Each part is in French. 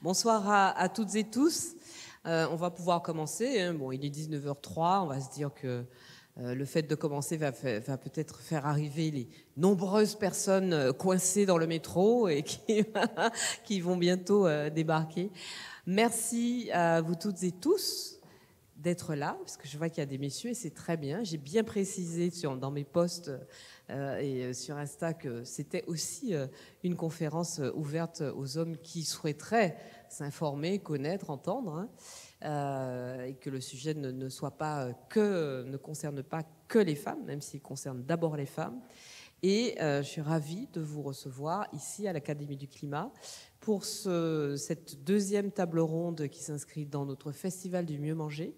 Bonsoir à toutes et tous. On va pouvoir commencer, hein. Bon, il est 19h03. On va se dire que le fait de commencer va peut-être faire arriver les nombreuses personnes coincées dans le métro et qui vont bientôt débarquer. Merci à vous toutes et tous d'être là, parce que je vois qu'il y a des messieurs et c'est très bien. J'ai bien précisé dans mes posts et sur Insta que c'était aussi une conférence ouverte aux hommes qui souhaiteraient s'informer, connaître, entendre, hein, et que le sujet ne concerne pas que les femmes, même s'il concerne d'abord les femmes. Et je suis ravie de vous recevoir ici à l'Académie du Climat pour cette deuxième table ronde qui s'inscrit dans notre Festival du Mieux Manger.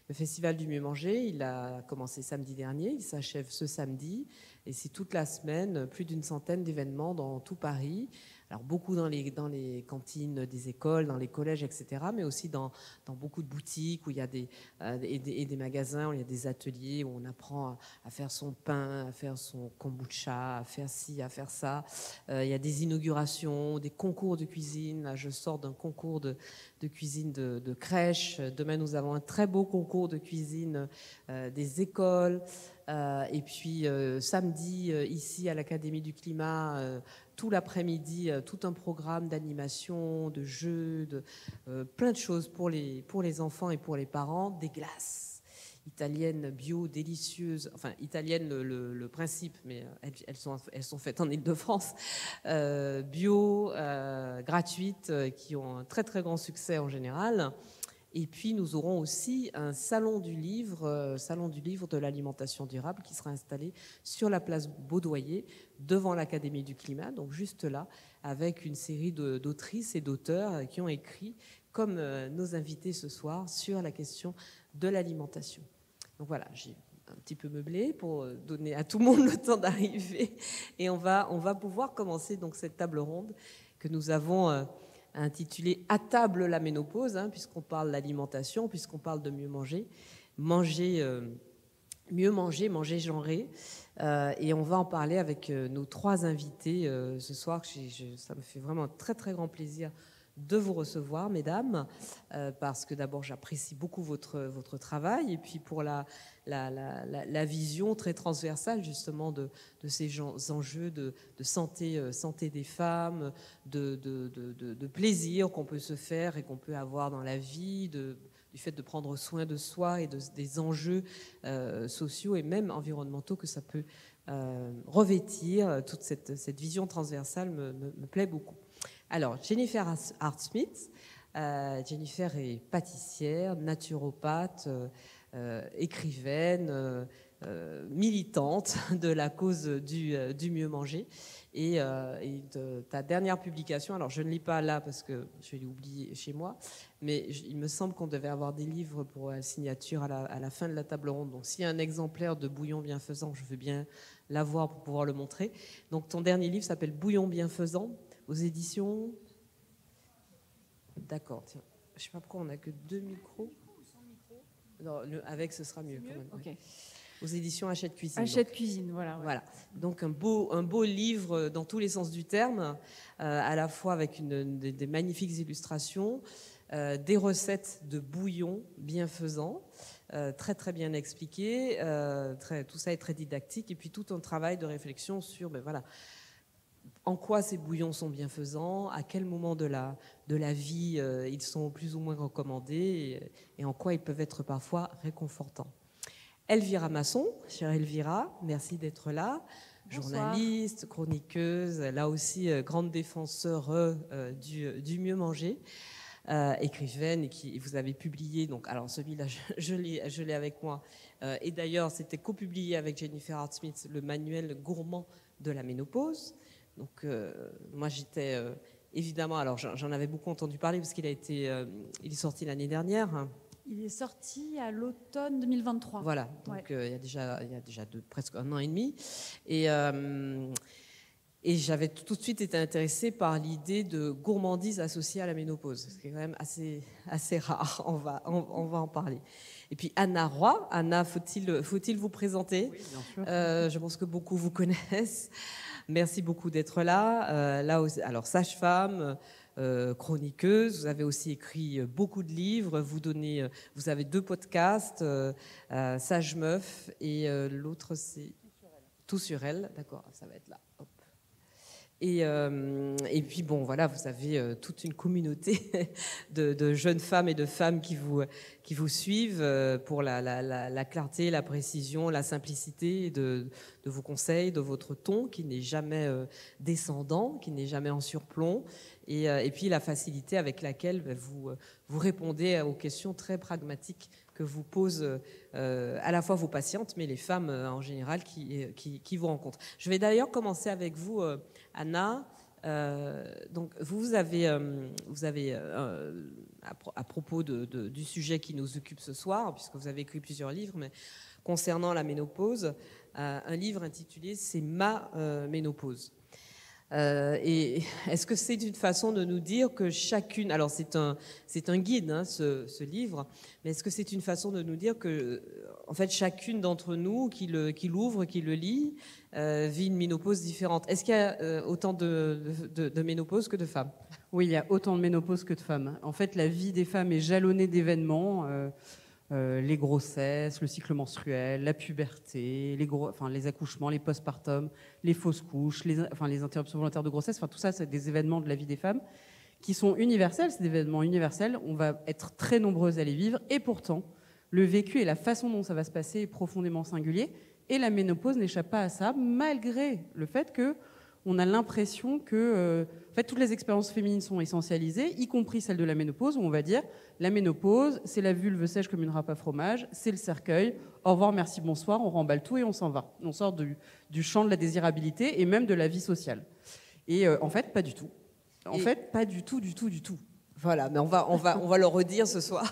Le Festival du Mieux Manger, il a commencé samedi dernier, il s'achève ce samedi, et c'est toute la semaine, plus d'une centaine d'événements dans tout Paris. Alors beaucoup dans les cantines des écoles, dans les collèges, etc., mais aussi dans beaucoup de boutiques où il y a des magasins, où il y a des ateliers, où on apprend à faire son pain, à faire son kombucha, à faire ci, à faire ça. Il y a des inaugurations, des concours de cuisine. Là, je sors d'un concours de cuisine de crèche. Demain, nous avons un très beau concours de cuisine des écoles. Et puis samedi, ici à l'Académie du Climat, tout l'après-midi, tout un programme d'animation, de jeux, plein de choses pour les enfants et pour les parents. Des glaces italiennes bio, délicieuses, enfin italiennes le principe, mais elles sont faites en Île-de-France, bio, gratuites, qui ont un très très grand succès en général. Et puis nous aurons aussi un salon du livre de l'alimentation durable qui sera installé sur la place Baudoyer devant l'Académie du Climat, donc juste là, avec une série d'autrices et d'auteurs qui ont écrit, comme nos invités ce soir, sur la question de l'alimentation. Donc voilà, j'ai un petit peu meublé pour donner à tout le monde le temps d'arriver. Et on va pouvoir commencer donc cette table ronde que nous avons intitulée « À table la ménopause », hein, puisqu'on parle d'alimentation, puisqu'on parle de mieux manger. Mieux manger, manger genré. Et on va en parler avec nos trois invités ce soir. Ça me fait vraiment un très très grand plaisir de vous recevoir, mesdames, parce que d'abord j'apprécie beaucoup votre travail, et puis pour la vision très transversale justement de ces enjeux de santé des femmes, de plaisir qu'on peut se faire et qu'on peut avoir dans la vie, du fait de prendre soin de soi et des enjeux sociaux et même environnementaux que ça peut revêtir. Toute cette vision transversale me plaît beaucoup. Alors, Jennifer Hart-Smith. Jennifer est pâtissière, naturopathe, écrivaine, militante de la cause du mieux manger. Et ta dernière publication, alors je ne lis pas là parce que je l'ai oublié chez moi, mais il me semble qu'on devait avoir des livres pour la signature à la fin de la table ronde. Donc s'il y a un exemplaire de Bouillon bienfaisant, je veux bien l'avoir pour pouvoir le montrer. Donc ton dernier livre s'appelle Bouillon bienfaisant, aux éditions... D'accord, tiens. Je ne sais pas pourquoi on n'a que 2 micros. Non, avec, ce sera mieux quand même. Okay. Ouais. Aux éditions Hachette Cuisine. Hachette Cuisine, voilà. Ouais. Voilà. Donc un beau livre dans tous les sens du terme, à la fois avec des magnifiques illustrations, des recettes de bouillon bienfaisant, très très bien expliquées, tout ça est très didactique, et puis tout un travail de réflexion sur en quoi ces bouillons sont bienfaisants, à quel moment de la vie ils sont plus ou moins recommandés, et en quoi ils peuvent être parfois réconfortants. Elvira Masson, chère Elvira, merci d'être là. Bonsoir. Journaliste, chroniqueuse, là aussi grande défenseur du mieux manger, écrivaine, et vous avez publié, donc, alors celui-là je l'ai avec moi, et d'ailleurs c'était copublié avec Jennifer Hart-Smith, le manuel gourmand de la ménopause. Donc moi j'étais évidemment, alors j'en avais beaucoup entendu parler parce il est sorti l'année dernière. Il est sorti à l'automne 2023. Voilà, donc ouais. Il y a déjà presque 1 an et demi. Et j'avais tout de suite été intéressée par l'idée de gourmandise associée à la ménopause, ce qui est quand même assez rare. On va en parler. Et puis Anna Roy. Anna, faut-il vous présenter? Oui, bien sûr. Je pense que beaucoup vous connaissent. Merci beaucoup d'être là. Là aussi, alors sage-femme, chroniqueuse. Vous avez aussi écrit beaucoup de livres. Vous avez 2 podcasts, Sage Meuf et l'autre c'est Tout sur elle. D'accord, ça va être là. Hop. Et puis bon, voilà, vous avez toute une communauté de jeunes femmes et de femmes qui vous suivent pour la clarté, la précision, la simplicité de vos conseils, de votre ton qui n'est jamais descendant, qui n'est jamais en surplomb, et puis la facilité avec laquelle vous répondez aux questions très pragmatiques que vous posent à la fois vos patientes, mais les femmes en général qui vous rencontrent. Je vais d'ailleurs commencer avec vous, Anna. Donc vous avez à propos du sujet qui nous occupe ce soir, puisque vous avez écrit plusieurs livres, mais concernant la ménopause, un livre intitulé « C'est ma ménopause ». Et est-ce que c'est une façon de nous dire que chacune, alors c'est un guide, hein, ce livre, mais est-ce que c'est une façon de nous dire que, en fait, chacune d'entre nous qui l'ouvre, qui le lit, vit une ménopause différente? Est-ce qu'il y a autant de ménopause que de femmes? Oui, il y a autant de ménopause que de femmes. En fait, la vie des femmes est jalonnée d'événements. Les grossesses, le cycle menstruel, la puberté, les accouchements, les postpartum, les fausses couches, les interruptions volontaires de grossesse, tout ça, c'est des événements de la vie des femmes qui sont universels, c'est des événements universels, on va être très nombreuses à les vivre, et pourtant, le vécu et la façon dont ça va se passer est profondément singulier, et la ménopause n'échappe pas à ça, malgré le fait que on a l'impression que en fait, toutes les expériences féminines sont essentialisées, y compris celle de la ménopause, où on va dire la ménopause, c'est la vulve sèche comme une râpe à fromage, c'est le cercueil, au revoir, merci, bonsoir, on remballe tout et on s'en va. On sort du champ de la désirabilité et même de la vie sociale. Et en fait, pas du tout. Pas du tout. Voilà, mais on va le redire ce soir.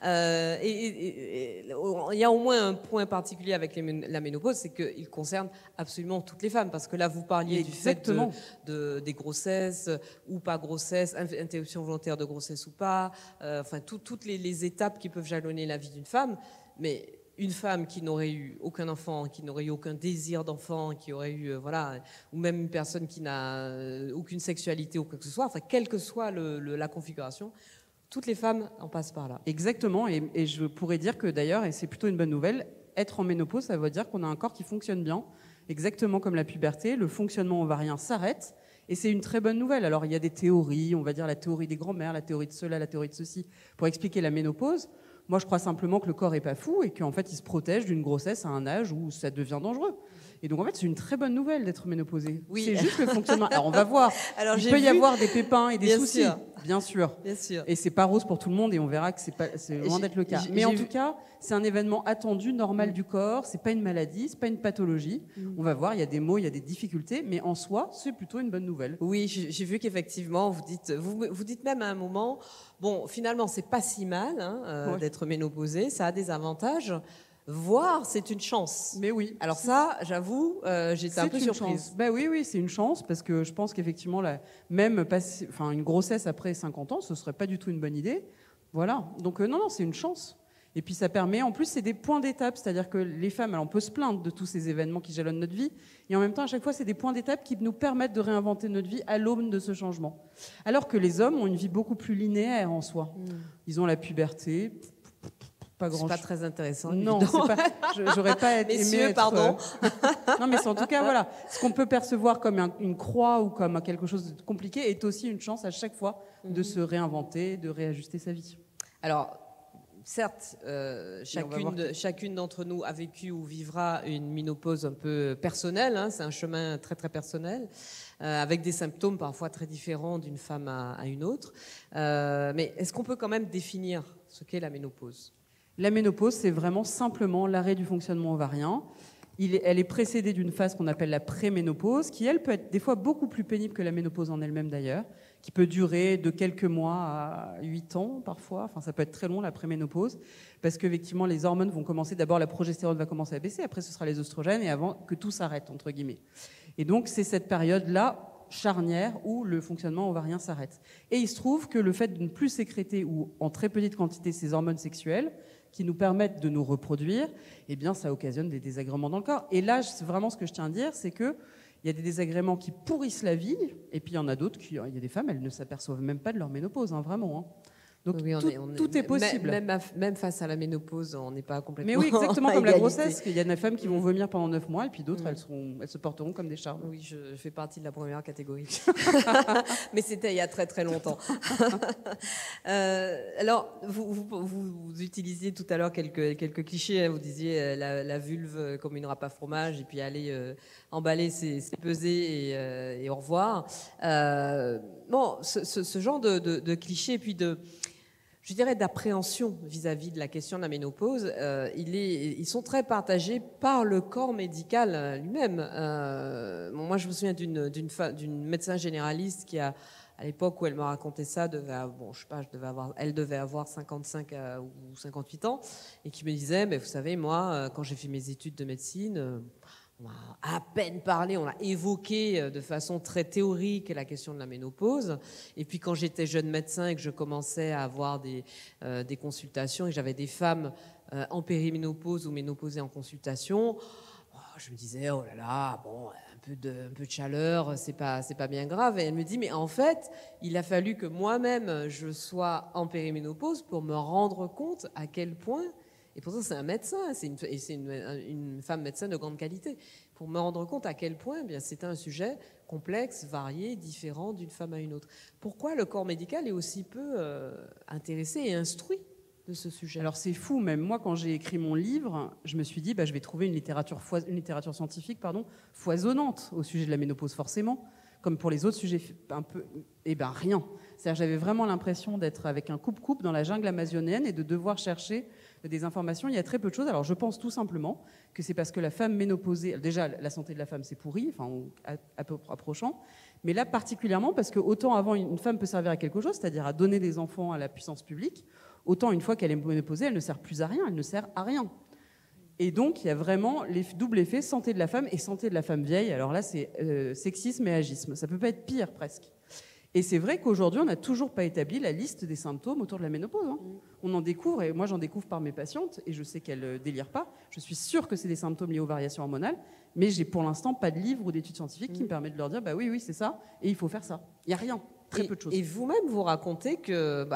Il y a au moins un point particulier avec la ménopause, c'est qu'il concerne absolument toutes les femmes. Parce que là, vous parliez Exactement. du fait des grossesses ou pas grossesses, interruption volontaire de grossesse ou pas, toutes les étapes qui peuvent jalonner la vie d'une femme. Mais une femme qui n'aurait eu aucun enfant, qui n'aurait eu aucun désir d'enfant, qui aurait eu, ou même une personne qui n'a aucune sexualité ou quoi que ce soit, quelle que soit la configuration, toutes les femmes en passent par là. Exactement, et je pourrais dire que d'ailleurs, et c'est plutôt une bonne nouvelle, être en ménopause, ça veut dire qu'on a un corps qui fonctionne bien, exactement comme la puberté, le fonctionnement ovarien s'arrête, et c'est une très bonne nouvelle. Alors il y a des théories, on va dire la théorie des grands-mères, la théorie de cela, la théorie de ceci, pour expliquer la ménopause. Moi, je crois simplement que le corps n'est pas fou et qu'en fait, il se protège d'une grossesse à un âge où ça devient dangereux. Et donc, en fait, c'est une très bonne nouvelle d'être ménopausée. Oui. C'est juste le fonctionnement. Alors, on va voir. Il peut y avoir des pépins et des soucis. Bien sûr. Et c'est pas rose pour tout le monde et on verra que c'est loin d'être le cas. Mais en tout cas, c'est un événement attendu, normal du corps. C'est pas une maladie, c'est pas une pathologie. On va voir, il y a des maux, il y a des difficultés, mais en soi, c'est plutôt une bonne nouvelle. Oui, j'ai vu qu'effectivement, vous dites même à un moment, bon, finalement, c'est pas si mal d'être ménopausée, ça a des avantages. Voire, c'est une chance. Mais oui. Alors ça, j'avoue, j'étais un peu surprise. Oui, c'est une chance parce que je pense qu'effectivement, une grossesse après 50 ans, ce serait pas du tout une bonne idée. Voilà. Donc non, c'est une chance. Et puis ça permet, en plus, c'est des points d'étape, c'est-à-dire que les femmes, on peut se plaindre de tous ces événements qui jalonnent notre vie, et en même temps, à chaque fois, c'est des points d'étape qui nous permettent de réinventer notre vie à l'aune de ce changement. Alors que les hommes ont une vie beaucoup plus linéaire en soi. Ils ont la puberté. C'est pas très intéressant. Non, j'aurais pas aimé Messieurs, pardon. Non, mais c'est en tout cas, voilà. Ce qu'on peut percevoir comme une croix ou comme quelque chose de compliqué est aussi une chance à chaque fois de se réinventer, de réajuster sa vie. Alors, certes, chacune d'entre nous a vécu ou vivra une ménopause un peu personnelle. C'est un chemin très, très personnel, avec des symptômes parfois très différents d'une femme à une autre. Mais est-ce qu'on peut quand même définir ce qu'est la ménopause ? La ménopause, c'est vraiment simplement l'arrêt du fonctionnement ovarien. Elle est précédée d'une phase qu'on appelle la préménopause, qui, elle, peut être des fois beaucoup plus pénible que la ménopause en elle-même d'ailleurs, qui peut durer de quelques mois à 8 ans parfois. Ça peut être très long, la préménopause, parce qu'effectivement, les hormones vont commencer. D'abord, la progestérone va commencer à baisser, après, ce sera les oestrogènes, et avant que tout s'arrête, entre guillemets. Et donc, c'est cette période-là charnière où le fonctionnement ovarien s'arrête. Et il se trouve que le fait de ne plus sécréter ou en très petite quantité ces hormones sexuelles qui nous permettent de nous reproduire, eh bien, ça occasionne des désagréments dans le corps. Et là, vraiment, ce que je tiens à dire, c'est que il y a des désagréments qui pourrissent la vie, et puis il y en a d'autres, il y a des femmes, elles ne s'aperçoivent même pas de leur ménopause, hein, vraiment. Hein. Donc oui, tout est possible. Même face à la ménopause, on n'est pas complètement. Mais oui, exactement comme la égalité. grossesse. Il y a des femmes qui vont vomir pendant 9 mois et puis d'autres, elles se porteront comme des charmes. Oui, je fais partie de la première catégorie. Mais c'était il y a très très longtemps. Alors, vous utilisiez tout à l'heure quelques clichés. Hein. Vous disiez la vulve comme une râpe à fromage et puis aller emballer ses pesées et au revoir. Bon, ce genre de clichés et puis je dirais d'appréhension vis-à-vis de la question de la ménopause, ils sont très partagés par le corps médical lui-même. Moi, je me souviens d'une médecin généraliste qui à l'époque où elle m'a raconté ça, elle devait avoir 55 ou 58 ans, et qui me disait, mais vous savez, moi, quand j'ai fait mes études de médecine, on a à peine parlé, on a évoqué de façon très théorique la question de la ménopause. Et puis quand j'étais jeune médecin et que je commençais à avoir des consultations et que j'avais des femmes en périménopause ou ménopausées en consultation, je me disais, oh là là, bon, un peu de chaleur, c'est pas bien grave. Et elle me dit, mais en fait, il a fallu que moi-même je sois en périménopause pour me rendre compte à quel point. Et pourtant, c'est un médecin, c'est une femme médecin de grande qualité. Pour me rendre compte à quel point c'était un sujet complexe, varié, différent d'une femme à une autre. Pourquoi le corps médical est aussi peu intéressé et instruit de ce sujet? Alors c'est fou, même moi, quand j'ai écrit mon livre, je me suis dit, je vais trouver une littérature scientifique foisonnante au sujet de la ménopause, forcément, comme pour les autres sujets un peu... Eh bien, rien. C'est-à-dire, j'avais vraiment l'impression d'être avec un coupe-coupe dans la jungle amazonienne et de devoir chercher des informations. Il y a très peu de choses. Alors, je pense tout simplement que c'est parce que la femme ménopausée... Déjà, la santé de la femme, c'est pourri, à peu approchant. Mais là, particulièrement, parce que autant avant, une femme peut servir à quelque chose, c'est-à-dire à donner des enfants à la puissance publique, autant une fois qu'elle est ménopausée, elle ne sert plus à rien, elle ne sert à rien. Et donc, il y a vraiment les double effet santé de la femme et santé de la femme vieille. Alors là, c'est sexisme et agisme. Ça peut pas être pire, presque. Et c'est vrai qu'aujourd'hui, on n'a toujours pas établi la liste des symptômes autour de la ménopause. Hein. On en découvre, et moi j'en découvre par mes patientes, et je sais qu'elles ne délirent pas. Je suis sûre que c'est des symptômes liés aux variations hormonales, mais j'ai pour l'instant pas de livre ou d'études scientifiques qui me permettent de leur dire, oui, c'est ça, et il faut faire ça. Il n'y a rien. Très peu de choses. Et vous-même, vous racontez que,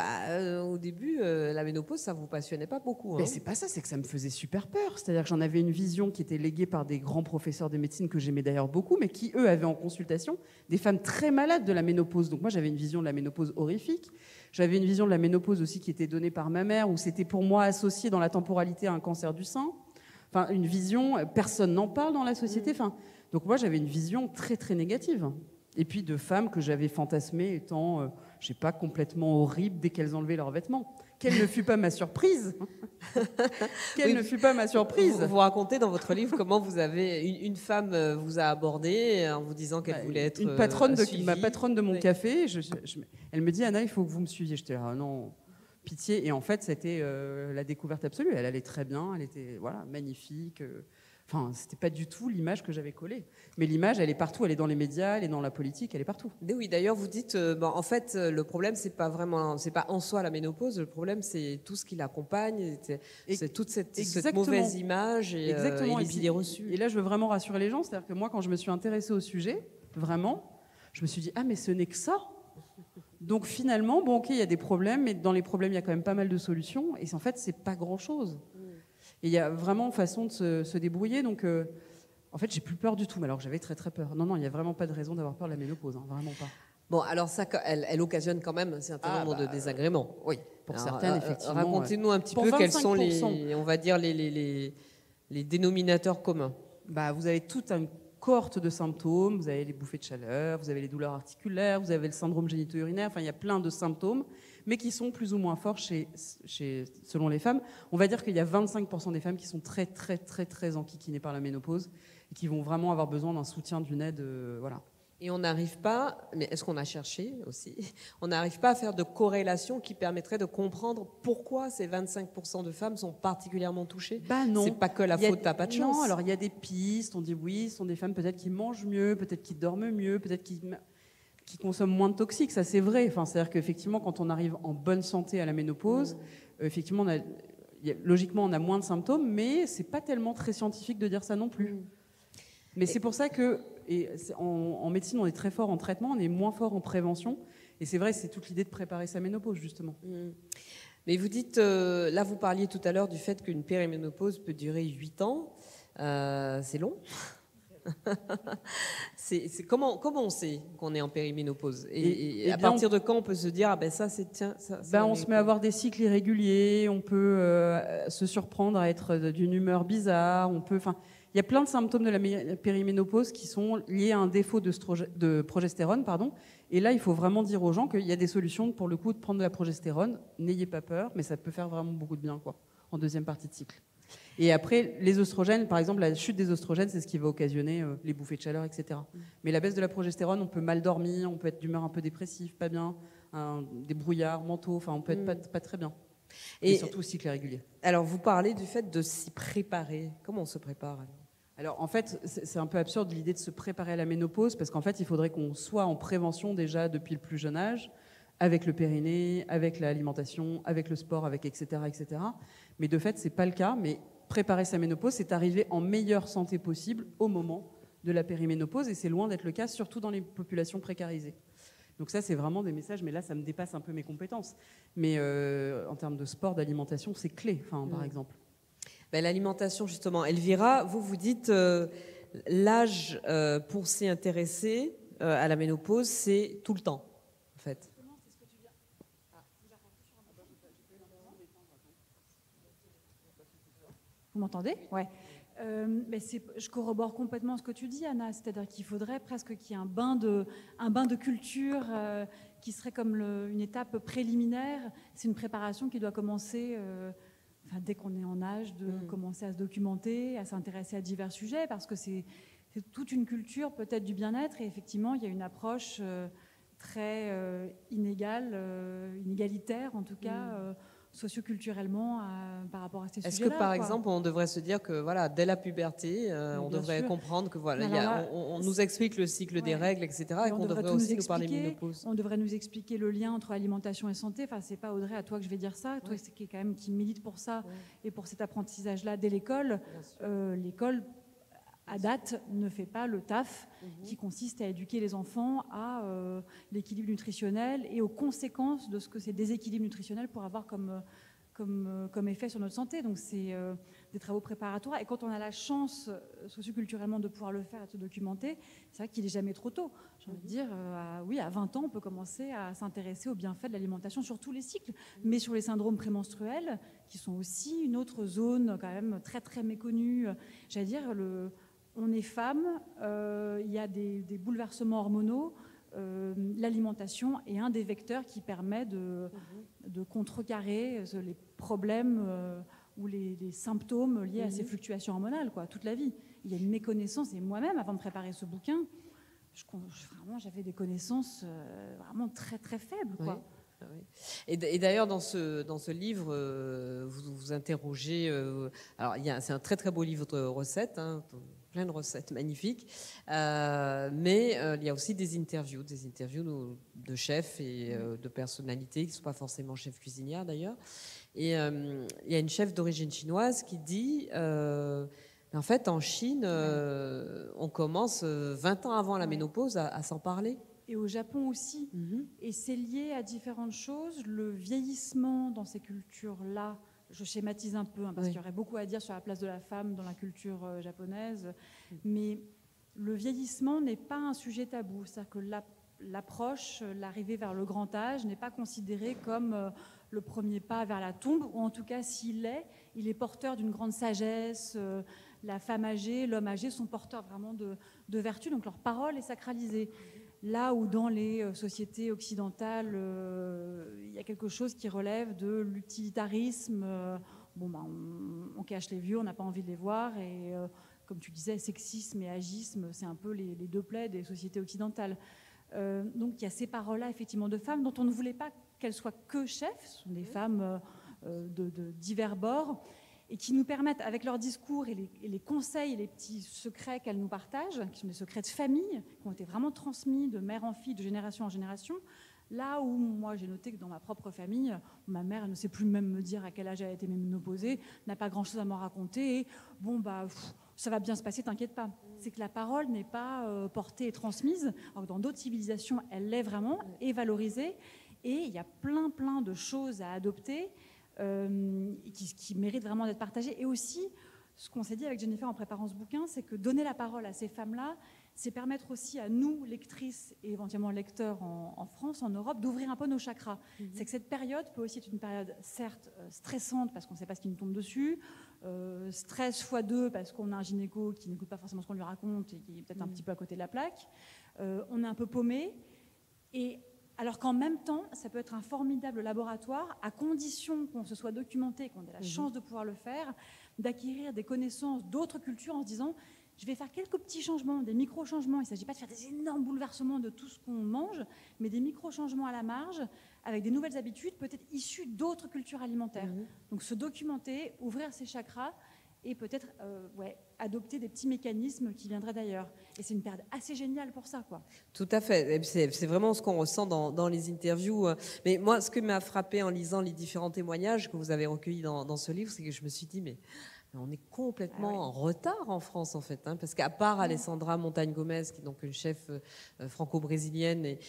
au début, la ménopause, ça vous passionnait pas beaucoup. Hein. Mais c'est pas ça, c'est que ça me faisait super peur. C'est-à-dire que j'en avais une vision qui était léguée par des grands professeurs de médecine que j'aimais d'ailleurs beaucoup, mais qui, eux, avaient en consultation des femmes très malades de la ménopause. Donc moi, j'avais une vision de la ménopause horrifique. J'avais une vision de la ménopause aussi qui était donnée par ma mère, où c'était pour moi associé dans la temporalité à un cancer du sein. Enfin, une vision, personne n'en parle dans la société. Enfin, donc moi, j'avais une vision très, très négative. Et puis de femmes que j'avais fantasmées étant, je sais pas, complètement horribles dès qu'elles enlevaient leurs vêtements. Quelle ne fut pas ma surprise. Quelle ne fut pas ma surprise. Vous racontez dans votre livre comment vous avez une femme vous a abordé en vous disant qu'elle voulait être une patronne suivie. Ma patronne de mon café. Elle me dit, Anna, il faut que vous me suiviez. J'étais là, non, pitié. Et en fait, c'était la découverte absolue. Elle allait très bien, elle était magnifique. Enfin, c'était pas du tout l'image que j'avais collée. Mais l'image, elle est partout, elle est dans les médias, elle est dans la politique, elle est partout. Oui, d'ailleurs, vous dites, en fait, le problème, c'est pas en soi la ménopause, le problème, c'est tout ce qui l'accompagne, c'est toute cette mauvaise image et les idées reçues. Et là, je veux vraiment rassurer les gens, c'est-à-dire que moi, quand je me suis intéressée au sujet, vraiment, je me suis dit, mais ce n'est que ça. Donc finalement, ok, il y a des problèmes, mais dans les problèmes, il y a quand même pas mal de solutions, et en fait, c'est pas grand-chose. Et il y a vraiment façon de se débrouiller. Donc, en fait, j'ai plus peur du tout. Mais alors, j'avais très, très peur. Non, il n'y a vraiment pas de raison d'avoir peur de la ménopause. Hein, vraiment pas. Bon, alors ça, elle occasionne quand même un certain nombre de désagréments. Oui, pour certaines, effectivement. Racontez-nous un petit peu quels sont on va dire, les dénominateurs communs. Vous avez toute une cohorte de symptômes. Vous avez les bouffées de chaleur, vous avez les douleurs articulaires, vous avez le syndrome génito-urinaire. Enfin, il y a plein de symptômes, mais qui sont plus ou moins forts selon les femmes. On va dire qu'il y a 25% des femmes qui sont très, très, très, très enquiquinées par la ménopause et qui vont vraiment avoir besoin d'un soutien, d'une aide. Voilà. Et on n'arrive pas, mais est-ce qu'on a cherché aussi, on n'arrive pas à faire de corrélation qui permettrait de comprendre pourquoi ces 25% de femmes sont particulièrement touchées? Non. C'est pas que la faute, t'as pas de chance. Non, alors il y a des pistes, on dit oui, ce sont des femmes peut-être qui mangent mieux, peut-être qui dorment mieux, peut-être qui consomment moins de toxiques, ça c'est vrai. Enfin, c'est-à-dire qu'effectivement, quand on arrive en bonne santé à la ménopause, effectivement, logiquement, on a moins de symptômes, mais c'est pas tellement très scientifique de dire ça non plus. Mais c'est pour ça que Et en médecine, on est très fort en traitement, on est moins fort en prévention. Et c'est vrai, c'est toute l'idée de préparer sa ménopause, justement. Mais vous dites, là vous parliez tout à l'heure du fait qu'une périménopause peut durer 8 ans. C'est long. Comment on sait qu'on est en périménopause et à partir de quand on peut se dire ah ben ça c'est tiens ça on se met à avoir des cycles irréguliers, on peut se surprendre à être d'une humeur bizarre, il y a plein de symptômes de la périménopause qui sont liés à un défaut de progestérone, pardon. Et là, il faut vraiment dire aux gens qu'il y a des solutions pour le coup de prendre de la progestérone. N'ayez pas peur, mais ça peut faire vraiment beaucoup de bien en deuxième partie de cycle. Et après, les oestrogènes, par exemple, la chute des oestrogènes, c'est ce qui va occasionner les bouffées de chaleur, etc. Mais la baisse de la progestérone, on peut mal dormir, on peut être d'humeur un peu dépressive, pas bien, des brouillards mentaux, on peut être pas très bien. Et surtout au cycle irrégulier. Alors, vous parlez du fait de s'y préparer. Comment on se prépare alors en fait, c'est un peu absurde l'idée de se préparer à la ménopause, parce qu'en fait, il faudrait qu'on soit en prévention déjà depuis le plus jeune âge, avec le périnée, avec l'alimentation, avec le sport, avec etc., etc. Mais de fait, c'est pas le cas. Mais préparer sa ménopause, c'est arriver en meilleure santé possible au moment de la périménopause, et c'est loin d'être le cas, surtout dans les populations précarisées. Donc ça, c'est vraiment des messages, mais là, ça me dépasse un peu mes compétences. Mais en termes de sport, d'alimentation, c'est clé, par exemple. L'alimentation, justement. Elvira, vous dites l'âge pour s'y intéresser à la ménopause, c'est tout le temps, en fait. Vous m'entendez ? Ouais. Je corrobore complètement ce que tu dis, Anna. C'est-à-dire qu'il faudrait presque qu'il y ait un bain de culture qui serait comme une étape préliminaire. C'est une préparation qui doit commencer dès qu'on est en âge de commencer à se documenter, à s'intéresser à divers sujets, parce que c'est toute une culture peut-être du bien-être. Et effectivement, il y a une approche très inégalitaire, en tout cas, socioculturellement par rapport à ces sujets-là. Est-ce que, par exemple, on devrait se dire que dès la puberté, on devrait comprendre que on nous explique le cycle des règles, etc., et qu'on devrait aussi nous parler ménopause. On devrait nous expliquer le lien entre alimentation et santé. Enfin, c'est pas Audrey à toi que je vais dire ça. Toi, c'est quand même qui milite pour ça et pour cet apprentissage-là dès l'école. L'école, à date, ne fait pas le taf qui consiste à éduquer les enfants à l'équilibre nutritionnel et aux conséquences de ce que ces déséquilibres nutritionnels pourraient avoir comme effet sur notre santé. Donc, c'est des travaux préparatoires. Et quand on a la chance, socioculturellement, de pouvoir le faire et de se documenter, c'est vrai qu'il n'est jamais trop tôt. J'ai envie de dire, à 20 ans, on peut commencer à s'intéresser aux bienfaits de l'alimentation sur tous les cycles, mais sur les syndromes prémenstruels, qui sont aussi une autre zone quand même très, très méconnue. J'allais dire, on est femme, il y a des bouleversements hormonaux. L'alimentation est un des vecteurs qui permet de contrecarrer les problèmes ou les symptômes liés à ces fluctuations hormonales, toute la vie. Il y a une méconnaissance, et moi-même, avant de préparer ce bouquin, j'avais des connaissances vraiment très, très faibles, quoi. Oui. Et d'ailleurs, dans ce livre, vous interrogez... c'est un très, très beau livre de recettes, plein de recettes magnifiques, mais il y a aussi des interviews de chefs et de personnalités qui ne sont pas forcément chefs cuisinières d'ailleurs. Et il y a une chef d'origine chinoise qui dit, en fait, en Chine, on commence 20 ans avant la ménopause à s'en parler. Et au Japon aussi. Et c'est lié à différentes choses. Le vieillissement dans ces cultures-là, je schématise un peu, parce qu'il y aurait beaucoup à dire sur la place de la femme dans la culture japonaise, mais le vieillissement n'est pas un sujet tabou. C'est-à-dire que l'approche, l'arrivée vers le grand âge n'est pas considérée comme le premier pas vers la tombe, ou en tout cas, s'il l'est, il est porteur d'une grande sagesse. La femme âgée, l'homme âgé sont porteurs vraiment de vertus, donc leur parole est sacralisée. Là où dans les sociétés occidentales, il y a quelque chose qui relève de l'utilitarisme, on cache les vieux, on n'a pas envie de les voir, et comme tu disais, sexisme et agisme, c'est un peu les deux plaies des sociétés occidentales. Donc il y a ces paroles-là, effectivement, de femmes dont on ne voulait pas qu'elles soient que chefs, ce sont des femmes de divers bords, et qui nous permettent, avec leurs discours et les conseils et les petits secrets qu'elles nous partagent, qui sont des secrets de famille, qui ont été vraiment transmis de mère en fille, de génération en génération, là où moi j'ai noté que dans ma propre famille, ma mère elle ne sait plus même me dire à quel âge elle a été ménopausée, n'a pas grand-chose à m'en raconter, et ça va bien se passer, t'inquiète pas. C'est que la parole n'est pas portée et transmise. Alors que dans d'autres civilisations, elle l'est vraiment et valorisée. Et il y a plein de choses à adopter qui méritent vraiment d'être partagées. Et aussi, ce qu'on s'est dit avec Jennifer en préparant ce bouquin, c'est que donner la parole à ces femmes-là, c'est permettre aussi à nous, lectrices et éventuellement lecteurs en France, en Europe, d'ouvrir un peu nos chakras. C'est que cette période peut aussi être une période, certes, stressante parce qu'on ne sait pas ce qui nous tombe dessus, stress x2 parce qu'on a un gynéco qui n'écoute pas forcément ce qu'on lui raconte et qui est peut-être un petit peu à côté de la plaque. On est un peu paumé. Et alors qu'en même temps, ça peut être un formidable laboratoire, à condition qu'on se soit documenté, qu'on ait la chance de pouvoir le faire, d'acquérir des connaissances d'autres cultures en se disant je vais faire quelques petits changements, des micro-changements. Il ne s'agit pas de faire des énormes bouleversements de tout ce qu'on mange, mais des micro-changements à la marge, avec des nouvelles habitudes, peut-être issues d'autres cultures alimentaires. Donc se documenter, ouvrir ses chakras et peut-être adopter des petits mécanismes qui viendraient d'ailleurs. Et c'est une période assez géniale pour ça, quoi. Tout à fait. C'est vraiment ce qu'on ressent dans les interviews. Mais moi, ce que m'a frappé en lisant les différents témoignages que vous avez recueillis dans ce livre, c'est que je me suis dit, mais on est complètement en retard en France, en fait, parce qu'à part Alessandra Montagne-Gomez, qui est donc une chef franco-brésilienne et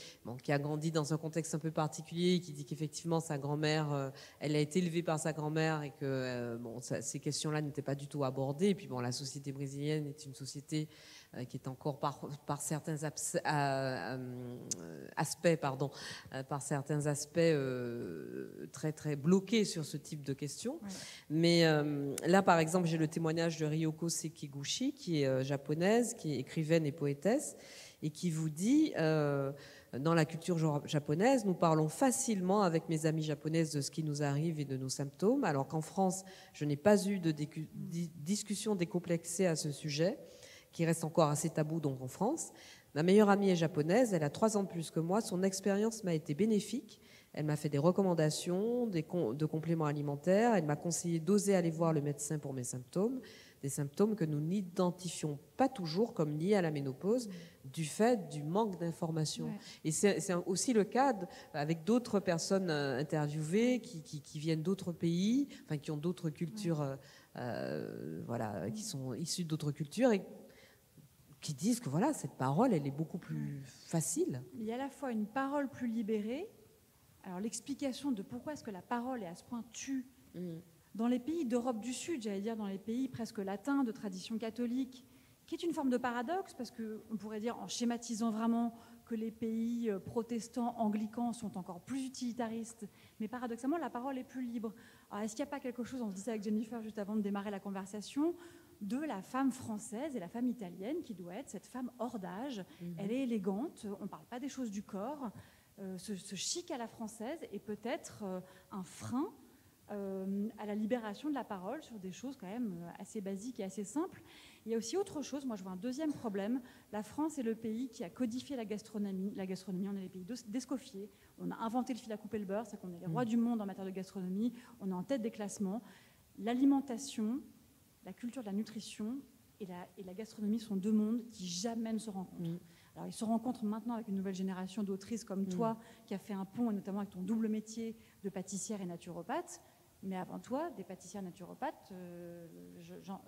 qui a grandi dans un contexte un peu particulier, qui dit qu'effectivement sa grand-mère, elle a été élevée par sa grand-mère et que ces questions-là n'étaient pas du tout abordées. Et puis la société brésilienne est une société qui est encore par certains aspects, très très bloqués sur ce type de questions. Ouais. Mais là, par exemple, j'ai le témoignage de Ryoko Sekiguchi, qui est japonaise, qui est écrivaine et poétesse, et qui vous dit dans la culture japonaise, nous parlons facilement avec mes amies japonaises de ce qui nous arrive et de nos symptômes, alors qu'en France, je n'ai pas eu de discussion décomplexée à ce sujet, qui reste encore assez tabou donc en France. Ma meilleure amie est japonaise, elle a 3 ans de plus que moi, son expérience m'a été bénéfique. Elle m'a fait des recommandations de compléments alimentaires, elle m'a conseillé d'oser aller voir le médecin pour mes symptômes, des symptômes que nous n'identifions pas toujours comme liés à la ménopause du fait du manque d'informations. Ouais. Et c'est aussi le cas avec d'autres personnes interviewées qui viennent d'autres pays, enfin qui ont d'autres cultures, qui sont issues d'autres cultures et qui disent que cette parole, elle est beaucoup plus facile. Il y a à la fois une parole plus libérée. Alors l'explication de pourquoi est-ce que la parole est à ce point tue dans les pays d'Europe du Sud, j'allais dire dans les pays presque latins de tradition catholique, qui est une forme de paradoxe, parce qu'on pourrait dire, en schématisant vraiment, que les pays protestants, anglicans sont encore plus utilitaristes, mais paradoxalement, la parole est plus libre. Alors, est-ce qu'il n'y a pas quelque chose, on se disait avec Jennifer juste avant de démarrer la conversation, de la femme française et la femme italienne, qui doit être cette femme hors d'âge. Elle est élégante, on ne parle pas des choses du corps, ce chic à la française est peut-être un frein à la libération de la parole sur des choses quand même assez basiques et assez simples. Il y a aussi autre chose, moi je vois un deuxième problème. La France est le pays qui a codifié la gastronomie. La gastronomie, on est les pays d'Escoffier. On a inventé le fil à couper le beurre, c'est qu'on est les rois du monde en matière de gastronomie. On est en tête des classements. L'alimentation, la culture de la nutrition et la gastronomie sont 2 mondes qui jamais ne se rencontrent. Alors, ils se rencontrent maintenant avec une nouvelle génération d'autrices comme toi, qui a fait un pont, et notamment avec ton double métier de pâtissière et naturopathe. Mais avant toi, des pâtissières naturopathes,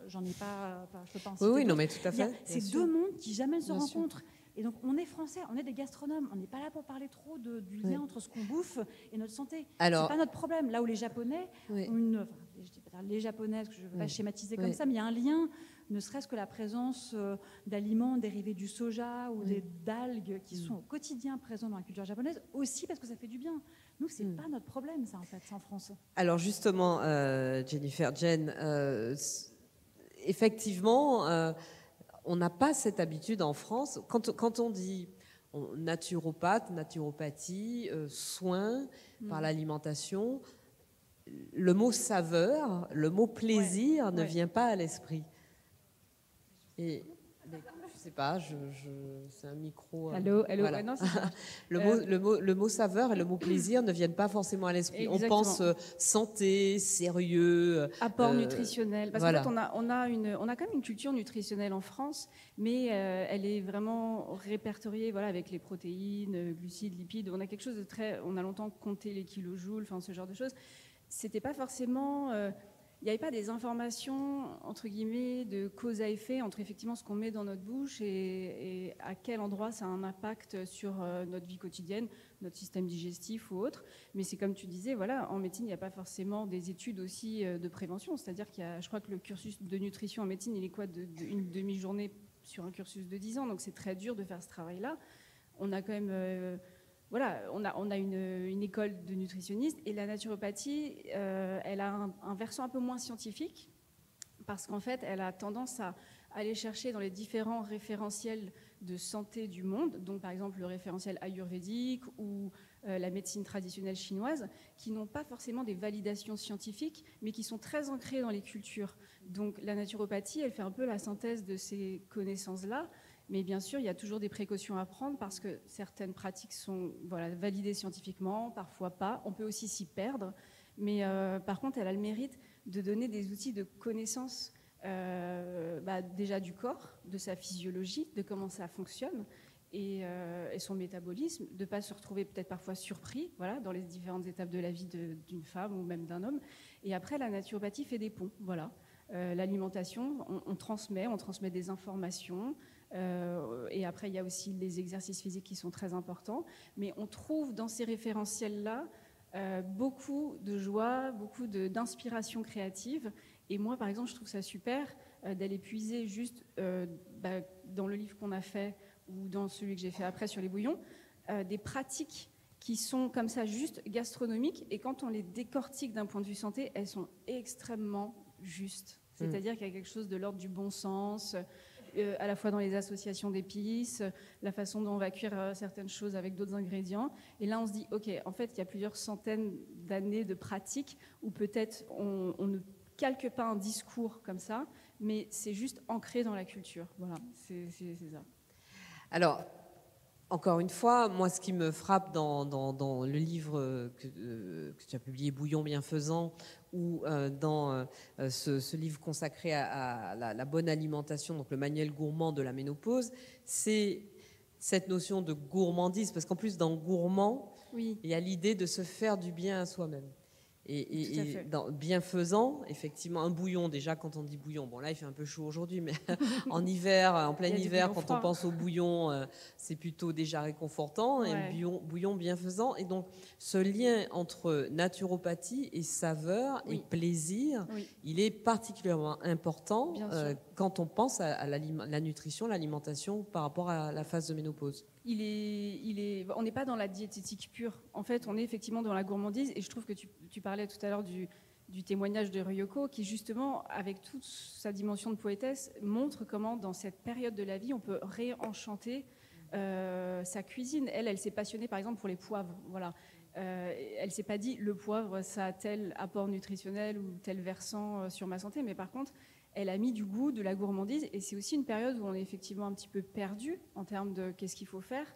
j'en ai pas, je peux pas en citer. Oui, non, mais tout à fait. C'est 2 mondes qui jamais ne se rencontrent. Et donc, on est français, on est des gastronomes. On n'est pas là pour parler trop du lien entre ce qu'on bouffe et notre santé. Alors, c'est pas notre problème. Là où les Japonais ont je dis pas les Japonaises, je ne veux pas schématiser comme ça, mais il y a un lien, ne serait-ce que la présence d'aliments dérivés du soja ou d'algues qui sont au quotidien présents dans la culture japonaise, aussi parce que ça fait du bien. Nous, c'est pas notre problème, ça, en fait, c'est en France. Alors justement, Jennifer, effectivement, on n'a pas cette habitude en France. Quand on dit naturopathie, soins par l'alimentation, le mot saveur, le mot plaisir ne vient pas à l'esprit. Et je sais pas, c'est un micro. Allô. Voilà. Non, le mot saveur et le mot plaisir ne viennent pas forcément à l'esprit. Exactement. On pense santé, sérieux, apport nutritionnel. Parce qu'en fait, on a quand même une culture nutritionnelle en France, mais elle est vraiment répertoriée, avec les protéines, glucides, lipides. On a quelque chose de on a longtemps compté les kilojoules, ce genre de choses. C'était pas forcément il n'y avait pas des informations, entre guillemets, de cause à effet entre effectivement ce qu'on met dans notre bouche et à quel endroit ça a un impact sur notre vie quotidienne, notre système digestif ou autre. Mais c'est comme tu disais, voilà, en médecine, il n'y a pas forcément des études aussi de prévention. C'est-à-dire je crois que le cursus de nutrition en médecine, il est quoi, une demi-journée sur un cursus de 10 ans. Donc c'est très dur de faire ce travail-là. On a quand même... voilà, on a une école de nutritionnistes et la naturopathie, elle a un versant un peu moins scientifique parce qu'en fait, elle a tendance à aller chercher dans les différents référentiels de santé du monde, donc par exemple le référentiel ayurvédique ou la médecine traditionnelle chinoise, qui n'ont pas forcément des validations scientifiques, mais qui sont très ancrées dans les cultures. Donc la naturopathie, elle fait un peu la synthèse de ces connaissances-là. Mais bien sûr, il y a toujours des précautions à prendre parce que certaines pratiques sont validées scientifiquement, parfois pas. On peut aussi s'y perdre. Mais par contre, elle a le mérite de donner des outils de connaissance déjà du corps, de sa physiologie, de comment ça fonctionne et son métabolisme, de ne pas se retrouver peut-être parfois surpris dans les différentes étapes de la vie d'une femme ou même d'un homme. Et après, la naturopathie fait des ponts. Voilà. L'alimentation, on transmet des informations. Et après, il y a aussi les exercices physiques qui sont très importants. Mais on trouve dans ces référentiels-là beaucoup de joie, beaucoup d'inspiration créative. Et moi, par exemple, je trouve ça super d'aller puiser juste dans le livre qu'on a fait ou dans celui que j'ai fait après sur les bouillons, des pratiques qui sont comme ça juste gastronomiques. Et quand on les décortique d'un point de vue santé, elles sont extrêmement justes. C'est-à-dire qu'il y a quelque chose de l'ordre du bon sens, à la fois dans les associations d'épices, la façon dont on va cuire certaines choses avec d'autres ingrédients. Et là, on se dit, OK, en fait, il y a plusieurs centaines d'années de pratique où peut-être on ne calque pas un discours comme ça, mais c'est juste ancré dans la culture. Voilà, c'est ça. Alors, encore une fois, moi, ce qui me frappe dans le livre que tu as publié, Bouillon bienfaisant, ou dans ce livre consacré à la bonne alimentation, donc le manuel gourmand de la ménopause, c'est cette notion de gourmandise, parce qu'en plus, dans gourmand, oui, il y a l'idée de se faire du bien à soi-même. Et dans bienfaisant, effectivement, un bouillon, déjà quand on dit bouillon, bon là il fait un peu chaud aujourd'hui, mais en hiver, en plein hiver, quand on pense au bouillon, c'est plutôt déjà réconfortant, ouais. Et un bouillon bienfaisant. Et donc ce lien entre naturopathie et saveur, oui, et plaisir, oui, il est particulièrement important quand on pense à la nutrition, l'alimentation par rapport à la phase de ménopause. On n'est pas dans la diététique pure. En fait, on est effectivement dans la gourmandise. Et je trouve que tu parlais tout à l'heure du témoignage de Ryoko, qui justement, avec toute sa dimension de poétesse, montre comment, dans cette période de la vie, on peut réenchanter sa cuisine. Elle s'est passionnée, par exemple, pour les poivres. Voilà. Elle s'est pas dit, le poivre, ça a tel apport nutritionnel ou tel versant sur ma santé. Mais par contre, elle a mis du goût, de la gourmandise, et c'est aussi une période où on est effectivement un petit peu perdu en termes de qu'est-ce qu'il faut faire.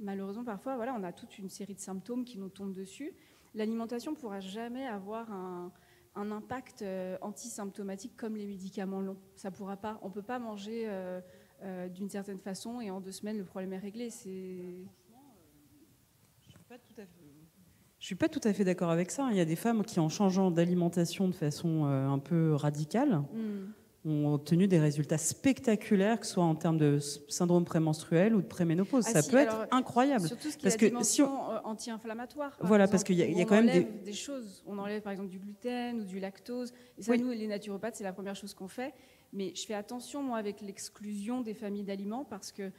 Malheureusement, parfois, on a toute une série de symptômes qui nous tombent dessus. L'alimentation ne pourra jamais avoir un impact antisymptomatique comme les médicaments longs. Ça pourra pas. On ne peut pas manger d'une certaine façon et en 2 semaines, le problème est réglé. Je ne suis pas tout à fait d'accord avec ça. Il y a des femmes qui, en changeant d'alimentation de façon un peu radicale, ont obtenu des résultats spectaculaires, que ce soit en termes de syndrome prémenstruel ou de préménopause. Ça peut être incroyable. Surtout ce qui est la dimension anti-inflammatoire. Voilà, parce qu'il y a quand même des choses. On enlève par exemple du gluten ou du lactose. Et ça, oui, nous, les naturopathes, c'est la première chose qu'on fait. Mais je fais attention, moi, avec l'exclusion des familles d'aliments, parce que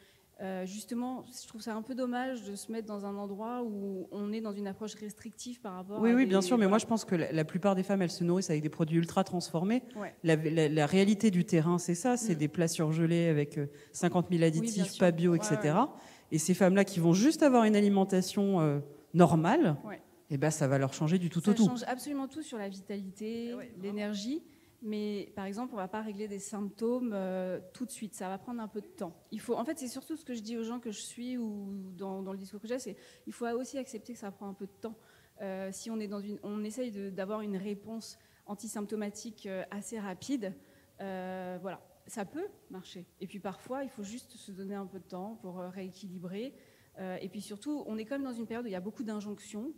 justement, je trouve ça un peu dommage de se mettre dans un endroit où on est dans une approche restrictive par rapport à... Oui, bien sûr, mais moi je pense que la plupart des femmes, elles se nourrissent avec des produits ultra transformés. Ouais. La réalité du terrain, c'est ça, c'est des plats surgelés avec 50 000 additifs, oui, pas bio, etc. Ouais. Et ces femmes-là qui vont juste avoir une alimentation normale, ouais, et ben, ça va leur changer du tout au tout. Ça change absolument tout sur la vitalité, l'énergie. Mais par exemple, on ne va pas régler des symptômes tout de suite. Ça va prendre un peu de temps. En fait, c'est surtout ce que je dis aux gens que je suis ou dans le discours que j'ai, c'est il faut aussi accepter que ça prend un peu de temps. Si on est on essaye d'avoir une réponse antisymptomatique assez rapide, voilà, ça peut marcher. Et puis parfois, il faut juste se donner un peu de temps pour rééquilibrer. Et puis surtout, on est quand même dans une période où il y a beaucoup d'injonctions.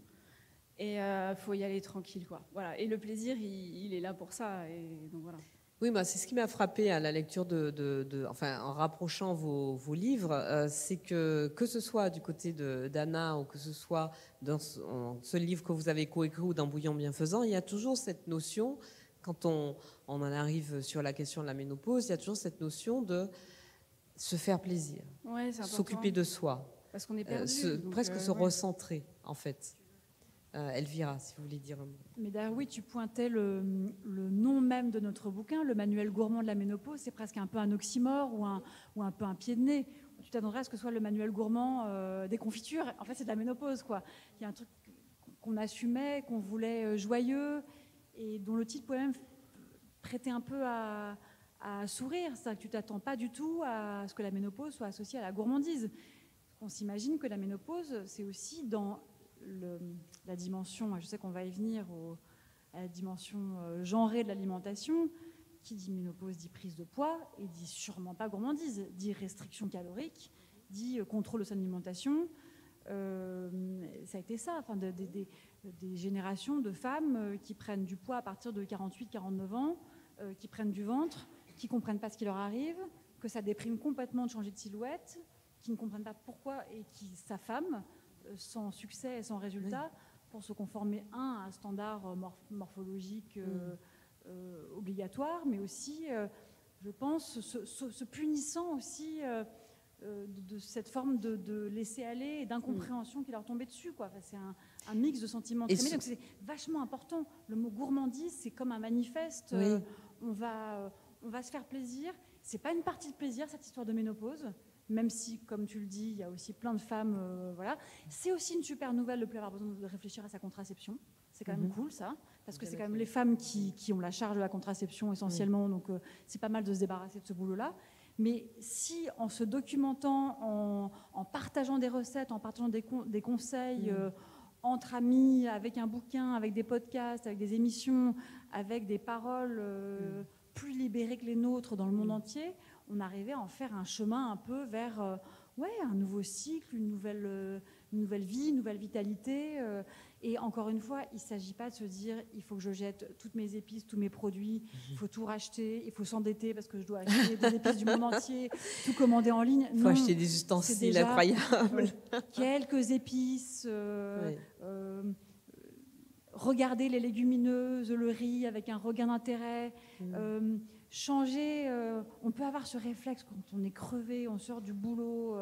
Et faut y aller tranquille, quoi. Voilà. Et le plaisir, il est là pour ça. Et donc voilà. Oui, c'est ce qui m'a frappé à la lecture enfin, en rapprochant vos livres, c'est que ce soit du côté d'Anna ou que ce soit dans ce livre que vous avez coécrit ou dans Bouillon bienfaisant, il y a toujours cette notion, quand on en arrive sur la question de la ménopause, il y a toujours cette notion de se faire plaisir, Ouais, c'est important. s'occuper de soi, parce qu'on est perdu. presque se recentrer, en fait. Elvira, si vous voulez dire un mot. Mais d'ailleurs, oui, tu pointais le nom même de notre bouquin, le manuel gourmand de la ménopause. C'est presque un peu un oxymore ou un peu un pied de nez. Tu t'attendrais à ce que ce soit le manuel gourmand des confitures. En fait, c'est de la ménopause, quoi. Il y a un truc qu'on assumait, qu'on voulait joyeux, et dont le titre pouvait même prêter un peu à sourire. C'est-à-dire que tu t'attends pas du tout à ce que la ménopause soit associée à la gourmandise. On s'imagine que la ménopause, c'est aussi dans la dimension, je sais qu'on va y venir, à la dimension genrée de l'alimentation. Qui dit ménopause dit prise de poids et dit sûrement pas gourmandise, dit restriction calorique, dit contrôle de son alimentation. Ça a été ça, enfin, des générations de femmes qui prennent du poids à partir de 48-49 ans, qui prennent du ventre, qui ne comprennent pas ce qui leur arrive, que ça déprime complètement de changer de silhouette, qui ne comprennent pas pourquoi et qui s'affament sans succès et sans résultat pour se conformer, à un standard morphologique obligatoire, mais aussi, je pense, se punissant aussi de cette forme de laisser-aller et d'incompréhension qui leur tombait dessus, quoi. Enfin, c'est un mix de sentiments très mêlés. Donc c'est vachement important. Le mot gourmandise, c'est comme un manifeste. On va se faire plaisir. C'est pas une partie de plaisir, cette histoire de ménopause. Même si, comme tu le dis, il y a aussi plein de femmes. Voilà. C'est aussi une super nouvelle de ne plus avoir besoin de réfléchir à sa contraception. C'est quand même cool, ça, parce que c'est quand même les femmes qui ont la charge de la contraception essentiellement. Donc, c'est pas mal de se débarrasser de ce boulot-là. Mais si, en se documentant, en partageant des recettes, en partageant des conseils entre amis, avec un bouquin, avec des podcasts, avec des émissions, avec des paroles plus libérées que les nôtres dans le monde entier, on arrivait à en faire un chemin un peu vers un nouveau cycle, une nouvelle vie, une nouvelle vitalité. Et encore une fois, il ne s'agit pas de se dire il faut que je jette toutes mes épices, tous mes produits, il faut tout racheter, il faut s'endetter parce que je dois acheter des épices du monde entier, tout commander en ligne. Il faut acheter des ustensiles incroyables. Quelques épices, regarder les légumineuses, le riz avec un regain d'intérêt. Changer, on peut avoir ce réflexe quand on est crevé, on sort du boulot,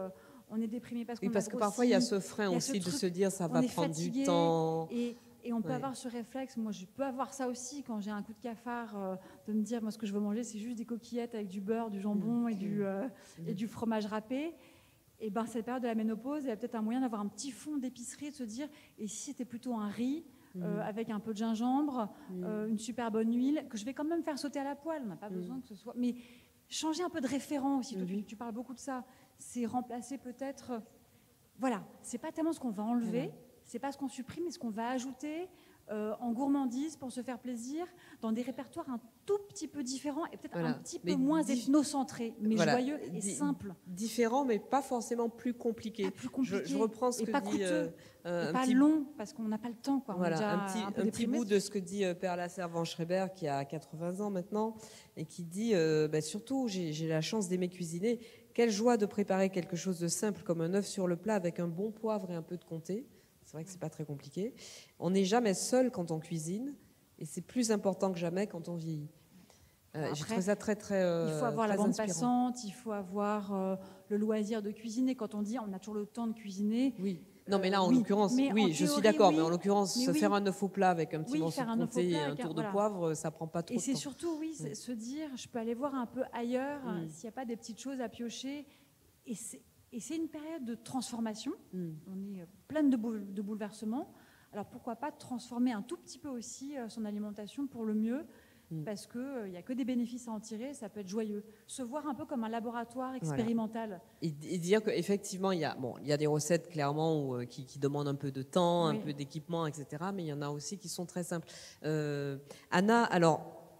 on est déprimé parce qu'on parce que parfois il y a ce frein aussi de se dire ça va prendre du temps. Et on peut avoir ce réflexe, moi je peux avoir ça aussi quand j'ai un coup de cafard, de me dire moi ce que je veux manger c'est juste des coquillettes avec du beurre, du jambon et du fromage râpé. Et ben cette période de la ménopause, il y a peut-être un moyen d'avoir un petit fond d'épicerie, de se dire et si c'était plutôt un riz avec un peu de gingembre, une super bonne huile, que je vais quand même faire sauter à la poêle. On n'a pas besoin que ce soit... Mais changer un peu de référent aussi. Toi, tu parles beaucoup de ça. C'est remplacer peut-être... Voilà, c'est pas tellement ce qu'on va enlever, c'est pas ce qu'on supprime, mais ce qu'on va ajouter en gourmandise pour se faire plaisir, dans des répertoires un tout petit peu différents et peut-être un petit peu moins ethnocentrés, mais joyeux et simples. Différents, mais pas forcément plus compliqués. Pas plus compliqués. Je reprends ce et que pas dit... coûteux, et pas long, parce qu'on n'a pas le temps. Quoi. Voilà, un petit bout de ce que dit Père Lasserre-Van-Schreiber, qui a 80 ans maintenant, et qui dit, surtout, j'ai la chance d'aimer cuisiner, quelle joie de préparer quelque chose de simple comme un œuf sur le plat avec un bon poivre et un peu de comté. C'est vrai que c'est pas très compliqué. On n'est jamais seul quand on cuisine, et c'est plus important que jamais quand on vieillit. J'ai trouvé ça très, très il faut avoir très la bande inspirant. passante, il faut avoir le loisir de cuisiner. Quand on dit on a toujours le temps de cuisiner... Oui. Non, mais là, en l'occurrence, je suis d'accord, mais en l'occurrence, faire un œuf au plat avec un petit morceau de comté et un tour de poivre, ça prend pas trop de temps. Et c'est surtout, se dire, je peux aller voir un peu ailleurs, s'il n'y a pas des petites choses à piocher. Et c'est une période de transformation. On est pleine de bouleversements. Alors, pourquoi pas transformer un tout petit peu aussi son alimentation pour le mieux, parce qu'il n'y a que des bénéfices à en tirer, ça peut être joyeux. Se voir un peu comme un laboratoire expérimental. Voilà. Et dire qu'effectivement, il y a des recettes clairement qui demandent un peu de temps, un peu d'équipement, etc. Mais il y en a aussi qui sont très simples. Anna, alors,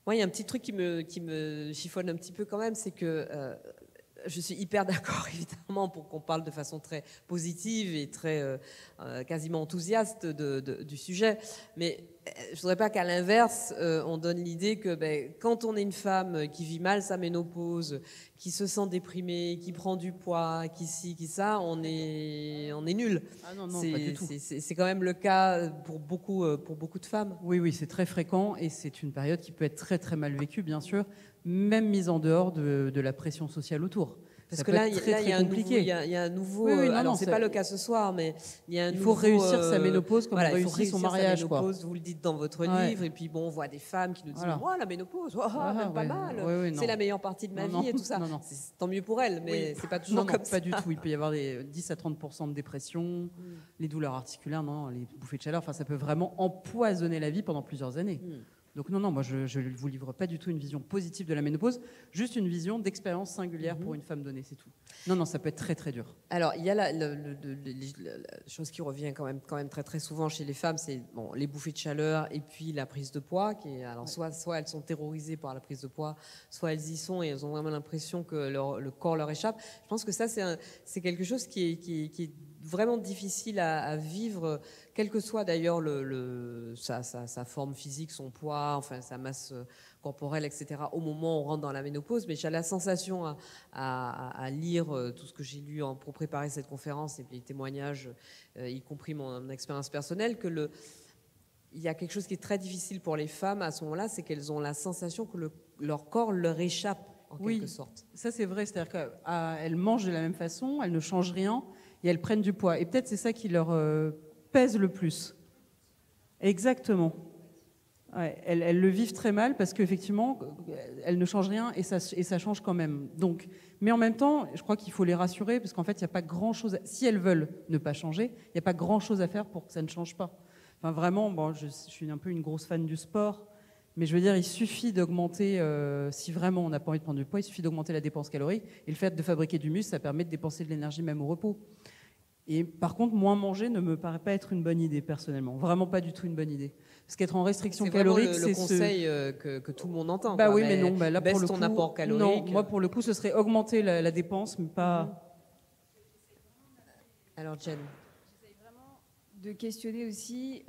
moi, il y a un petit truc qui me chiffonne un petit peu quand même, c'est que je suis hyper d'accord, évidemment, pour qu'on parle de façon très positive et très quasiment enthousiaste du sujet. Mais je ne voudrais pas qu'à l'inverse, on donne l'idée que quand on est une femme qui vit mal sa ménopause, qui se sent déprimée, qui prend du poids, qui ci, qui ça, on est nul. Ah non, pas du tout. C'est quand même le cas pour beaucoup de femmes. Oui, c'est très fréquent et c'est une période qui peut être très très mal vécue, bien sûr, même mise en dehors de la pression sociale autour. Parce que là, il y a un nouveau. Alors, c'est pas le cas ce soir, mais il y a un nouveau. Il faut réussir sa ménopause comme on réussit son mariage. Ménopause, vous le dites dans votre livre, et puis bon, on voit des femmes qui nous disent moi, la ménopause, même pas mal, c'est la meilleure partie de ma vie et tout ça. C'est tant mieux pour elle, mais c'est pas toujours comme ça. Pas du tout. Il peut y avoir des 10 à 30% de dépression, les douleurs articulaires, les bouffées de chaleur. Enfin, ça peut vraiment empoisonner la vie pendant plusieurs années. Donc non, moi je ne vous livre pas du tout une vision positive de la ménopause, juste une vision d'expérience singulière pour une femme donnée, c'est tout. Non, ça peut être très très dur. Alors il y a la chose qui revient quand même très très souvent chez les femmes, c'est les bouffées de chaleur et puis la prise de poids. Soit elles sont terrorisées par la prise de poids, soit elles y sont et elles ont vraiment l'impression que le corps leur échappe. Je pense que ça c'est quelque chose qui est vraiment difficile à vivre, quelle que soit d'ailleurs sa forme physique, son poids, enfin sa masse corporelle, etc. au moment où on rentre dans la ménopause. Mais j'ai la sensation à lire tout ce que j'ai lu pour préparer cette conférence et puis les témoignages, y compris mon expérience personnelle, que il y a quelque chose qui est très difficile pour les femmes à ce moment-là, c'est qu'elles ont la sensation que leur corps leur échappe en quelque sorte. Ça c'est vrai, c'est-à-dire qu'elles mangent de la même façon, elles ne changent rien, et elles prennent du poids. Et peut-être c'est ça qui leur pèse le plus. Exactement. Ouais, elles le vivent très mal parce qu'effectivement, elles ne changent rien et ça change quand même. Donc, mais en même temps, je crois qu'il faut les rassurer parce qu'en fait, il n'y a pas grand-chose... Si elles veulent ne pas changer, il n'y a pas grand-chose à faire pour que ça ne change pas. Enfin, vraiment, je suis un peu une grosse fan du sport, mais je veux dire, il suffit d'augmenter, si vraiment on n'a pas envie de prendre du poids, il suffit d'augmenter la dépense calorique. Et le fait de fabriquer du muscle, ça permet de dépenser de l'énergie même au repos. Et par contre, moins manger ne me paraît pas être une bonne idée, personnellement. Vraiment pas du tout une bonne idée. Parce qu'être en restriction calorique, c'est le conseil que tout le monde entend. Oui, mais non. Là, baisse pour le ton coup, apport calorique. Non, moi, pour le coup, ce serait augmenter la dépense, mais pas... Alors, Jen. J'essaie vraiment de questionner aussi,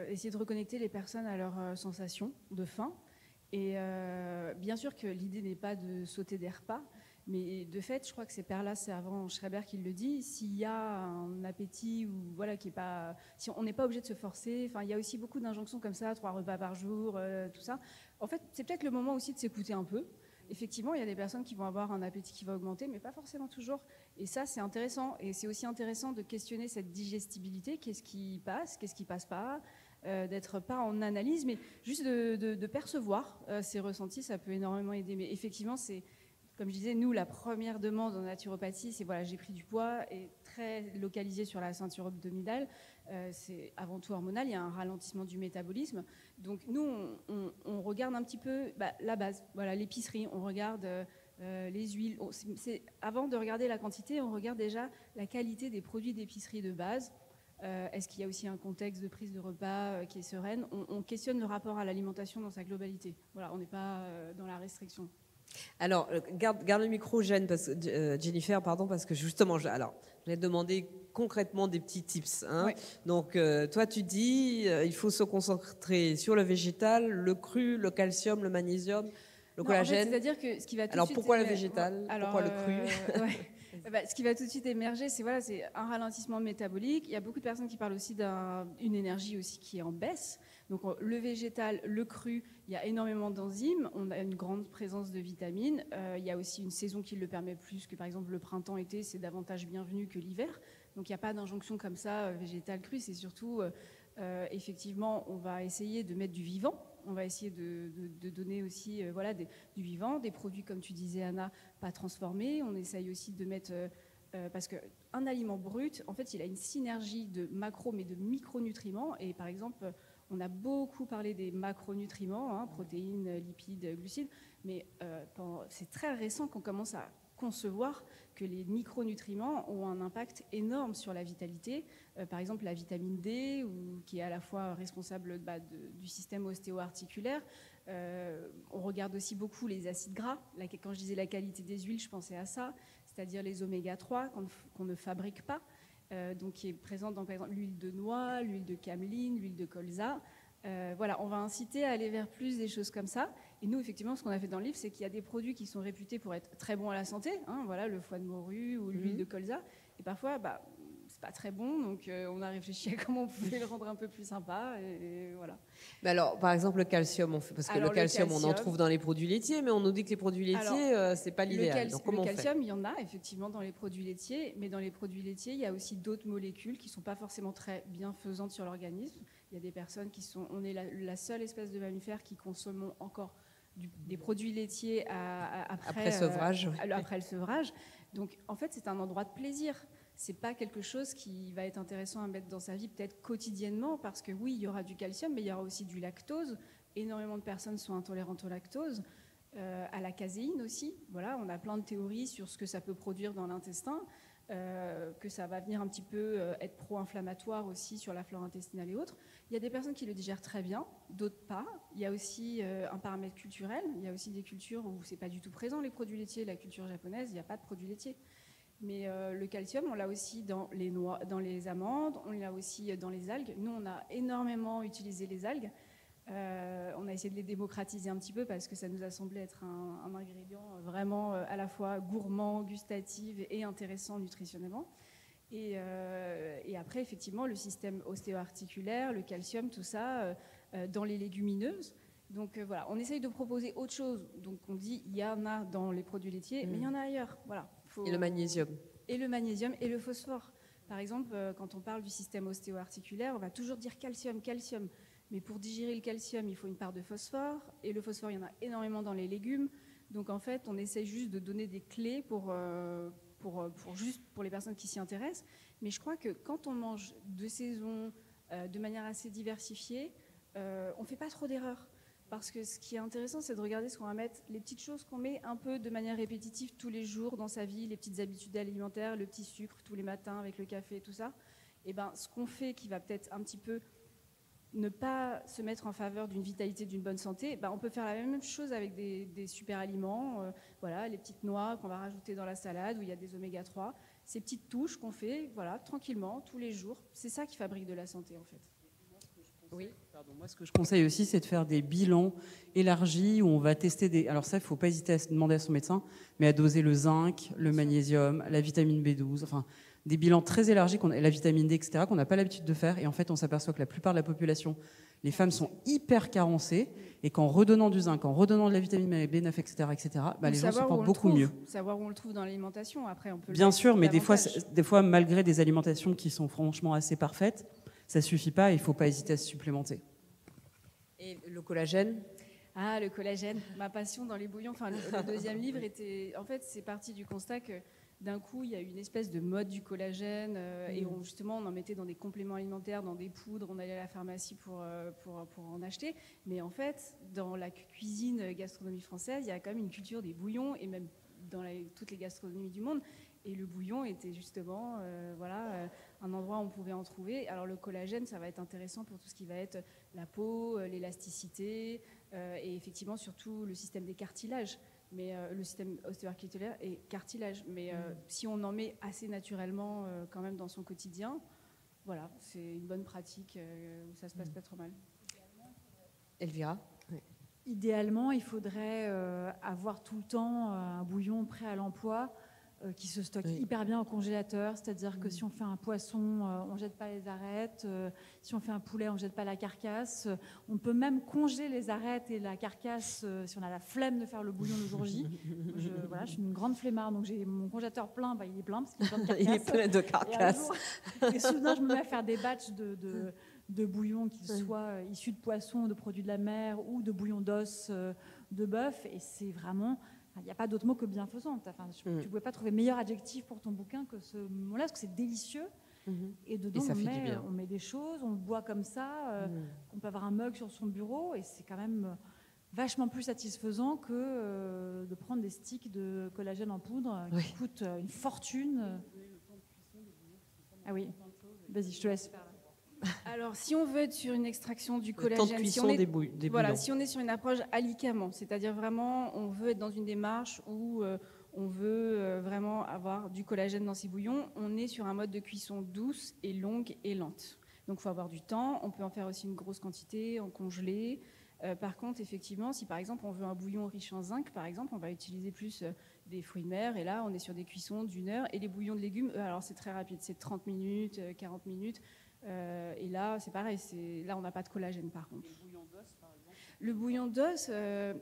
essayer de reconnecter les personnes à leurs sensations de faim. Et bien sûr que l'idée n'est pas de sauter des repas, mais de fait, je crois que c'est Perla, c'est avant Schreiber qui le dit, s'il y a un appétit ou voilà qui est pas, si on n'est pas obligé de se forcer. Enfin, il y a aussi beaucoup d'injonctions comme ça, 3 repas par jour, tout ça. En fait, c'est peut-être le moment aussi de s'écouter un peu. Effectivement, il y a des personnes qui vont avoir un appétit qui va augmenter, mais pas forcément toujours. Et ça, c'est intéressant. Et c'est aussi intéressant de questionner cette digestibilité. Qu'est-ce qui passe pas, d'être pas en analyse, mais juste de percevoir ces ressentis, ça peut énormément aider. Mais effectivement, c'est, comme je disais, nous, la première demande en naturopathie, c'est voilà, j'ai pris du poids et très localisé sur la ceinture abdominale. C'est avant tout hormonal, il y a un ralentissement du métabolisme. Donc nous, on regarde un petit peu la base, voilà, l'épicerie, on regarde les huiles. Avant de regarder la quantité, on regarde déjà la qualité des produits d'épicerie de base. Est-ce qu'il y a aussi un contexte de prise de repas qui est sereine? On questionne le rapport à l'alimentation dans sa globalité. Voilà, on n'est pas dans la restriction. Alors, garde le micro, Jennifer, parce que justement, je vais te demander concrètement des petits tips. Hein. Ouais. Donc, toi, tu dis, il faut se concentrer sur le végétal, le cru, le calcium, le magnésium, le collagène. En fait, c'est-à-dire que ce qui va tout de suite... pourquoi le végétal? Pourquoi le cru? Ce qui va tout de suite émerger, c'est un ralentissement métabolique. Il y a beaucoup de personnes qui parlent aussi d'une énergie aussi qui est en baisse. Donc le végétal, le cru, il y a énormément d'enzymes, on a une grande présence de vitamines. Il y a aussi une saison qui le permet plus que par exemple le printemps-été, c'est davantage bienvenu que l'hiver. Donc il n'y a pas d'injonction comme ça, végétal, cru, c'est surtout effectivement on va essayer de mettre du vivant. On va essayer de donner aussi du vivant, des produits, comme tu disais, Anna, pas transformés. On essaye aussi de mettre... parce qu'un aliment brut, en fait, il a une synergie de macro, mais de micronutriments. Et par exemple, on a beaucoup parlé des macronutriments, protéines, lipides, glucides. Mais c'est très récent qu'on commence à concevoir que les micronutriments ont un impact énorme sur la vitalité. Par exemple, la vitamine D, qui est à la fois responsable du système ostéo-articulaire. On regarde aussi beaucoup les acides gras. Quand je disais la qualité des huiles, je pensais à ça, c'est-à-dire les oméga 3 qu'on ne fabrique pas, donc qui est présente dans, par exemple, l'huile de noix, l'huile de cameline, l'huile de colza. Voilà, on va inciter à aller vers plus des choses comme ça. Et nous, effectivement, ce qu'on a fait dans le livre, c'est qu'il y a des produits qui sont réputés pour être très bons à la santé, hein, voilà, le foie de morue ou l'huile de colza. Et parfois, c'est pas très bon, donc on a réfléchi à comment on pouvait le rendre un peu plus sympa. Et voilà. Mais alors, par exemple, le calcium, parce que le calcium, on en trouve dans les produits laitiers, mais on nous dit que les produits laitiers, c'est pas l'idéal. Donc, comment le calcium, il y en a effectivement dans les produits laitiers, mais dans les produits laitiers, il y a aussi d'autres molécules qui sont pas forcément très bienfaisantes sur l'organisme. Il y a des personnes on est la seule espèce de mammifère qui consomme encore des produits laitiers après sevrage. Après le sevrage. Donc, en fait, c'est un endroit de plaisir. C'est pas quelque chose qui va être intéressant à mettre dans sa vie peut-être quotidiennement, parce que oui, il y aura du calcium, mais il y aura aussi du lactose. Énormément de personnes sont intolérantes au lactose, à la caséine aussi. Voilà, on a plein de théories sur ce que ça peut produire dans l'intestin, que ça va venir un petit peu être pro-inflammatoire aussi sur la flore intestinale et autres. Il y a des personnes qui le digèrent très bien, d'autres pas. Il y a aussi un paramètre culturel. Il y a aussi des cultures où c'est pas du tout présent les produits laitiers. La culture japonaise, il n'y a pas de produits laitiers. Mais le calcium, on l'a aussi dans les noix, dans les amandes, on l'a aussi dans les algues. Nous, on a énormément utilisé les algues. On a essayé de les démocratiser un petit peu parce que ça nous a semblé être un ingrédient vraiment à la fois gourmand, gustatif et intéressant nutritionnellement. Et après, effectivement, le système ostéo-articulaire, le calcium, tout ça, dans les légumineuses. Donc voilà, on essaye de proposer autre chose. Donc on dit, il y en a dans les produits laitiers, mais il y en a ailleurs. Voilà. Et le magnésium. Et le magnésium et le phosphore. Par exemple, quand on parle du système ostéo-articulaire, on va toujours dire calcium, calcium. Mais pour digérer le calcium, il faut une part de phosphore. Et le phosphore, il y en a énormément dans les légumes. Donc en fait, on essaye juste de donner des clés pour les personnes qui s'y intéressent. Mais je crois que quand on mange de saison, de manière assez diversifiée, on ne fait pas trop d'erreurs. Parce que ce qui est intéressant, c'est de regarder ce qu'on va mettre, les petites choses qu'on met un peu de manière répétitive tous les jours dans sa vie, les petites habitudes alimentaires, le petit sucre tous les matins avec le café et tout ça. Et ben, ce qu'on fait qui va peut-être un petit peu ne pas se mettre en faveur d'une vitalité, d'une bonne santé, ben on peut faire la même chose avec des super aliments, voilà, les petites noix qu'on va rajouter dans la salade où il y a des oméga 3, ces petites touches qu'on fait, voilà, tranquillement, tous les jours. C'est ça qui fabrique de la santé, en fait. Oui. Pardon, moi, ce que je conseille aussi, c'est de faire des bilans élargis où on va tester des. Alors ça, il ne faut pas hésiter à se demander à son médecin, mais à doser le zinc, le magnésium, la vitamine B12, enfin des bilans très élargis, la vitamine D, etc., qu'on n'a pas l'habitude de faire. Et en fait, on s'aperçoit que la plupart de la population, les femmes sont hyper carencées, et qu'en redonnant du zinc, en redonnant de la vitamine B9, etc., les gens se portent beaucoup mieux. Savoir où on le trouve dans l'alimentation, après on peut. Bien sûr, mais des fois, malgré des alimentations qui sont franchement assez parfaites, ça suffit pas, il ne faut pas hésiter à se supplémenter. Et le collagène ? Ah, le collagène, ma passion dans les bouillons. Enfin, le deuxième livre était... En fait, c'est parti du constat que d'un coup, il y a eu une espèce de mode du collagène et justement, on en mettait dans des compléments alimentaires, dans des poudres, on allait à la pharmacie pour en acheter. Mais en fait, dans la cuisine gastronomie française, il y a quand même une culture des bouillons et même dans toutes les gastronomies du monde. Et le bouillon était justement un endroit où on pouvait en trouver. Alors le collagène, ça va être intéressant pour tout ce qui va être la peau, l'élasticité et effectivement surtout le système des cartilages. Mais le système ostéo-articulaire et cartilage. Mais si on en met assez naturellement quand même dans son quotidien, voilà, c'est une bonne pratique où ça se passe pas trop mal. Elvira ? Idéalement, il faudrait avoir tout le temps un bouillon prêt à l'emploi qui se stocke hyper bien au congélateur, c'est-à-dire que si on fait un poisson, on ne jette pas les arêtes, si on fait un poulet, on ne jette pas la carcasse, on peut même congeler les arêtes et la carcasse si on a la flemme de faire le bouillon le jour J. Je suis une grande flemmarde, donc j'ai mon congélateur plein, il est plein parce qu'il y a plein de carcasses. Il est plein de carcasses. Et soudain, je me mets à faire des batchs de bouillons qui soient issus de poissons, de produits de la mer ou de bouillons d'os de bœuf, et c'est vraiment... Il n'y a pas d'autre mot que bienfaisante. Enfin, tu ne pouvais pas trouver meilleur adjectif pour ton bouquin que ce mot-là, parce que c'est délicieux. Et dedans, on met des choses, on le boit comme ça. On peut avoir un mug sur son bureau, et c'est quand même vachement plus satisfaisant que de prendre des sticks de collagène en poudre qui coûtent une fortune. Ah oui, vas-y, je te laisse. Alors, si on veut être sur une extraction du Le collagène, temps de cuisson des bouillons. si on est sur une approche alicament, c'est-à-dire vraiment, on veut être dans une démarche où on veut vraiment avoir du collagène dans ces bouillons, on est sur un mode de cuisson douce et longue et lente. Donc, il faut avoir du temps. On peut en faire aussi une grosse quantité, en congeler. Par contre, effectivement, si par exemple on veut un bouillon riche en zinc, par exemple, on va utiliser plus des fruits de mer. Et là, on est sur des cuissons d'1 heure. Et les bouillons de légumes, alors c'est très rapide, c'est 30 minutes, 40 minutes. Et là, c'est pareil. Là, on n'a pas de collagène, par contre. Le bouillon d'os, par exemple. Le bouillon d'os,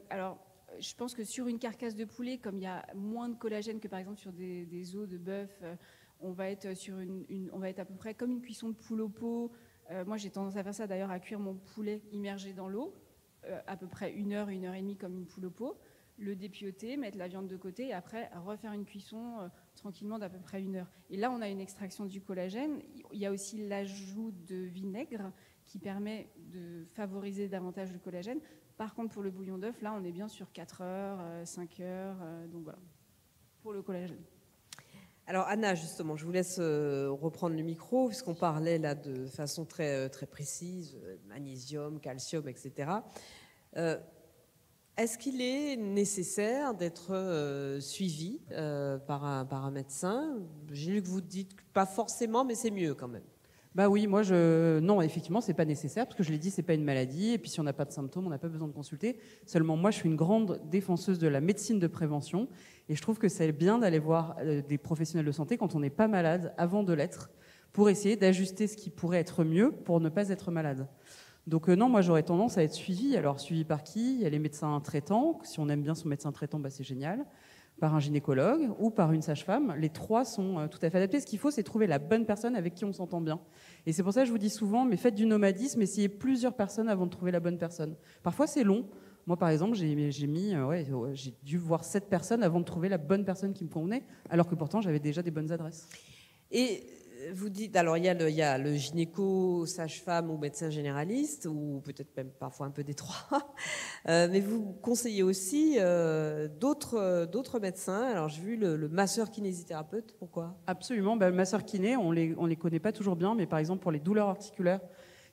alors, je pense que sur une carcasse de poulet, comme il y a moins de collagène que par exemple sur des os de bœuf, on va être on va être à peu près comme une cuisson de poule au pot. Moi, j'ai tendance à faire ça d'ailleurs, à cuire mon poulet immergé dans l'eau, à peu près 1 heure, 1 heure et demie comme une poule au pot, le dépioter, mettre la viande de côté et après refaire une cuisson tranquillement d'à peu près 1 heure. Et là, on a une extraction du collagène. Il y a aussi l'ajout de vinaigre qui permet de favoriser davantage le collagène. Par contre, pour le bouillon d'œuf, là, on est bien sur 4 heures, 5 heures. Donc voilà, pour le collagène. Alors Anna, justement, je vous laisse reprendre le micro, puisqu'on parlait là de façon très, très précise, magnésium, calcium, etc. Est-ce qu'il est nécessaire d'être suivi par un médecin? J'ai lu que vous dites pas forcément, mais c'est mieux quand même. Bah oui, non, effectivement, c'est pas nécessaire parce que je l'ai dit, c'est pas une maladie et puis si on n'a pas de symptômes, on n'a pas besoin de consulter. Seulement, moi, je suis une grande défenseuse de la médecine de prévention et je trouve que c'est bien d'aller voir des professionnels de santé quand on n'est pas malade avant de l'être pour essayer d'ajuster ce qui pourrait être mieux pour ne pas être malade. Donc non, moi, j'aurais tendance à être suivie. Alors, suivie par qui? Il y a les médecins traitants. Si on aime bien son médecin traitant, bah, c'est génial. Par un gynécologue ou par une sage-femme. Les trois sont tout à fait adaptés. Ce qu'il faut, c'est trouver la bonne personne avec qui on s'entend bien. Et c'est pour ça que je vous dis souvent, mais faites du nomadisme, essayez plusieurs personnes avant de trouver la bonne personne. Parfois, c'est long. Moi, par exemple, j'ai dû voir 7 personnes avant de trouver la bonne personne qui me convenait, alors que pourtant, j'avais déjà des bonnes adresses. Et vous dites, alors il y a le gynéco, sage-femme ou médecin généraliste, ou peut-être même parfois un peu des trois, mais vous conseillez aussi d'autres médecins. Alors j'ai vu le masseur kinésithérapeute, pourquoi? Absolument, le masseur kiné, on les connaît pas toujours bien, mais par exemple pour les douleurs articulaires,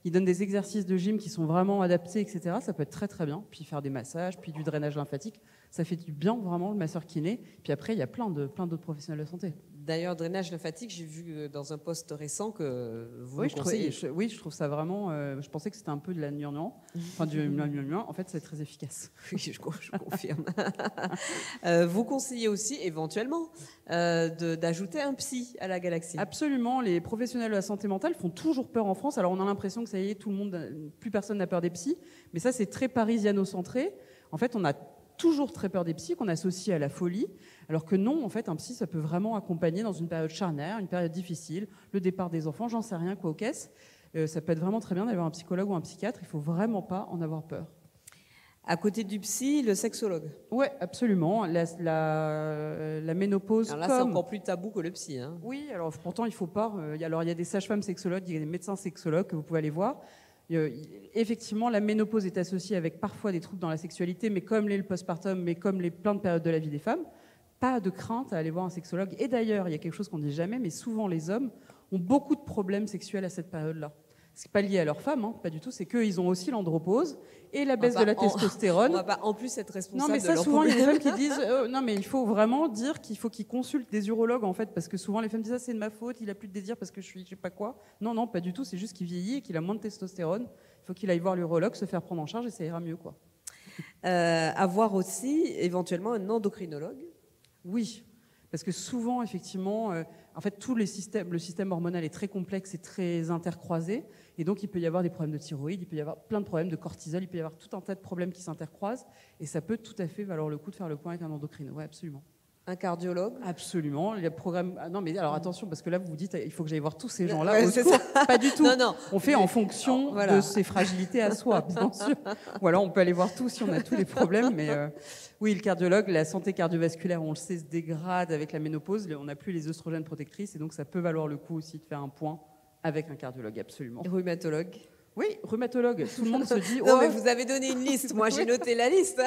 ils donnent des exercices de gym qui sont vraiment adaptés, etc. Ça peut être très très bien. Puis faire des massages, puis du drainage lymphatique, ça fait du bien vraiment le masseur kiné. Puis après, il y a plein d'autres professionnels de santé. D'ailleurs, drainage lymphatique, j'ai vu dans un post récent que vous le conseillez. Je trouve ça vraiment... je pensais que c'était un peu de la gnangnan. Enfin, du gnangnan. En fait, c'est très efficace. Oui, je confirme. Vous conseillez aussi, éventuellement, d'ajouter un psy à la galaxie. Absolument. Les professionnels de la santé mentale font toujours peur en France. Alors, on a l'impression que ça y est, plus personne n'a peur des psys. Mais ça, c'est très parisiano-centré. En fait, on a toujours très peur des psys qu'on associe à la folie, alors que non, en fait, un psy, ça peut vraiment accompagner dans une période charnière, une période difficile, le départ des enfants, j'en sais rien, quoi, aux caisses. Ça peut être vraiment très bien d'avoir un psychologue ou un psychiatre, il ne faut vraiment pas en avoir peur. À côté du psy, le sexologue. Oui, absolument. La ménopause. Alors là, c'est encore plus tabou que le psy. Hein. Oui, alors pourtant, il ne faut pas. Il y a des sages-femmes sexologues, il y a des médecins sexologues que vous pouvez aller voir. Effectivement, la ménopause est associée avec parfois des troubles dans la sexualité, mais comme le postpartum, mais comme plein de périodes de la vie des femmes. Pas de crainte à aller voir un sexologue. Et d'ailleurs, il y a quelque chose qu'on ne dit jamais, mais souvent les hommes ont beaucoup de problèmes sexuels à cette période-là. C'est pas lié à leur femme, pas du tout. C'est qu'ils ont aussi l'andropause et la baisse de la testostérone. On va pas en plus être responsable. Non, mais ça, souvent, il y a des femmes qui disent non, mais il faut vraiment dire qu'il faut qu'ils consultent des urologues, en fait, parce que souvent les femmes disent c'est de ma faute, il a plus de désir parce que je sais pas quoi. Non, pas du tout. C'est juste qu'il vieillit et qu'il a moins de testostérone. Il faut qu'il aille voir l'urologue, se faire prendre en charge et ça ira mieux, quoi. Avoir aussi éventuellement un endocrinologue. Oui. Parce que souvent, effectivement, en fait, le système hormonal est très complexe et très intercroisé. Et donc, il peut y avoir des problèmes de thyroïde, il peut y avoir plein de problèmes de cortisol, il peut y avoir tout un tas de problèmes qui s'intercroisent. Et ça peut tout à fait valoir le coup de faire le point avec un endocrino. Oui, absolument. Un cardiologue? Absolument. Il y a programme... non, mais alors attention, parce que là, vous vous dites, il faut que j'aille voir tous ces gens-là. Ouais, c'est ça. Pas du tout. Non. On fait en fonction de ses fragilités à soi, bien sûr. Ou alors, on peut aller voir tous si on a tous les problèmes. Mais oui, le cardiologue, la santé cardiovasculaire, on le sait, se dégrade avec la ménopause. On n'a plus les œstrogènes protectrices. Et donc, ça peut valoir le coup aussi de faire un point avec un cardiologue, absolument. Rhumatologue? Oui, rhumatologue. Tout le monde se dit... Non, mais vous avez donné une liste. Moi, j'ai noté la liste.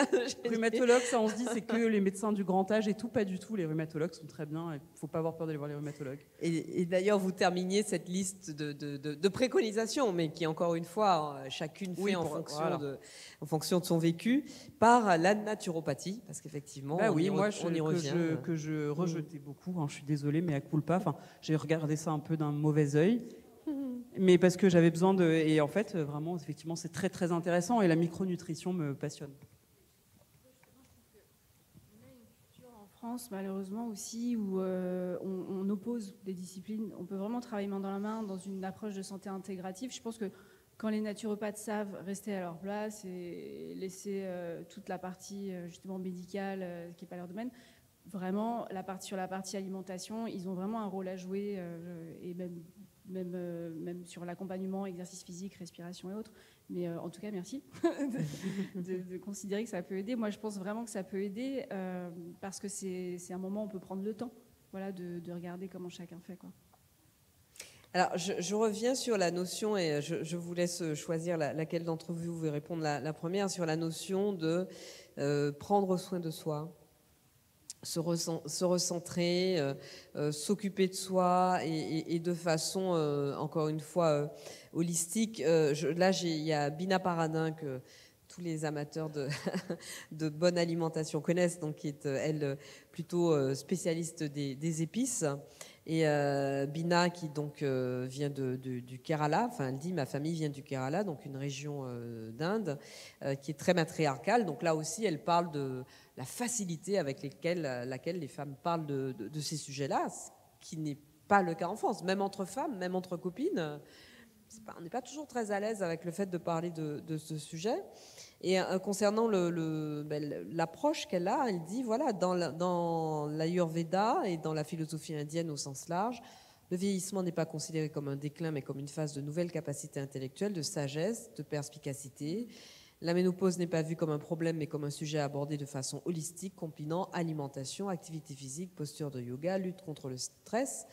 Rhumatologue, ça, on se dit, c'est que les médecins du grand âge et tout. Pas du tout. Les rhumatologues sont très bien. Il ne faut pas avoir peur d'aller voir les rhumatologues. Et d'ailleurs, vous terminiez cette liste de préconisations, mais qui, encore une fois, chacune fait en fonction de son vécu, par la naturopathie. Parce qu'effectivement, bah oui, on y revient. Que je rejetais beaucoup. Hein, je suis désolée, mais à culpa. Enfin, j'ai regardé ça un peu d'un mauvais œil. Mais parce que j'avais besoin de... Et en fait, vraiment, effectivement, c'est très, très intéressant. Et la micronutrition me passionne. On a une culture en France, malheureusement, aussi, où on oppose des disciplines. On peut vraiment travailler main dans la main dans une approche de santé intégrative. Je pense que quand les naturopathes savent rester à leur place et laisser toute la partie, justement, médicale, qui n'est pas leur domaine, vraiment, sur la partie alimentation, ils ont vraiment un rôle à jouer, et même sur l'accompagnement, exercice physique, respiration et autres. Mais en tout cas, merci de considérer que ça peut aider. Moi, je pense vraiment que ça peut aider parce que c'est un moment où on peut prendre le temps, voilà, de regarder comment chacun fait, quoi. Alors, je reviens sur la notion, et je vous laisse choisir laquelle d'entre vous veut répondre la première, sur la notion de prendre soin de soi. Se recentrer, s'occuper de soi et de façon, encore une fois, holistique. Il y a Bina Paradin que tous les amateurs de bonne alimentation connaissent, donc qui est, elle, plutôt spécialiste des épices. Et Bina, qui donc vient du Kerala, enfin elle dit ma famille vient du Kerala, donc une région d'Inde, qui est très matriarcale. Donc là aussi, elle parle de la facilité avec laquelle les femmes parlent de ces sujets-là, ce qui n'est pas le cas en France. Même entre femmes, même entre copines, on n'est pas toujours très à l'aise avec le fait de parler de ce sujet. Et concernant l'approche qu'elle a, elle dit, voilà, dans l'Ayurveda et dans la philosophie indienne au sens large, le vieillissement n'est pas considéré comme un déclin, mais comme une phase de nouvelle capacité intellectuelle, de sagesse, de perspicacité. La ménopause n'est pas vue comme un problème, mais comme un sujet abordé de façon holistique, combinant alimentation, activité physique, posture de yoga, lutte contre le stress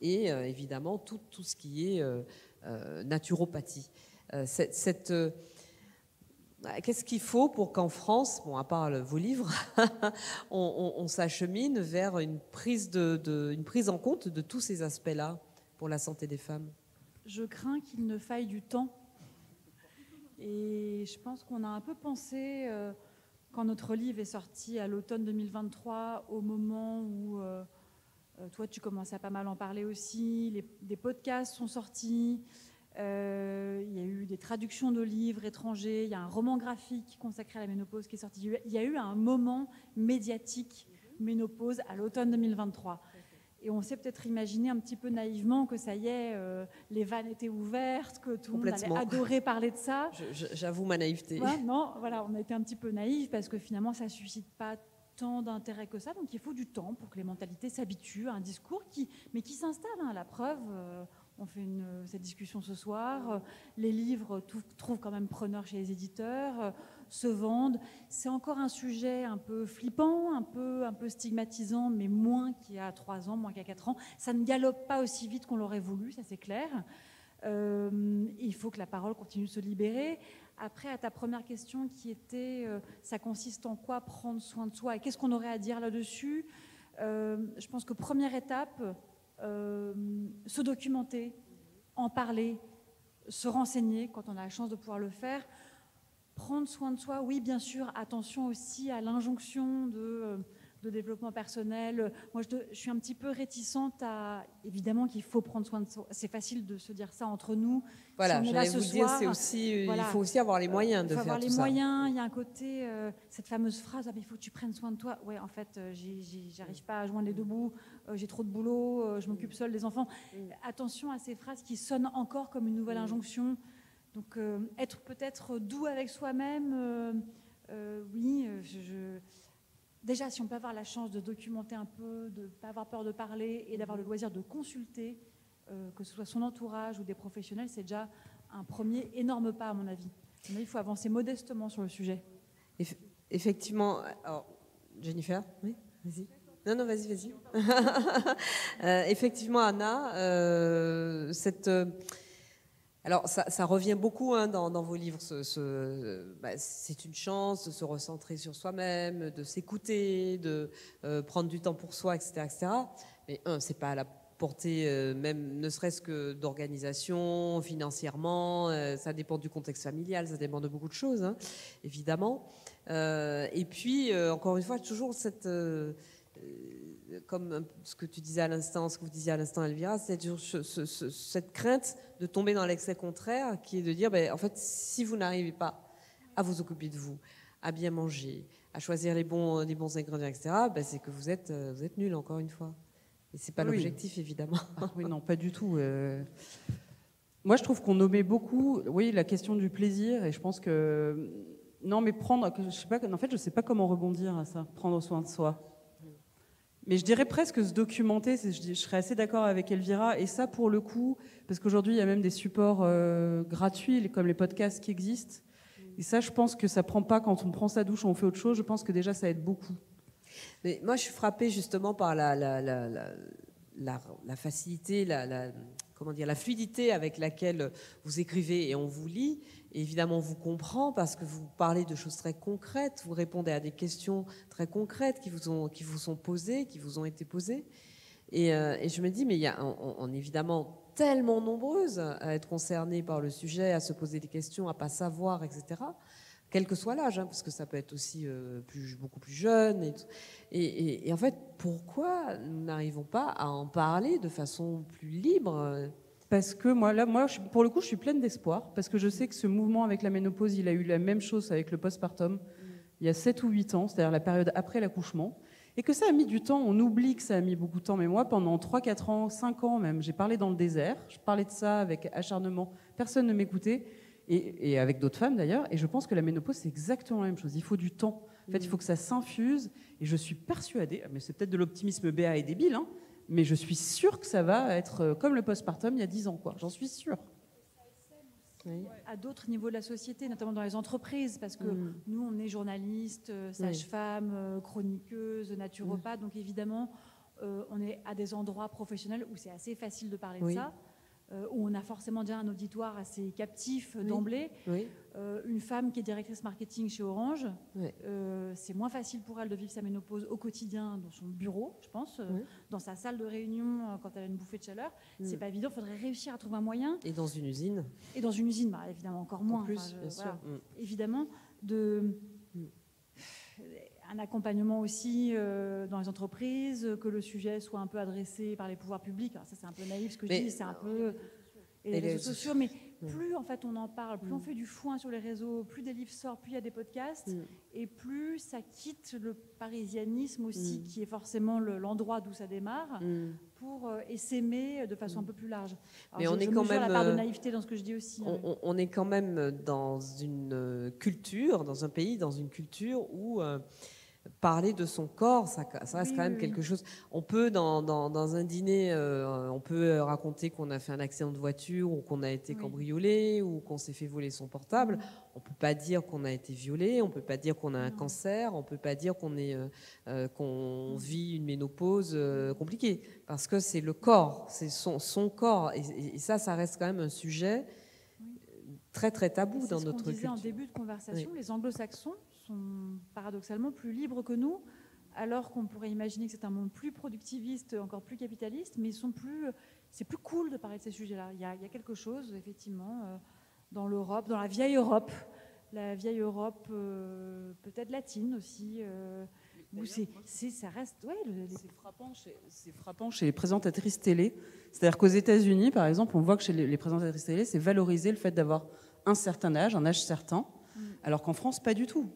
et évidemment tout ce qui est naturopathie. Qu'est-ce qu'il faut pour qu'en France, bon, à part vos livres, on s'achemine vers une prise en compte de tous ces aspects-là pour la santé des femmes? Je crains qu'il ne faille du temps. Et je pense qu'on a un peu pensé, quand notre livre est sorti à l'automne 2023, au moment où toi tu commences à pas mal en parler aussi, des podcasts sont sortis, il y a eu des traductions de livres étrangers, il y a un roman graphique consacré à la ménopause qui est sorti. Il y a eu un moment médiatique ménopause à l'automne 2023. Et on s'est peut-être imaginé un petit peu naïvement que ça y est, les vannes étaient ouvertes, que tout le monde allait adorer parler de ça. J'avoue ma naïveté. Ouais, non, voilà, on a été un petit peu naïfs parce que finalement ça ne suscite pas tant d'intérêt que ça. Donc il faut du temps pour que les mentalités s'habituent à un discours qui s'installe. Hein, à la preuve, on fait cette discussion ce soir. Les livres trouvent quand même preneur chez les éditeurs, se vendent. C'est encore un sujet un peu flippant, un peu stigmatisant, mais moins qu'il y a 3 ans, moins qu'il y a 4 ans. Ça ne galope pas aussi vite qu'on l'aurait voulu, ça c'est clair. Il faut que la parole continue de se libérer. Après, à ta première question qui était ça consiste en quoi prendre soin de soi et qu'est-ce qu'on aurait à dire là-dessus, je pense que première étape, se documenter, en parler, se renseigner quand on a la chance de pouvoir le faire. Prendre soin de soi, oui, bien sûr, attention aussi à l'injonction de développement personnel. Moi, je suis un petit peu réticente à... Évidemment qu'il faut prendre soin de soi. C'est facile de se dire ça entre nous. Voilà, si j'allais vous dire, c'est aussi, voilà, il faut aussi avoir les moyens de faire tout ça. Il faut avoir les moyens. Il y a un côté, cette fameuse phrase, il faut que tu prennes soin de toi. Ouais, en fait, j'arrive pas à joindre les deux bouts. J'ai trop de boulot. Je m'occupe seule des enfants. Attention à ces phrases qui sonnent encore comme une nouvelle injonction. Donc, être peut-être doux avec soi-même, oui, déjà, si on peut avoir la chance de documenter un peu, de ne pas avoir peur de parler et d'avoir le loisir de consulter, que ce soit son entourage ou des professionnels, c'est déjà un premier énorme pas, à mon avis. Mais il faut avancer modestement sur le sujet. Effectivement. Alors, Jennifer, oui, vas-y. Non, vas-y. Effectivement, Anna, Alors, ça revient beaucoup dans vos livres. C'est une chance de se recentrer sur soi-même, de s'écouter, de prendre du temps pour soi, etc. etc. Mais c'est pas à la portée, même ne serait-ce que d'organisation, financièrement. Ça dépend du contexte familial, ça dépend de beaucoup de choses, hein, évidemment. Et puis, encore une fois, toujours cette... comme ce que tu disais à l'instant, ce que vous disiez à l'instant, Elvira, c'est toujours cette crainte de tomber dans l'excès contraire, qui est de dire, en fait, si vous n'arrivez pas à vous occuper de vous, à bien manger, à choisir les bons ingrédients, etc., c'est que vous êtes nul, encore une fois. Et c'est pas l'objectif, évidemment. Oui, non, pas du tout. Moi, je trouve qu'on nommait beaucoup, la question du plaisir, et je pense que non, mais je sais pas comment rebondir à ça, prendre soin de soi. Mais je dirais presque se documenter, je serais assez d'accord avec Elvira, et ça pour le coup, parce qu'aujourd'hui il y a même des supports gratuits, comme les podcasts qui existent, et ça je pense que ça prend pas quand on prend sa douche ou on fait autre chose, je pense que déjà ça aide beaucoup. Mais moi je suis frappée justement par la facilité, la fluidité avec laquelle vous écrivez et on vous lit. Et évidemment, on vous comprend parce que vous parlez de choses très concrètes, vous répondez à des questions très concrètes qui vous sont posées, qui vous ont été posées. Et je me dis, mais on est évidemment tellement nombreuses à être concernées par le sujet, à se poser des questions, à pas savoir, etc. Quel que soit l'âge, hein, parce que ça peut être aussi beaucoup plus jeune. Et en fait, pourquoi nous n'arrivons pas à en parler de façon plus libre ? Parce que moi, pour le coup, je suis pleine d'espoir, parce que je sais que ce mouvement avec la ménopause, il a eu la même chose avec le postpartum, il y a 7 ou 8 ans, c'est-à-dire la période après l'accouchement, et que ça a mis du temps, on oublie que ça a mis beaucoup de temps, mais moi, pendant 3, 4 ans, 5 ans même, j'ai parlé dans le désert, je parlais de ça avec acharnement, personne ne m'écoutait, et avec d'autres femmes d'ailleurs, et je pense que la ménopause, c'est exactement la même chose, il faut du temps, en fait, il faut que ça s'infuse, et je suis persuadée, mais c'est peut-être de l'optimisme béat et débile, hein, mais je suis sûre que ça va être comme le postpartum il y a 10 ans, quoi. J'en suis sûre. À d'autres niveaux de la société, notamment dans les entreprises, parce que nous, on est journalistes, sages-femmes, chroniqueuses, naturopathes, donc évidemment, on est à des endroits professionnels où c'est assez facile de parler de ça, où on a forcément déjà un auditoire assez captif d'emblée. Oui. Une femme qui est directrice marketing chez Orange, c'est moins facile pour elle de vivre sa ménopause au quotidien dans son bureau, je pense, dans sa salle de réunion quand elle a une bouffée de chaleur. C'est pas évident, il faudrait réussir à trouver un moyen. Et dans une usine. Et dans une usine, évidemment, encore moins. En plus, bien sûr. Évidemment, un accompagnement aussi dans les entreprises, que le sujet soit un peu adressé par les pouvoirs publics. Alors ça, c'est un peu naïf ce que je dis, c'est un peu... Et les réseaux sociaux, mais plus en fait on en parle, plus on fait du foin sur les réseaux, plus des livres sortent, plus il y a des podcasts, et plus ça quitte le parisianisme aussi, qui est forcément l'endroit d'où ça démarre, pour essaimer de façon un peu plus large. Alors, mais on est quand même la part de naïveté dans ce que je dis aussi. On est quand même dans une culture, dans un pays, dans une culture où parler de son corps, ça reste quand même quelque chose. On peut, dans un dîner, on peut raconter qu'on a fait un accident de voiture ou qu'on a été cambriolé ou qu'on s'est fait voler son portable. On peut pas dire qu'on a été violé, on peut pas dire qu'on a un cancer, on peut pas dire qu'on vit une ménopause compliquée, parce que c'est le corps, c'est son corps, et ça reste quand même un sujet très très tabou dans notre culture. C'est ce qu'on disait en début de conversation, les anglo-saxons sont paradoxalement plus libres que nous, alors qu'on pourrait imaginer que c'est un monde plus productiviste, encore plus capitaliste, mais c'est plus cool de parler de ces sujets-là. Il y a quelque chose, effectivement, dans l'Europe, dans la vieille Europe peut-être latine aussi, où ça reste... C'est frappant chez les présentatrices télé. C'est-à-dire qu'aux États-Unis, par exemple, on voit que chez les présentatrices télé, c'est valoriser le fait d'avoir un certain âge, un âge certain, alors qu'en France, pas du tout.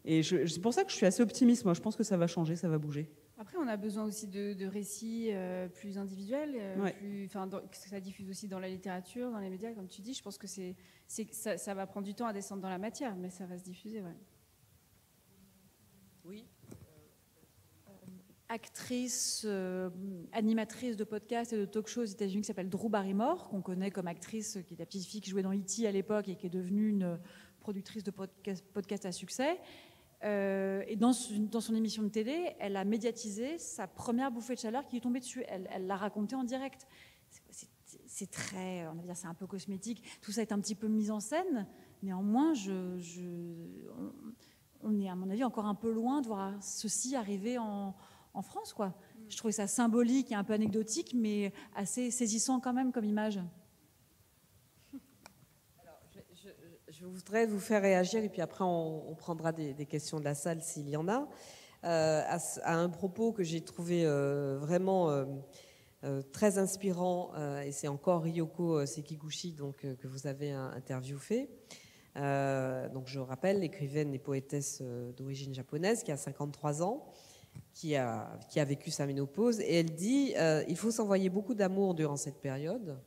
Et c'est pour ça que je suis assez optimiste. Moi, je pense que ça va changer, ça va bouger. Après, on a besoin aussi de récits plus individuels, que ça diffuse aussi dans la littérature, dans les médias, comme tu dis. Je pense que ça va prendre du temps à descendre dans la matière, mais ça va se diffuser. Ouais. Oui. Actrice, animatrice de podcasts et de talk-shows aux États-Unis qui s'appelle Drew Barrymore, qu'on connaît comme actrice, qui est la petite fille qui jouait dans E.T. à l'époque et qui est devenue une productrice de podcasts à succès. Et dans son émission de télé, elle a médiatisé sa première bouffée de chaleur qui est tombée dessus. Elle l'a racontée en direct. c'est très, on va dire, c'est un peu cosmétique. Tout ça est un petit peu mis en scène. Néanmoins, on est, à mon avis, encore un peu loin de voir ceci arriver en France, quoi. Je trouvais ça symbolique et un peu anecdotique, mais assez saisissant quand même comme image. Alors, je voudrais vous faire réagir et puis après on prendra des questions de la salle s'il y en a. À un propos que j'ai trouvé vraiment très inspirant, et c'est encore Ryoko Sekiguchi que vous avez interviewé. Donc je rappelle, l'écrivaine et poétesse d'origine japonaise qui a 53 ans, qui a vécu sa ménopause, et elle dit il faut s'envoyer beaucoup d'amour durant cette période.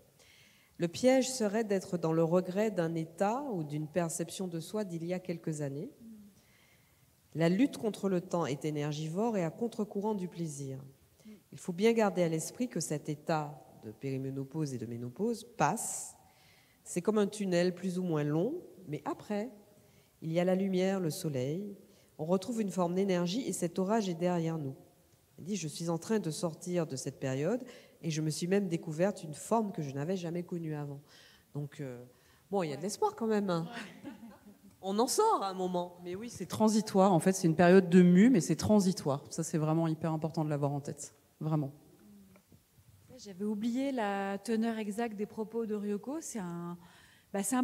Le piège serait d'être dans le regret d'un état ou d'une perception de soi d'il y a quelques années. La lutte contre le temps est énergivore et à contre-courant du plaisir. Il faut bien garder à l'esprit que cet état de périménopause et de ménopause passe. C'est comme un tunnel plus ou moins long, mais après, il y a la lumière, le soleil. On retrouve une forme d'énergie et cet orage est derrière nous. Elle dit, je suis en train de sortir de cette période et je me suis même découverte une forme que je n'avais jamais connue avant. Donc, bon, il y a de l'espoir quand même. Hein. On en sort à un moment. Mais oui, c'est transitoire. En fait, c'est une période de mue, mais c'est transitoire. Ça, c'est vraiment hyper important de l'avoir en tête. Vraiment. J'avais oublié la teneur exacte des propos de Ryoko. C'est un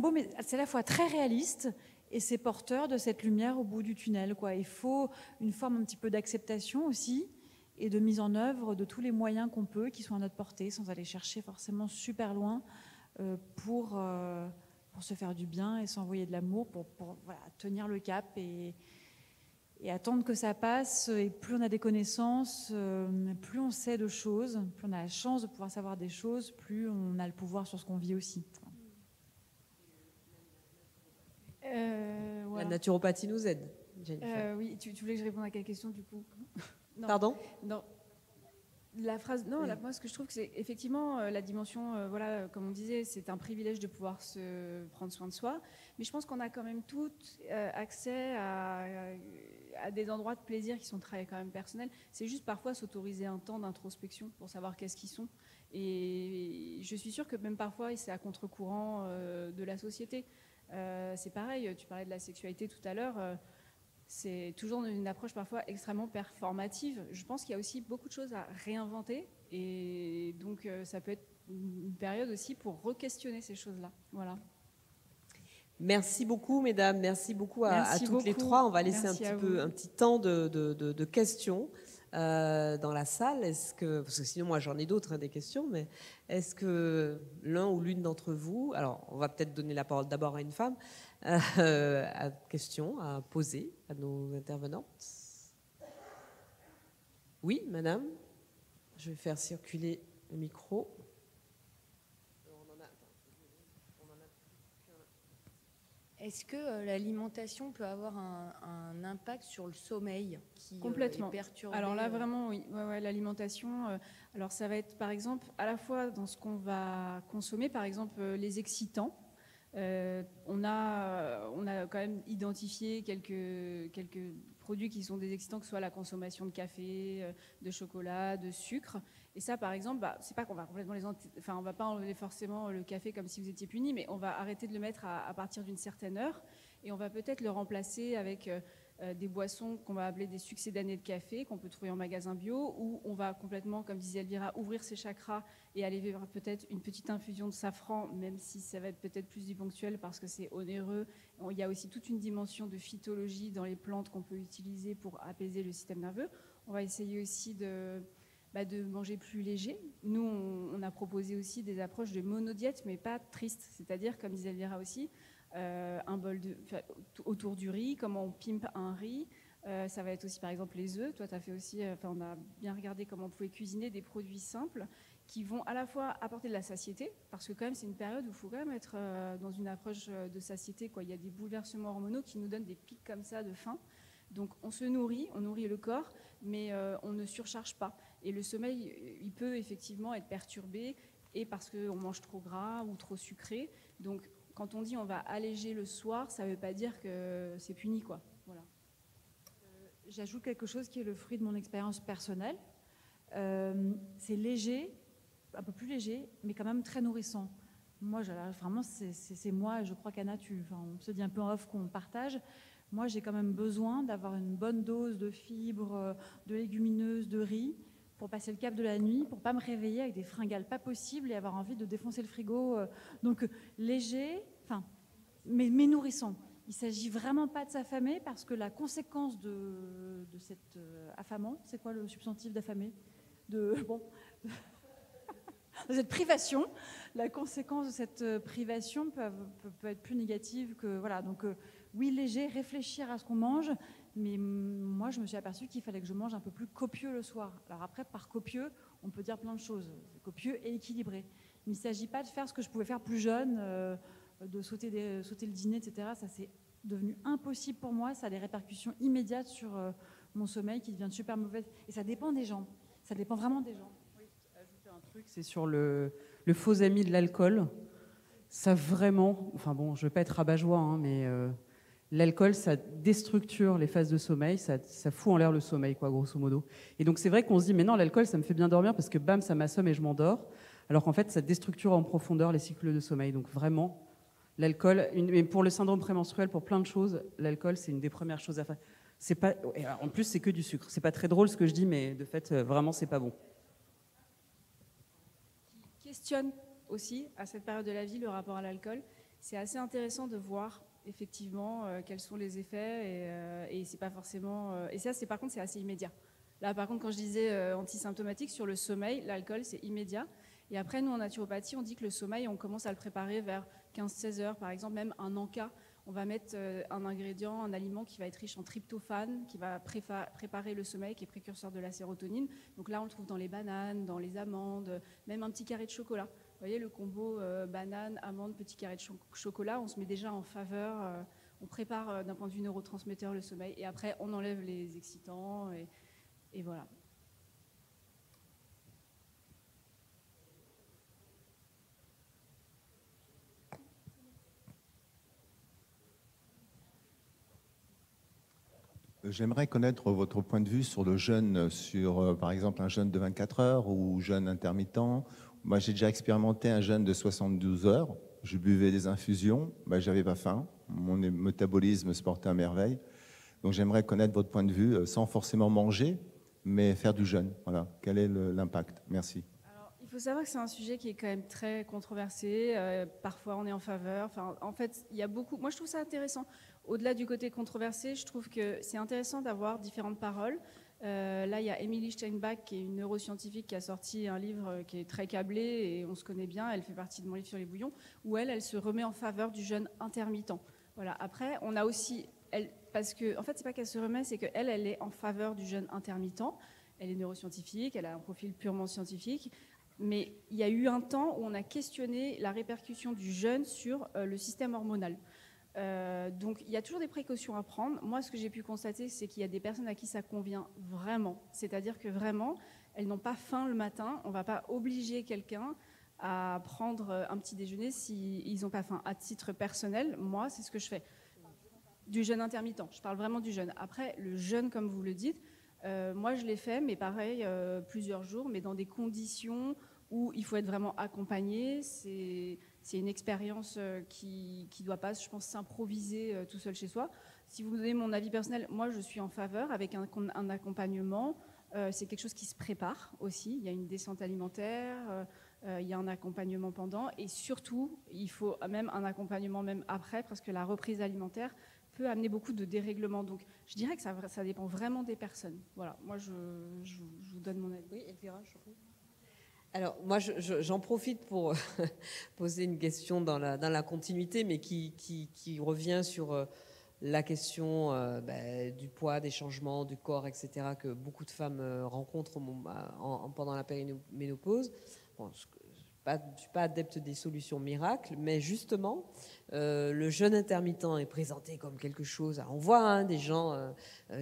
beau, mais c'est à la fois très réaliste et c'est porteur de cette lumière au bout du tunnel, quoi. Il faut une forme un petit peu d'acceptation aussi et de mise en œuvre de tous les moyens qu'on peut, qui sont à notre portée, sans aller chercher forcément super loin pour se faire du bien et s'envoyer de l'amour, pour voilà, tenir le cap et attendre que ça passe. Et plus on a des connaissances, plus on sait de choses, plus on a la chance de pouvoir savoir des choses, plus on a le pouvoir sur ce qu'on vit aussi. Voilà. La naturopathie nous aide. Oui, tu voulais que je réponde à quelle question du coup? Non. Pardon? Non. La phrase, non, oui. Moi ce que je trouve que c'est effectivement la dimension, voilà, comme on disait, c'est un privilège de pouvoir se prendre soin de soi, mais je pense qu'on a quand même toutes accès à des endroits de plaisir qui sont très quand même personnels. C'est juste parfois s'autoriser un temps d'introspection pour savoir qu'est-ce qu'ils sont. Et je suis sûre que même parfois c'est à contre-courant de la société. C'est pareil, tu parlais de la sexualité tout à l'heure. C'est toujours une approche parfois extrêmement performative. Je pense qu'il y a aussi beaucoup de choses à réinventer et donc ça peut être une période aussi pour re-questionner ces choses-là. Voilà. Merci beaucoup, mesdames. Merci beaucoup à toutes les trois. On va laisser un petit temps de questions dans la salle. Parce que sinon, moi, j'en ai d'autres, des questions, mais est-ce que l'un ou l'une d'entre vous, alors on va peut-être donner la parole d'abord à une femme, à question à poser à nos intervenantes. Oui, madame. Je vais faire circuler le micro. Est-ce que l'alimentation peut avoir un impact sur le sommeil qui complètement est perturbé? Alors là, vraiment, oui. Ouais, l'alimentation, alors ça va être, par exemple, à la fois dans ce qu'on va consommer, par exemple, les excitants. On a quand même identifié quelques produits qui sont des excitants, que ce soit la consommation de café, de chocolat, de sucre. Et ça, par exemple, c'est pas qu'on va complètement on va pas enlever forcément le café comme si vous étiez puni, mais on va arrêter de le mettre à partir d'une certaine heure, et on va peut-être le remplacer avec des boissons qu'on va appeler des succédanés de café, qu'on peut trouver en magasin bio, où on va complètement, comme disait Elvira, ouvrir ses chakras et aller vers peut-être une petite infusion de safran, même si ça va être peut-être plus du ponctuel parce que c'est onéreux. Il y a aussi toute une dimension de phytologie dans les plantes qu'on peut utiliser pour apaiser le système nerveux. On va essayer aussi de manger plus léger. Nous, on a proposé aussi des approches de monodiète, mais pas tristes. C'est-à-dire, comme disait Elvira aussi, un bol autour du riz, comment on pimpe un riz. Ça va être aussi, par exemple, les œufs. Toi, tu as fait aussi, on a bien regardé comment on pouvait cuisiner des produits simples qui vont à la fois apporter de la satiété, parce que quand même, c'est une période où il faut quand même être dans une approche de satiété, quoi. Il y a des bouleversements hormonaux qui nous donnent des pics comme ça de faim. Donc, on se nourrit, on nourrit le corps, mais on ne surcharge pas. Et le sommeil, il peut effectivement être perturbé, et parce qu'on mange trop gras ou trop sucré. Donc, quand on dit on va alléger le soir, ça ne veut pas dire que c'est puni, quoi. Voilà. J'ajoute quelque chose qui est le fruit de mon expérience personnelle. C'est léger, un peu plus léger, mais quand même très nourrissant. Moi, vraiment, c'est moi, je crois qu'Anna, on se dit un peu en off qu'on partage. Moi, j'ai quand même besoin d'avoir une bonne dose de fibres, de légumineuses, de riz, pour passer le cap de la nuit, pour pas me réveiller avec des fringales pas possibles et avoir envie de défoncer le frigo. Donc, léger, mais nourrissant. Il ne s'agit vraiment pas de s'affamer, parce que la conséquence de cet affamant, c'est quoi le substantif d'affamé ? De cette privation, la conséquence de cette privation peut être plus négative que... Voilà, donc oui, léger, réfléchir à ce qu'on mange, mais moi, je me suis aperçue qu'il fallait que je mange un peu plus copieux le soir. Alors après, par copieux, on peut dire plein de choses. Copieux et équilibré. Mais il ne s'agit pas de faire ce que je pouvais faire plus jeune, de sauter le dîner, etc. Ça, c'est devenu impossible pour moi. Ça a des répercussions immédiates sur mon sommeil qui devient super mauvais. Et ça dépend des gens. Ça dépend vraiment des gens. C'est sur le faux ami de l'alcool. Ça vraiment, je ne veux pas être rabat-joie, hein, mais l'alcool, ça déstructure les phases de sommeil, ça fout en l'air le sommeil, quoi, grosso modo. Et donc c'est vrai qu'on se dit, mais non, l'alcool, ça me fait bien dormir parce que bam, ça m'assomme et je m'endors. Alors qu'en fait, ça déstructure en profondeur les cycles de sommeil. Donc vraiment, l'alcool, et pour le syndrome prémenstruel, pour plein de choses, l'alcool, c'est une des premières choses à faire. C'est pas, en plus, c'est que du sucre. C'est pas très drôle ce que je dis, mais de fait, vraiment, c'est pas bon. Questionne aussi à cette période de la vie le rapport à l'alcool. C'est assez intéressant de voir effectivement quels sont les effets et c'est pas forcément et ça c'est par contre c'est assez immédiat. Là par contre quand je disais antisymptomatique sur le sommeil, l'alcool c'est immédiat et après nous en naturopathie on dit que le sommeil on commence à le préparer vers 15-16 heures par exemple, même un encas. On va mettre un ingrédient, un aliment qui va être riche en tryptophane, qui va préparer le sommeil, qui est précurseur de la sérotonine. Donc là, on le trouve dans les bananes, dans les amandes, même un petit carré de chocolat. Vous voyez, le combo banane, amande, petit carré de chocolat, on se met déjà en faveur, on prépare d'un point de vue neurotransmetteur le sommeil, et après, on enlève les excitants, et voilà. J'aimerais connaître votre point de vue sur le jeûne, sur par exemple un jeûne de 24 heures ou jeûne intermittent. Moi, j'ai déjà expérimenté un jeûne de 72 heures. Je buvais des infusions, j'avais pas faim. Mon métabolisme se portait à merveille. Donc, j'aimerais connaître votre point de vue, sans forcément manger, mais faire du jeûne. Voilà. Quel est l'impact? Merci. Alors, il faut savoir que c'est un sujet qui est quand même très controversé. Parfois, on est en faveur. Enfin, en fait, il y a beaucoup. Moi, je trouve ça intéressant. Au-delà du côté controversé, je trouve que c'est intéressant d'avoir différentes paroles. Là, il y a Emily Steinbach, qui est une neuroscientifique, qui a sorti un livre qui est très câblé et on se connaît bien. Elle fait partie de mon livre sur les bouillons, où elle se remet en faveur du jeûne intermittent. Voilà. Après, on a aussi, parce que, en fait, c'est pas qu'elle se remet, c'est qu'elle est en faveur du jeûne intermittent. Elle est neuroscientifique, elle a un profil purement scientifique. Mais il y a eu un temps où on a questionné la répercussion du jeûne sur le système hormonal. Donc il y a toujours des précautions à prendre. Moi, ce que j'ai pu constater, c'est qu'il y a des personnes à qui ça convient vraiment. C'est-à-dire que vraiment, elles n'ont pas faim le matin. On ne va pas obliger quelqu'un à prendre un petit déjeuner s'ils n'ont pas faim. À titre personnel, moi, c'est ce que je fais. Du jeûne intermittent. Je parle vraiment du jeûne. Après, le jeûne, comme vous le dites, moi, je l'ai fait, mais pareil, plusieurs jours, mais dans des conditions où il faut être vraiment accompagné. C'est une expérience qui ne doit pas, je pense, s'improviser tout seul chez soi. Si vous me donnez mon avis personnel, moi, je suis en faveur avec un accompagnement. C'est quelque chose qui se prépare aussi. Il y a une descente alimentaire, il y a un accompagnement pendant. Et surtout, il faut même un accompagnement même après, parce que la reprise alimentaire peut amener beaucoup de dérèglements. Donc, je dirais que ça dépend vraiment des personnes. Voilà, moi, je vous donne mon avis. Oui, Elvira, je prie. Alors, moi, j'en profite pour poser une question dans la continuité, mais qui revient sur la question du poids, des changements du corps, etc., que beaucoup de femmes rencontrent pendant la périménopause. Bon, je ne suis pas adepte des solutions miracles, mais justement, le jeûne intermittent est présenté comme quelque chose. Alors, on voit des gens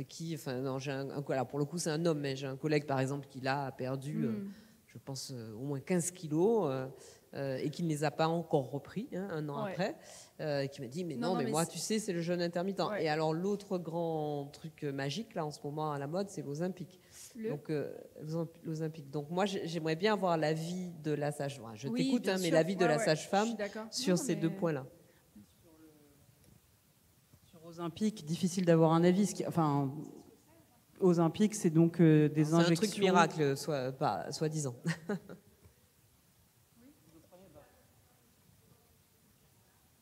qui... alors pour le coup, c'est un homme, mais j'ai un collègue, par exemple, qui a perdu... je pense au moins 15 kilos. et qui ne les a pas encore repris un an après, qui m'a dit mais non, mais moi tu sais c'est le jeûne intermittent. Et alors l'autre grand truc magique là en ce moment à la mode c'est l'Ozempic. Donc l'Ozempic. Donc moi j'aimerais bien avoir l'avis de la sage-femme. Je t'écoute mais l'avis de la sage-femme sur ces deux points-là. Sur Ozempic, difficile d'avoir un avis. Enfin, Ozempic, c'est donc des injections. C'est un truc miracle, soi-disant.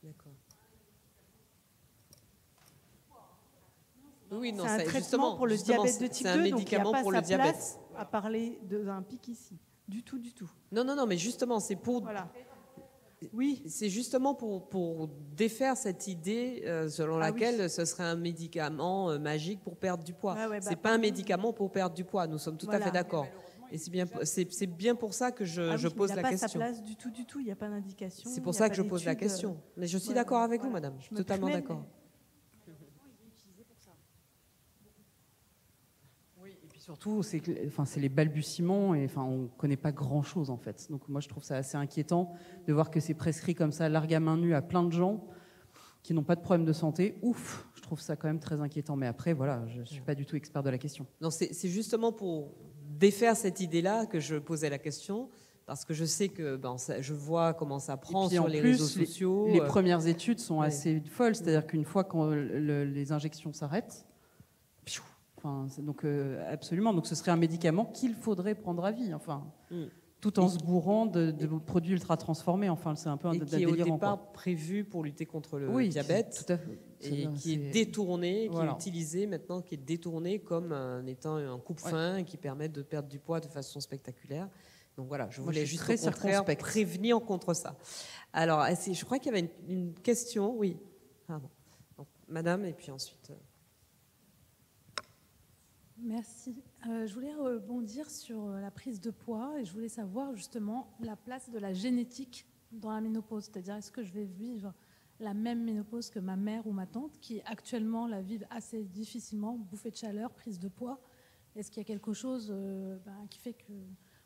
D'accord. Oui, non, c'est un traitement justement, pour le diabète de type 2, c'est un médicament donc il pour n'y a le pas sa diabète. place à parler d'Ozempic ici. Du tout, du tout. Non, mais justement, c'est pour... Voilà. Oui, c'est justement pour défaire cette idée selon laquelle ce serait un médicament magique pour perdre du poids. C'est pas un médicament pour perdre du poids. Nous sommes tout à fait d'accord. Et c'est bien pour ça que je pose la question. Il n'y a pas sa place du tout. Il n'y a pas d'indication. C'est pour ça que je pose la question. Mais je suis d'accord avec vous, madame. Je suis totalement d'accord. Surtout, c'est les balbutiements et on ne connaît pas grand-chose en fait. Donc moi, je trouve ça assez inquiétant de voir que c'est prescrit comme ça, largue à main nue à plein de gens qui n'ont pas de problème de santé. Ouf, je trouve ça quand même très inquiétant. Mais après, voilà, je ne suis pas du tout expert de la question. Non, c'est justement pour défaire cette idée-là que je posais la question, parce que je sais que je vois comment ça prend sur les réseaux sociaux. Les premières études sont assez folles, c'est-à-dire qu'une fois que les injections s'arrêtent, donc absolument. Donc ce serait un médicament qu'il faudrait prendre à vie, tout en se bourrant de produits ultra transformés. C'est un peu un délirant. Et qui est au départ prévu pour lutter contre le diabète, tout à fait. Et qui est détourné, qui est utilisé maintenant, qui est détourné comme étant un coupe-faim et qui permet de perdre du poids de façon spectaculaire. Donc voilà, je voulais juste au contraire prévenir contre ça. Alors, je crois qu'il y avait une question. Oui, pardon. Donc, madame, et puis ensuite... Merci. Je voulais rebondir sur la prise de poids et je voulais savoir justement la place de la génétique dans la ménopause. C'est-à-dire, est-ce que je vais vivre la même ménopause que ma mère ou ma tante qui actuellement la vivent assez difficilement, bouffée de chaleur, prise de poids? Est-ce qu'il y a quelque chose qui fait que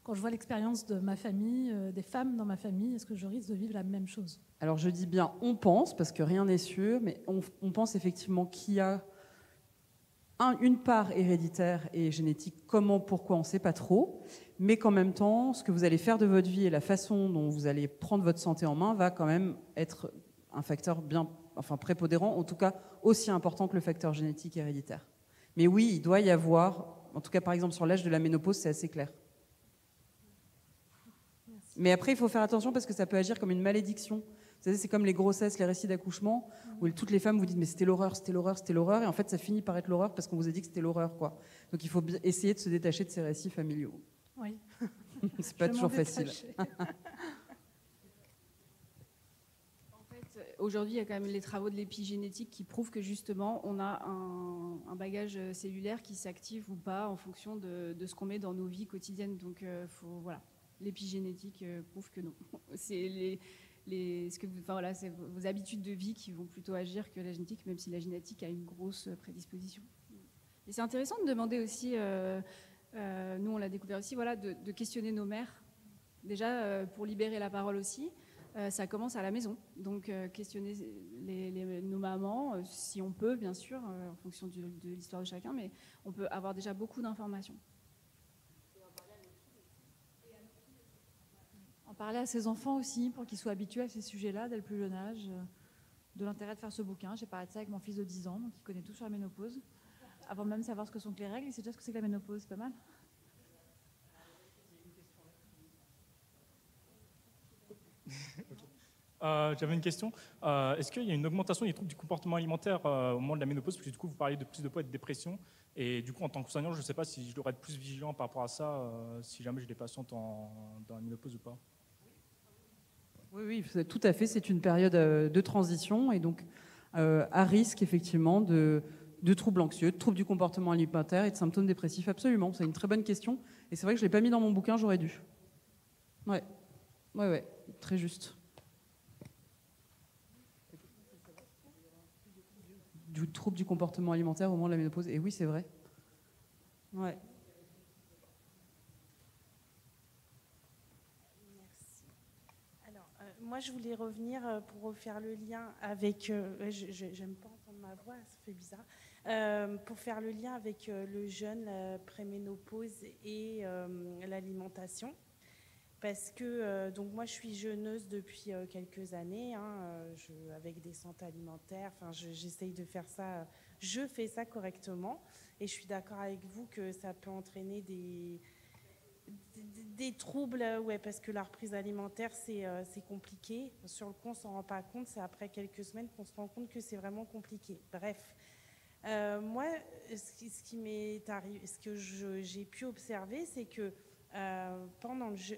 quand je vois l'expérience de ma famille, des femmes dans ma famille, est-ce que je risque de vivre la même chose? Alors je dis bien on pense, parce que rien n'est sûr, mais on pense effectivement qu'il y a une part héréditaire et génétique, comment, pourquoi, on ne sait pas trop, mais qu'en même temps, ce que vous allez faire de votre vie et la façon dont vous allez prendre votre santé en main va quand même être un facteur prépondérant, en tout cas aussi important que le facteur génétique héréditaire. Mais oui, il doit y avoir, en tout cas par exemple sur l'âge de la ménopause, c'est assez clair. Merci. Mais après, il faut faire attention parce que ça peut agir comme une malédiction. Vous savez, c'est comme les grossesses, les récits d'accouchement, où toutes les femmes vous disent mais c'était l'horreur, c'était l'horreur, c'était l'horreur, et en fait ça finit par être l'horreur parce qu'on vous a dit que c'était l'horreur, quoi. Donc il faut essayer de se détacher de ces récits familiaux. Oui. C'est pas toujours facile. En fait, aujourd'hui, il y a quand même les travaux de l'épigénétique qui prouvent que justement, on a un bagage cellulaire qui s'active ou pas en fonction de ce qu'on met dans nos vies quotidiennes. Donc voilà, l'épigénétique prouve que non. C'est c'est vos habitudes de vie qui vont plutôt agir que la génétique, même si la génétique a une grosse prédisposition. Et c'est intéressant de demander aussi, nous on l'a découvert aussi, de questionner nos mères. Déjà, pour libérer la parole aussi, ça commence à la maison. Donc questionner nos mamans, si on peut, bien sûr, en fonction de l'histoire de chacun, mais on peut avoir déjà beaucoup d'informations. En parler à ses enfants aussi, pour qu'ils soient habitués à ces sujets-là dès le plus jeune âge. De l'intérêt de faire ce bouquin. J'ai parlé de ça avec mon fils de 10 ans, donc il connaît tout sur la ménopause. Avant même de savoir ce que sont les règles, il sait déjà ce que c'est que la ménopause, c'est pas mal. J'avais une question. Est-ce qu'il y a une augmentation des troubles du comportement alimentaire au moment de la ménopause? Parce que du coup, vous parliez de prise de poids et de dépression. Et du coup, en tant que soignant, je ne sais pas si je devrais être plus vigilant par rapport à ça, si jamais j'ai des patientes dans la ménopause ou pas. Oui, tout à fait. C'est une période de transition et donc à risque, effectivement, de troubles anxieux, de troubles du comportement alimentaire et de symptômes dépressifs. Absolument. C'est une très bonne question. Et c'est vrai que je ne l'ai pas mis dans mon bouquin, j'aurais dû. Ouais, très juste. Du trouble du comportement alimentaire au moment de la ménopause. Et oui, c'est vrai. Ouais. Merci. Alors, moi, je voulais revenir pour refaire le lien avec... j'aime pas entendre ma voix, ça fait bizarre. Pour faire le lien avec le jeûne, la préménopause et l'alimentation. Parce que donc moi, je suis jeûneuse depuis quelques années, avec des centres alimentaires. Enfin, j'essaye de faire ça. Je fais ça correctement. Et je suis d'accord avec vous que ça peut entraîner des troubles, parce que la reprise alimentaire, c'est compliqué. Sur le coup, on ne s'en rend pas compte. C'est après quelques semaines qu'on se rend compte que c'est vraiment compliqué. Bref. Moi, ce qui m'est arrivé, ce que j'ai pu observer, c'est que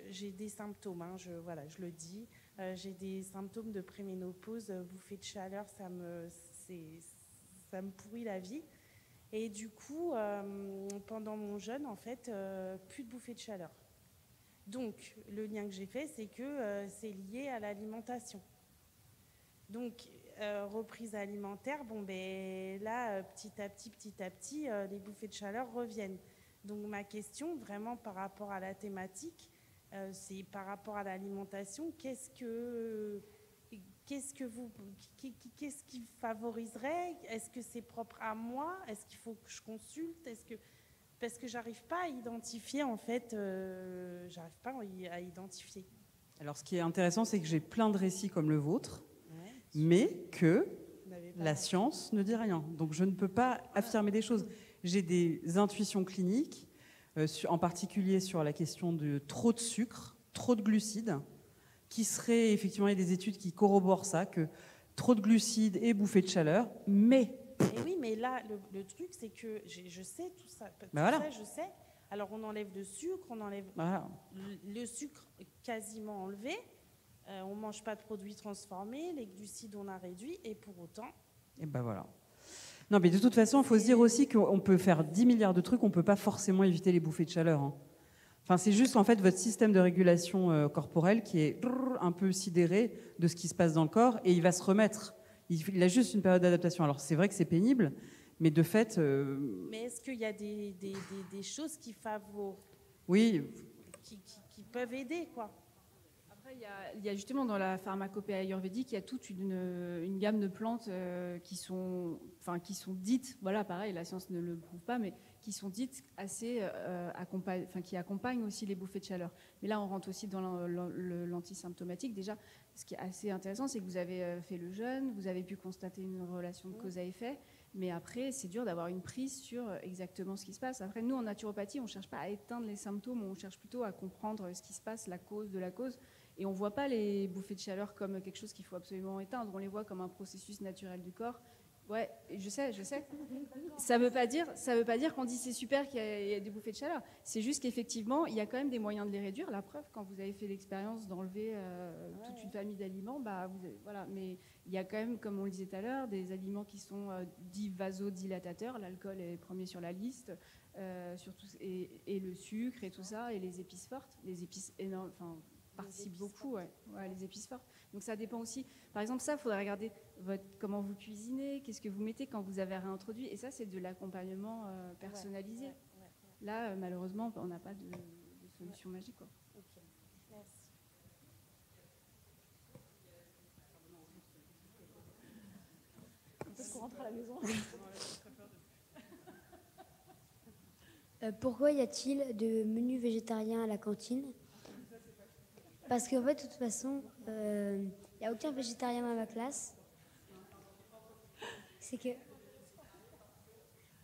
j'ai des symptômes, je le dis, j'ai des symptômes de préménopause, bouffée de chaleur, ça me pourrit la vie. Et du coup, pendant mon jeûne, en fait, plus de bouffée de chaleur. Donc, le lien que j'ai fait, c'est que c'est lié à l'alimentation. Donc, reprise alimentaire, là, petit à petit, les bouffées de chaleur reviennent. Donc, ma question, vraiment par rapport à la thématique, c'est par rapport à l'alimentation, qu'est-ce qui favoriserait? Est-ce que c'est propre à moi? Est-ce qu'il faut que je consulte? Parce que j'arrive pas à identifier, en fait, à identifier. Alors, ce qui est intéressant, c'est que j'ai plein de récits comme le vôtre, mais que la science ne dit rien. Donc, je ne peux pas affirmer des choses. J'ai des intuitions cliniques, en particulier sur la question de trop de sucre, trop de glucides, qui seraient, effectivement, il y a des études qui corroborent ça, que trop de glucides et bouffées de chaleur, mais... Et oui, mais là, le truc, c'est que je sais tout ça. Voilà. Je sais. Alors, on enlève le sucre, on enlève le sucre quasiment enlevé. On ne mange pas de produits transformés, les glucides, on a réduit, et pour autant... Et ben voilà. Non, mais de toute façon, il faut se dire aussi qu'on peut faire 10 milliards de trucs, on ne peut pas forcément éviter les bouffées de chaleur. Enfin, c'est juste, en fait, votre système de régulation corporelle qui est un peu sidéré de ce qui se passe dans le corps, et il va se remettre. Il a juste une période d'adaptation. Alors, c'est vrai que c'est pénible, mais de fait... Mais est-ce qu'il y a des choses qui favorisent... Oui. Qui peuvent aider, quoi. Après, il y a justement dans la pharmacopée ayurvédique, il y a toute une gamme de plantes qui sont dites, voilà, pareil, la science ne le prouve pas, mais qui sont dites assez qui accompagnent aussi les bouffées de chaleur. Mais là, on rentre aussi dans l'antisymptomatique. Déjà, ce qui est assez intéressant, c'est que vous avez fait le jeûne, vous avez pu constater une relation de cause à effet, mais après, c'est dur d'avoir une prise sur exactement ce qui se passe. Après, nous, en naturopathie, on ne cherche pas à éteindre les symptômes, on cherche plutôt à comprendre ce qui se passe, la cause de la cause. Et on ne voit pas les bouffées de chaleur comme quelque chose qu'il faut absolument éteindre. On les voit comme un processus naturel du corps. Ouais, je sais. Ça veut pas dire qu'on dit c'est super qu'il y a des bouffées de chaleur. C'est juste qu'effectivement, il y a quand même des moyens de les réduire. La preuve, quand vous avez fait l'expérience d'enlever toute une famille d'aliments, voilà. Mais il y a quand même, comme on le disait tout à l'heure, des aliments qui sont dits vasodilatateurs. L'alcool est premier sur la liste, surtout, et le sucre et tout ça, et les épices fortes, les épices énormes, participent beaucoup, les épices fortes. Donc ça dépend aussi. Par exemple, ça, il faudrait regarder comment vous cuisinez, qu'est-ce que vous mettez quand vous avez réintroduit. Et ça, c'est de l'accompagnement personnalisé. Là, malheureusement, on n'a pas de solution magique, quoi. Ok, merci. Est-ce qu'on rentre à la maison? Pourquoi y a-t-il de menus végétariens à la cantine? Parce qu'en fait, de toute façon, il n'y a aucun végétarien dans ma classe. C'est que...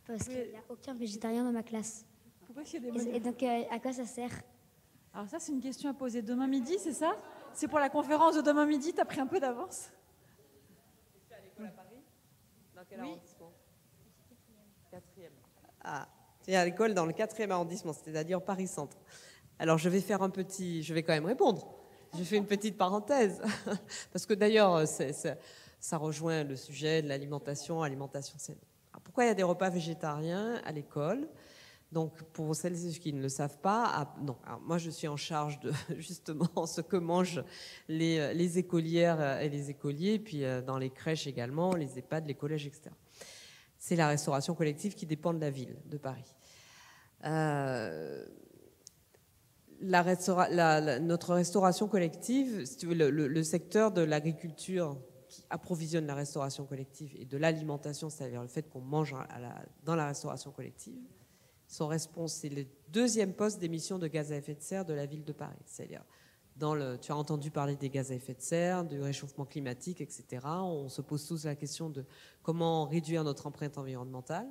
Parce qu'il n'y a aucun végétarien dans ma classe. Pourquoi il y a des menus? Et donc, à quoi ça sert? Alors ça, c'est une question à poser demain midi, c'est ça? C'est pour la conférence de demain midi, tu as pris un peu d'avance? Tu es à l'école à Paris? Dans quel arrondissement? 4e. Ah, tu es à l'école dans le 4e arrondissement, c'est-à-dire Paris-Centre. Alors, je vais quand même répondre. Je fais une petite parenthèse. Parce que d'ailleurs, ça rejoint le sujet de l'alimentation saine. Alors, pourquoi il y a des repas végétariens à l'école? Donc, pour celles et ceux qui ne le savent pas, non. Alors, moi, je suis en charge de, justement, ce que mangent les écolières et les écoliers, puis dans les crèches également, les EHPAD, les collèges, etc. C'est la restauration collective qui dépend de la ville de Paris. notre restauration collective, si tu veux, le secteur de l'agriculture qui approvisionne la restauration collective et de l'alimentation, c'est-à-dire le fait qu'on mange dans la restauration collective, c'est le deuxième poste d'émission de gaz à effet de serre de la ville de Paris. C'est-à-dire, tu as entendu parler des gaz à effet de serre, du réchauffement climatique, etc. On se pose tous la question de comment réduire notre empreinte environnementale.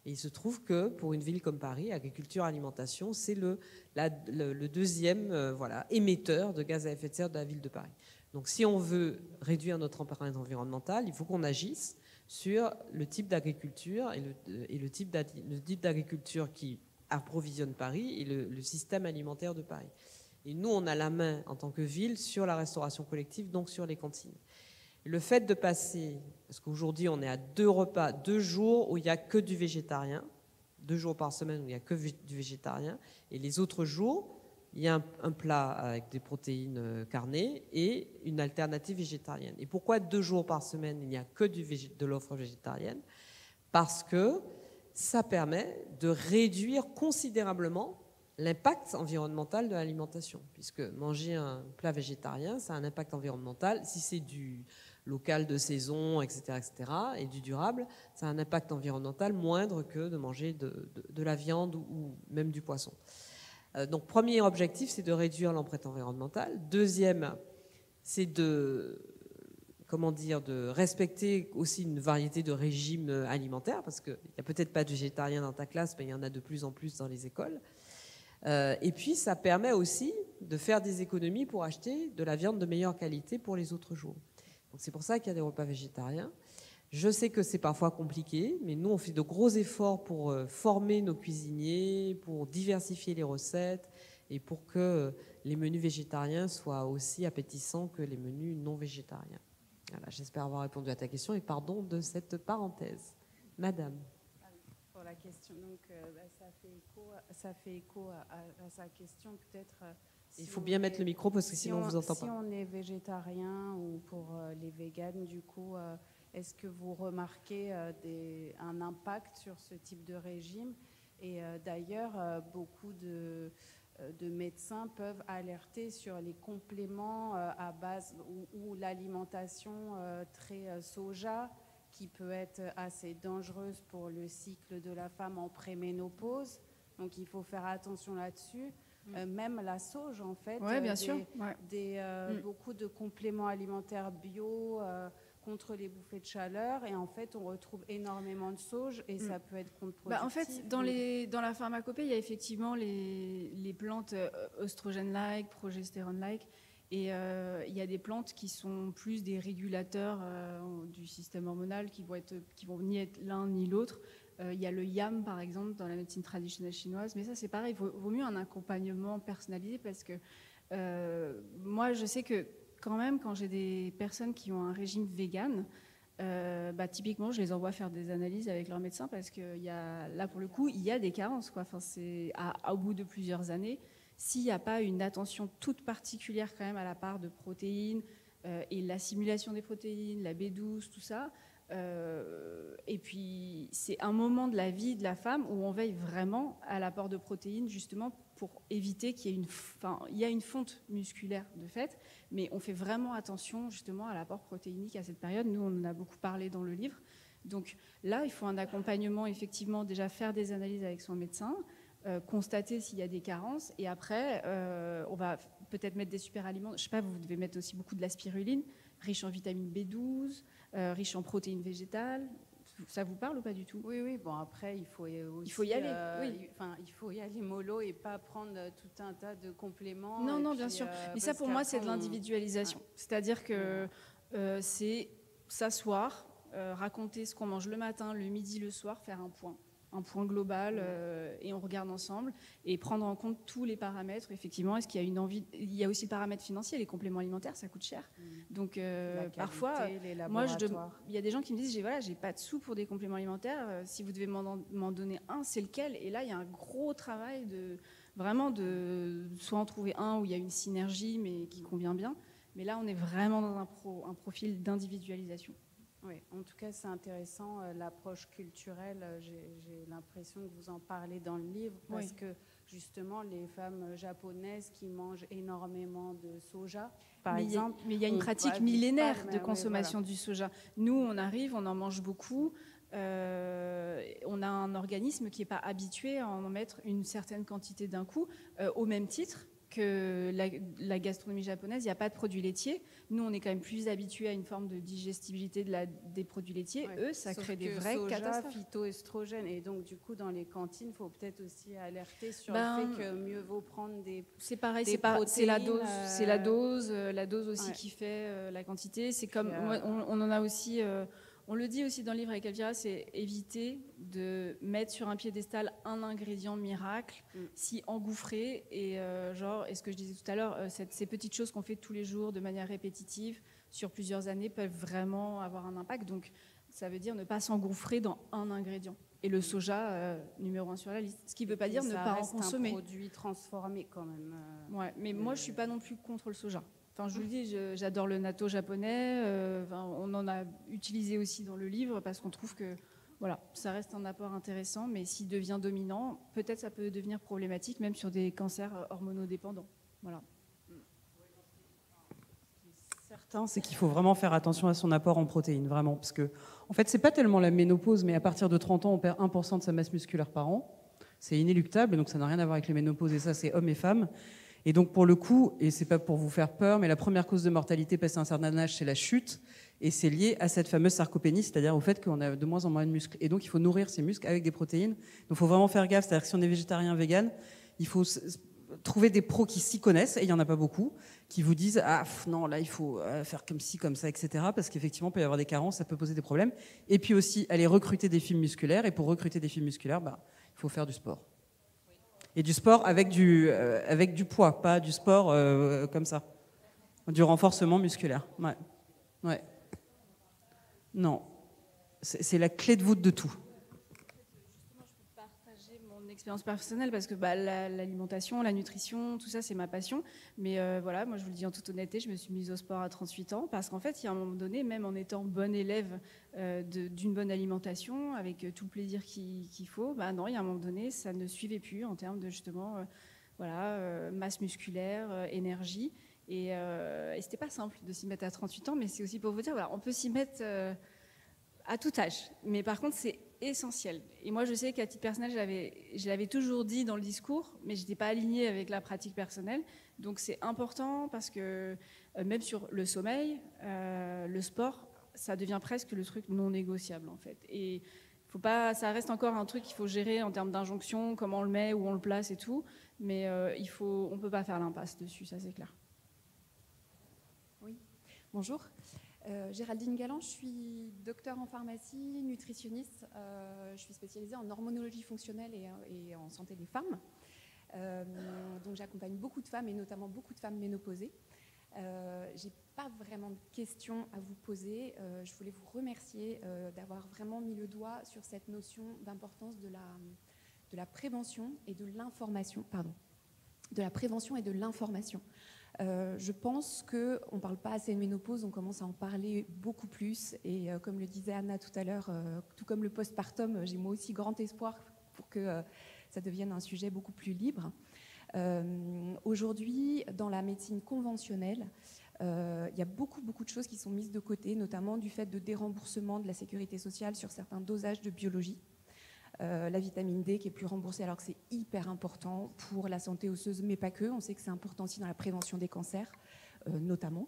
Et il se trouve que pour une ville comme Paris, agriculture, alimentation, c'est le deuxième émetteur de gaz à effet de serre de la ville de Paris. Donc si on veut réduire notre empreinte environnementale, il faut qu'on agisse sur le type d'agriculture et le type d'agriculture qui approvisionne Paris et le système alimentaire de Paris. Et nous, on a la main en tant que ville sur la restauration collective, donc sur les cantines. Le fait de passer, parce qu'aujourd'hui on est à 2 jours où il n'y a que du végétarien, 2 jours par semaine où il n'y a que du végétarien, et les autres jours, il y a un plat avec des protéines carnées et une alternative végétarienne. Et pourquoi 2 jours par semaine il n'y a que de l'offre végétarienne? Parce que ça permet de réduire considérablement l'impact environnemental de l'alimentation, puisque manger un plat végétarien, ça a un impact environnemental. Si c'est du local de saison, etc., et du durable, ça a un impact environnemental moindre que de manger de la viande ou même du poisson. Donc, premier objectif, c'est de réduire l'empreinte environnementale. Deuxième, c'est de respecter aussi une variété de régimes alimentaires, parce qu'il n'y a peut-être pas de végétarien dans ta classe, mais il y en a de plus en plus dans les écoles. Et puis, ça permet aussi de faire des économies pour acheter de la viande de meilleure qualité pour les autres jours. Donc, c'est pour ça qu'il y a des repas végétariens. Je sais que c'est parfois compliqué, mais nous, on fait de gros efforts pour former nos cuisiniers, pour diversifier les recettes et pour que les menus végétariens soient aussi appétissants que les menus non végétariens. Voilà, j'espère avoir répondu à ta question et pardon de cette parenthèse. Madame. Pour la question, donc ça fait écho à sa question peut-être. Il faut bien mettre le micro parce que sinon on ne vous entend pas. Si on est végétarien ou pour les véganes, du coup, est-ce que vous remarquez un impact sur ce type de régime? Et d'ailleurs, beaucoup de médecins peuvent alerter sur les compléments à base ou l'alimentation très soja, qui peut être assez dangereuse pour le cycle de la femme en préménopause. Donc il faut faire attention là-dessus. Même la sauge, en fait, bien sûr. Beaucoup de compléments alimentaires bio contre les bouffées de chaleur. Et en fait, on retrouve énormément de sauge et ça peut être contre-productif. En fait, dans la pharmacopée, il y a effectivement les plantes oestrogène-like, progestérone-like. Et il y a des plantes qui sont plus des régulateurs du système hormonal qui vont ni être l'un ni l'autre. Il y a le yam, par exemple, dans la médecine traditionnelle chinoise. Mais ça, c'est pareil, il vaut mieux un accompagnement personnalisé parce que moi, je sais que quand même, quand j'ai des personnes qui ont un régime vegan, typiquement, je les envoie faire des analyses avec leur médecin parce que là, pour le coup, il y a des carences, quoi. Enfin, c'est au bout de plusieurs années. S'il n'y a pas une attention toute particulière quand même à la part de protéines et l'assimilation des protéines, la B12, tout ça, et puis c'est un moment de la vie de la femme où on veille vraiment à l'apport de protéines justement pour éviter qu'il y ait une fonte musculaire de fait, mais on fait vraiment attention justement à l'apport protéinique à cette période. Nous, on en a beaucoup parlé dans le livre. Donc là, il faut un accompagnement, effectivement, déjà faire des analyses avec son médecin, constater s'il y a des carences, et après, on va peut-être mettre des super-aliments. Je sais pas, vous devez mettre aussi beaucoup de la spiruline, riche en vitamine B12, riche en protéines végétales. Ça vous parle ou pas du tout? Oui. Bon, après, il faut y aller. Il faut y aller mollo et pas prendre tout un tas de compléments. Non, bien sûr. Mais ça, pour moi, c'est de l'individualisation. Ouais. C'est-à-dire que c'est s'asseoir, raconter ce qu'on mange le matin, le midi, le soir, faire un point global, et on regarde ensemble et prendre en compte tous les paramètres. Effectivement, est-ce qu'il y a une envie? Il y a aussi le paramètre financier, les compléments alimentaires, ça coûte cher. Donc parfois, moi, il y a des gens qui me disent, j'ai pas de sous pour des compléments alimentaires. Si vous devez m'en donner un, c'est lequel? Et là, il y a un gros travail de soit en trouver un où il y a une synergie mais qui convient bien. Mais là, on est vraiment dans un profil d'individualisation. Oui, en tout cas, c'est intéressant, l'approche culturelle. J'ai l'impression que vous en parlez dans le livre, parce que justement, les femmes japonaises qui mangent énormément de soja, par exemple. Mais il y a une pratique millénaire de consommation du soja. Nous, on arrive, on en mange beaucoup. On a un organisme qui n'est pas habitué à en mettre une certaine quantité d'un coup, au même titre que la gastronomie japonaise. Il n'y a pas de produits laitiers. Nous, on est quand même plus habitués à une forme de digestibilité des produits laitiers. Eux, ça crée des vraies catastrophes. Phytoestrogènes. Et donc, du coup, dans les cantines, il faut peut-être aussi alerter sur le fait que mieux vaut prendre des C'est pareil, c'est la dose aussi qui fait la quantité. C'est comme, on en a aussi... on le dit aussi dans le livre avec Elvira, c'est éviter de mettre sur un piédestal un ingrédient miracle, s'y engouffrer. Et et ce que je disais tout à l'heure, ces petites choses qu'on fait tous les jours de manière répétitive, sur plusieurs années, peuvent vraiment avoir un impact. Donc, ça veut dire ne pas s'engouffrer dans un ingrédient. Et le soja, numéro 1 sur la liste. Ce qui ne veut pas dire ne pas en consommer. C'est un produit transformé quand même. Ouais, mais moi, je ne suis pas non plus contre le soja. Enfin, je vous le dis, j'adore le natto japonais. On en a utilisé aussi dans le livre parce qu'on trouve que ça reste un apport intéressant, mais s'il devient dominant, peut-être ça peut devenir problématique, même sur des cancers hormonodépendants. Voilà. Certain, c'est qu'il faut vraiment faire attention à son apport en protéines, vraiment, parce que en fait, c'est pas tellement la ménopause, mais à partir de 30 ans, on perd 1% de sa masse musculaire par an. C'est inéluctable, donc ça n'a rien à voir avec les ménopauses, et ça, c'est hommes et femmes. Et donc, pour le coup, et c'est pas pour vous faire peur, mais la première cause de mortalité passé un certain âge, c'est la chute, et c'est lié à cette fameuse sarcopénie, c'est-à-dire au fait qu'on a de moins en moins de muscles. Et donc, il faut nourrir ces muscles avec des protéines. Donc, il faut vraiment faire gaffe, c'est-à-dire que si on est végétarien, vegan, il faut trouver des pros qui s'y connaissent, et il n'y en a pas beaucoup, qui vous disent « Ah, non, là, il faut faire comme ci, comme ça, etc. » Parce qu'effectivement, il peut y avoir des carences, ça peut poser des problèmes. Et puis aussi, aller recruter des fibres musculaires, et pour recruter des fibres musculaires, il faut faire du sport. Et du sport avec du poids, pas du sport comme ça. Du renforcement musculaire. Ouais. Non. C'est la clé de voûte de tout. Justement, je peux partager mon expérience personnelle parce que l'alimentation, la nutrition, tout ça, c'est ma passion. Mais moi, je vous le dis en toute honnêteté, je me suis mise au sport à 38 ans parce qu'en fait, il y a un moment donné, même en étant bonne élève d'une bonne alimentation, avec tout le plaisir qu'il faut, non, il y a un moment donné, ça ne suivait plus en termes de justement masse musculaire, énergie. Et c'était pas simple de s'y mettre à 38 ans, mais c'est aussi pour vous dire, on peut s'y mettre à tout âge. Mais par contre, c'est essentiel. Et moi, je sais qu'à titre personnel, je l'avais toujours dit dans le discours, mais je n'étais pas alignée avec la pratique personnelle. Donc c'est important parce que même sur le sommeil, le sport, ça devient presque le truc non négociable en fait. Et faut pas, ça reste encore un truc qu'il faut gérer en termes d'injonction, comment on le met, où on le place et tout. Mais on peut pas faire l'impasse dessus, ça c'est clair. Oui, bonjour. Géraldine Galland, je suis docteure en pharmacie, nutritionniste. Je suis spécialisée en hormonologie fonctionnelle et en santé des femmes. Donc j'accompagne beaucoup de femmes et notamment beaucoup de femmes ménopausées. J'ai pas vraiment de questions à vous poser. Je voulais vous remercier d'avoir vraiment mis le doigt sur cette notion d'importance de la prévention et de l'information. De la prévention et de l'information. Je pense qu'on ne parle pas assez de ménopause, on commence à en parler beaucoup plus. Et comme le disait Anna tout à l'heure, tout comme le postpartum, j'ai moi aussi grand espoir pour que ça devienne un sujet beaucoup plus libre. Aujourd'hui, dans la médecine conventionnelle, il y a beaucoup de choses qui sont mises de côté, notamment du fait de déremboursement de la sécurité sociale sur certains dosages de biologie. La vitamine D qui est plus remboursée alors que c'est hyper important pour la santé osseuse, mais pas que. On sait que c'est important aussi dans la prévention des cancers, notamment.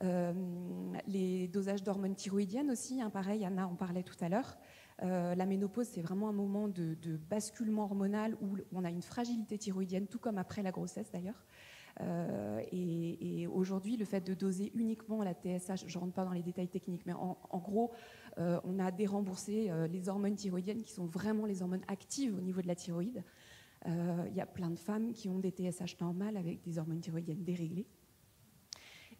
Les dosages d'hormones thyroïdiennes aussi, pareil, Anna en parlait tout à l'heure. La ménopause, c'est vraiment un moment de basculement hormonal où on a une fragilité thyroïdienne, tout comme après la grossesse d'ailleurs. Et aujourd'hui, le fait de doser uniquement la TSH, je ne rentre pas dans les détails techniques, mais en gros, on a déremboursé les hormones thyroïdiennes qui sont vraiment les hormones actives au niveau de la thyroïde. Il y a plein de femmes qui ont des TSH normales avec des hormones thyroïdiennes déréglées.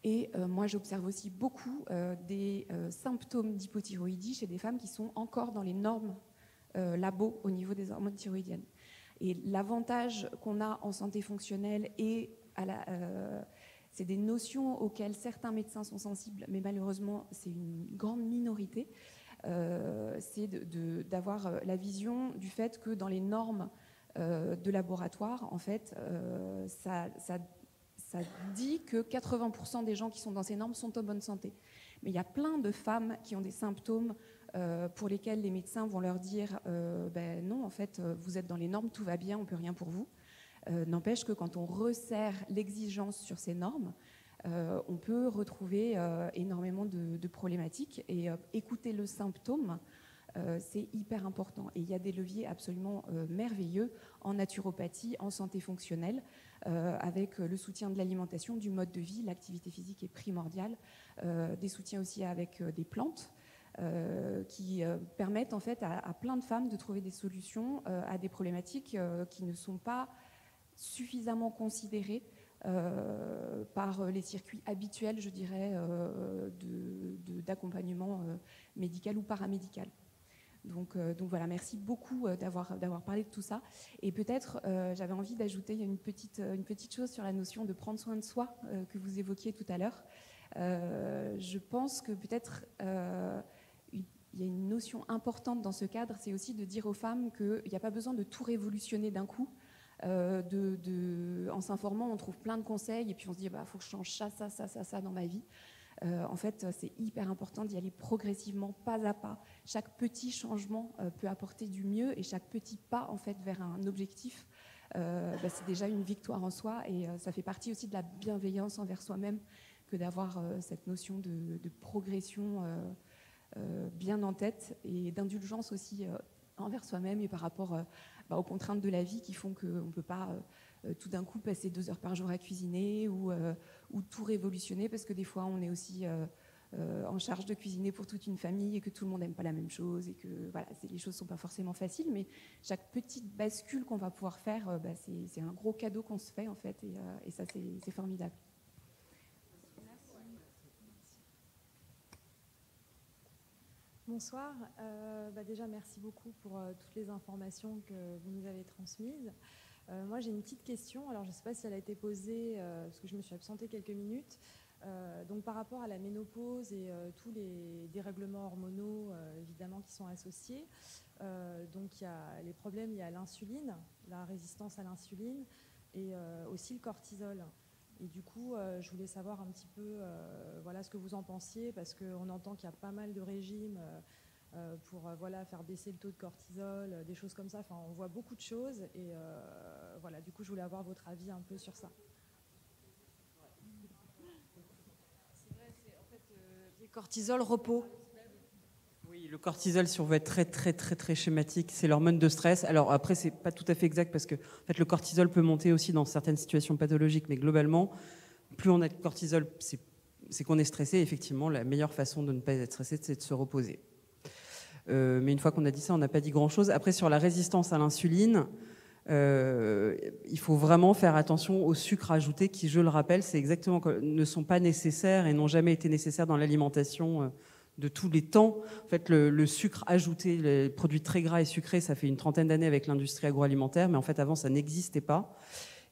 Et moi, j'observe aussi beaucoup des symptômes d'hypothyroïdie chez des femmes qui sont encore dans les normes labo au niveau des hormones thyroïdiennes. Et l'avantage qu'on a en santé fonctionnelle et C'est des notions auxquelles certains médecins sont sensibles, mais malheureusement, c'est une grande minorité. C'est d'avoir la vision du fait que dans les normes de laboratoire, en fait, ça dit que 80% des gens qui sont dans ces normes sont en bonne santé. Mais il y a plein de femmes qui ont des symptômes pour lesquels les médecins vont leur dire ben non, en fait, vous êtes dans les normes, tout va bien, on ne peut rien pour vous. N'empêche que quand on resserre l'exigence sur ces normes, on peut retrouver énormément de problématiques. Et écouter le symptôme, c'est hyper important. Et il y a des leviers absolument merveilleux en naturopathie, en santé fonctionnelle, avec le soutien de l'alimentation, du mode de vie. L'activité physique est primordiale. Des soutiens aussi avec des plantes qui permettent en fait à plein de femmes de trouver des solutions à des problématiques qui ne sont pas suffisamment considérées par les circuits habituels, je dirais, d'accompagnement médical ou paramédical. Donc voilà, merci beaucoup d'avoir parlé de tout ça. Et peut-être, j'avais envie d'ajouter une petite chose sur la notion de prendre soin de soi que vous évoquiez tout à l'heure. Je pense que peut-être il y a une notion importante dans ce cadre, c'est aussi de dire aux femmes qu'il n'y a pas besoin de tout révolutionner d'un coup. En s'informant, on trouve plein de conseils et puis on se dit faut que je change ça dans ma vie. En fait, c'est hyper important d'y aller progressivement, pas à pas. Chaque petit changement peut apporter du mieux et chaque petit pas en fait vers un objectif, c'est déjà une victoire en soi et ça fait partie aussi de la bienveillance envers soi-même que d'avoir cette notion de progression bien en tête et d'indulgence aussi envers soi-même et par rapport aux contraintes de la vie qui font qu'on ne peut pas tout d'un coup passer 2 heures par jour à cuisiner ou tout révolutionner parce que des fois on est aussi en charge de cuisiner pour toute une famille et que tout le monde n'aime pas la même chose et que voilà, les choses ne sont pas forcément faciles, mais chaque petite bascule qu'on va pouvoir faire, c'est un gros cadeau qu'on se fait en fait et ça c'est formidable. Bonsoir. Déjà, merci beaucoup pour toutes les informations que vous nous avez transmises. Moi, j'ai une petite question. Alors, je ne sais pas si elle a été posée, parce que je me suis absentée quelques minutes. Donc, par rapport à la ménopause et tous les dérèglements hormonaux, évidemment, qui sont associés. Donc, il y a les problèmes liés à l'insuline, la résistance à l'insuline, et aussi le cortisol. Et du coup, je voulais savoir un petit peu ce que vous en pensiez, parce qu'on entend qu'il y a pas mal de régimes pour faire baisser le taux de cortisol, des choses comme ça. Enfin, on voit beaucoup de choses. Et du coup, je voulais avoir votre avis un peu sur ça. C'est vrai, c'est en fait cortisol, repos. Oui, le cortisol, si on veut être très, très, très, très schématique, c'est l'hormone de stress. Alors après, c'est pas tout à fait exact parce que en fait, le cortisol peut monter aussi dans certaines situations pathologiques, mais globalement, plus on a de cortisol, c'est qu'on est stressé. Effectivement, la meilleure façon de ne pas être stressé, c'est de se reposer. Mais une fois qu'on a dit ça, on n'a pas dit grand-chose. Après, sur la résistance à l'insuline, il faut vraiment faire attention aux sucres ajoutés qui, je le rappelle, ne sont pas nécessaires et n'ont jamais été nécessaires dans l'alimentation de tous les temps. En fait, le sucre ajouté, les produits très gras et sucrés, ça fait une 30aine d'années avec l'industrie agroalimentaire, mais en fait, avant, ça n'existait pas.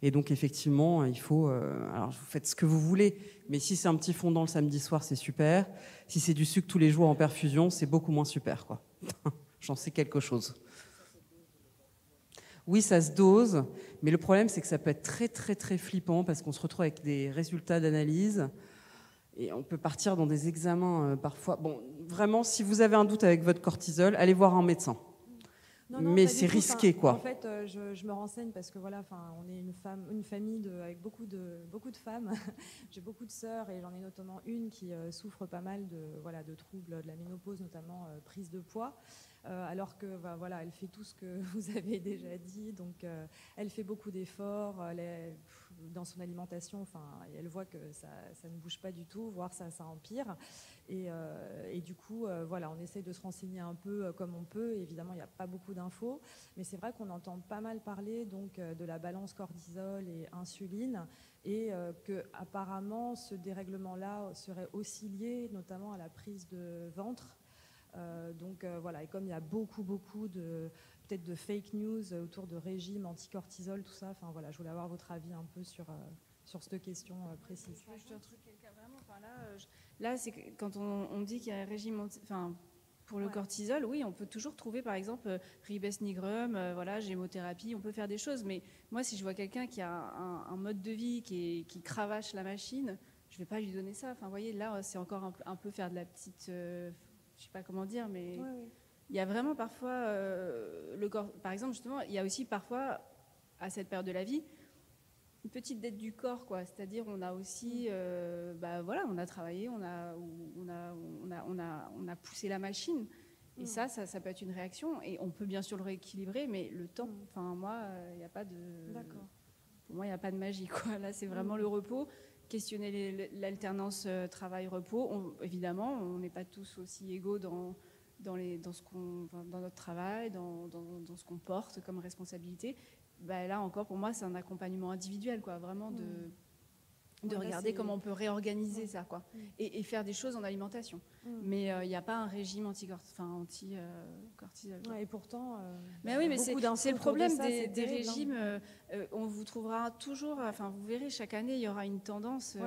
Et donc, effectivement, il faut... alors, vous faites ce que vous voulez, mais si c'est un petit fondant le samedi soir, c'est super. Si c'est du sucre tous les jours en perfusion, c'est beaucoup moins super, quoi. J'en sais quelque chose. Oui, ça se dose, mais le problème, c'est que ça peut être très, très, très flippant parce qu'on se retrouve avec des résultats d'analyse et on peut partir dans des examens parfois. Bon, vraiment, si vous avez un doute avec votre cortisol, allez voir un médecin. Non, mais c'est risqué, quoi. En fait, je me renseigne parce que on est une famille avec beaucoup de femmes. J'ai beaucoup de sœurs et j'en ai notamment une qui souffre pas mal de troubles de la ménopause, notamment prise de poids. Alors que elle fait tout ce que vous avez déjà dit, donc elle fait beaucoup d'efforts dans son alimentation, et elle voit que ça ne bouge pas du tout, voire ça empire. Et du coup, on essaie de se renseigner un peu comme on peut. Évidemment, il n'y a pas beaucoup d'infos, mais c'est vrai qu'on entend pas mal parler donc de la balance cortisol et insuline, et que apparemment ce dérèglement-là serait aussi lié notamment à la prise de ventre. Et comme il y a beaucoup peut-être de fake news autour de régimes anti-cortisol, tout ça, je voulais avoir votre avis un peu sur sur cette question précise. Je te retrouve quelqu'un vraiment. Enfin, là, c'est quand on dit qu'il y a un régime pour le cortisol, oui, on peut toujours trouver, par exemple, ribes nigrum, voilà, gémothérapie, on peut faire des choses. Mais moi, si je vois quelqu'un qui a un mode de vie qui cravache la machine, je ne vais pas lui donner ça. Enfin, vous voyez, là, c'est encore un peu faire de la petite... je ne sais pas comment dire, mais il y a vraiment parfois... le corps, par exemple, justement, il y a aussi parfois, à cette période de la vie, une petite dette du corps, quoi. C'est-à-dire, on a aussi, voilà, on a travaillé, on a poussé la machine, et ça peut être une réaction, et on peut bien sûr le rééquilibrer, mais le temps. Enfin, moi, il n'y a pas de. D'accord. Pour moi, il n'y a pas de magie, quoi. Là, c'est vraiment le repos. Questionner l'alternance travail-repos. Évidemment, on n'est pas tous aussi égaux dans notre travail, dans ce qu'on porte comme responsabilité. Là encore, pour moi, c'est un accompagnement individuel, quoi, vraiment de regarder comment on peut réorganiser ça, quoi, et faire des choses en alimentation. Mais il n'y a pas un régime anti-cortisol. Et pourtant, mais oui, mais c'est le problème des régimes. On vous trouvera toujours, vous verrez, chaque année, il y aura une tendance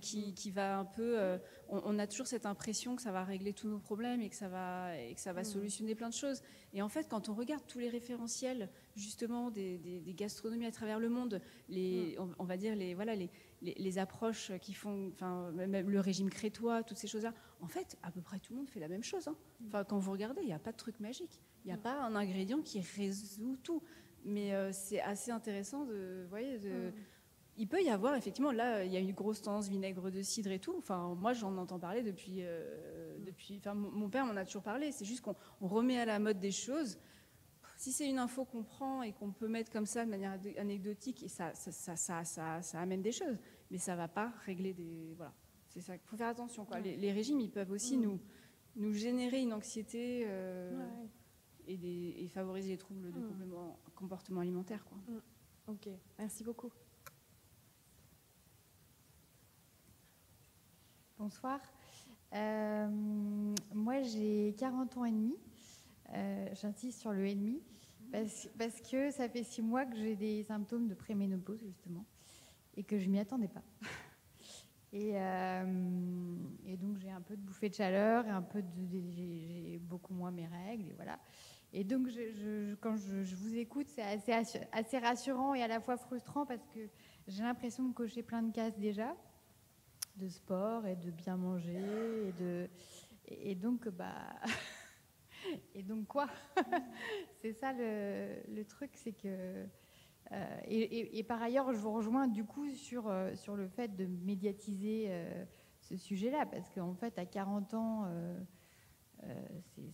qui va un peu... on a toujours cette impression que ça va régler tous nos problèmes et que ça va solutionner plein de choses. Et en fait, quand on regarde tous les référentiels, justement, des gastronomies à travers le monde, on va dire les approches qui font, même le régime crétois, toutes ces choses-là, en fait, à peu près tout le monde fait la même chose. Quand vous regardez, il n'y a pas de truc magique. Il n'y a pas un ingrédient qui résout tout. Mais c'est assez intéressant de... Il peut y avoir, effectivement, là, il y a une grosse tendance vinaigre de cidre et tout. Moi, j'en entends parler depuis... mon père m'en a toujours parlé. C'est juste qu'on remet à la mode des choses. Si c'est une info qu'on prend et qu'on peut mettre comme ça de manière anecdotique, et ça amène des choses, mais ça ne va pas régler des... Voilà, c'est ça. Il faut faire attention, quoi. Les régimes, ils peuvent aussi nous générer une anxiété et favoriser les troubles de comportement alimentaire, quoi. Ok, merci beaucoup. Bonsoir. Moi, j'ai 40 ans et demi. J'insiste sur le et demi parce que ça fait 6 mois que j'ai des symptômes de préménopause, justement, et que je m'y attendais pas. Et donc, j'ai un peu de bouffée de chaleur et j'ai beaucoup moins mes règles, et voilà. Et donc, quand je vous écoute, c'est assez rassurant et à la fois frustrant parce que j'ai l'impression de cocher plein de cases déjà, de sport et de bien manger et donc et donc quoi. C'est ça le truc, c'est que et par ailleurs je vous rejoins du coup sur le fait de médiatiser ce sujet-là, parce qu'en fait à 40 ans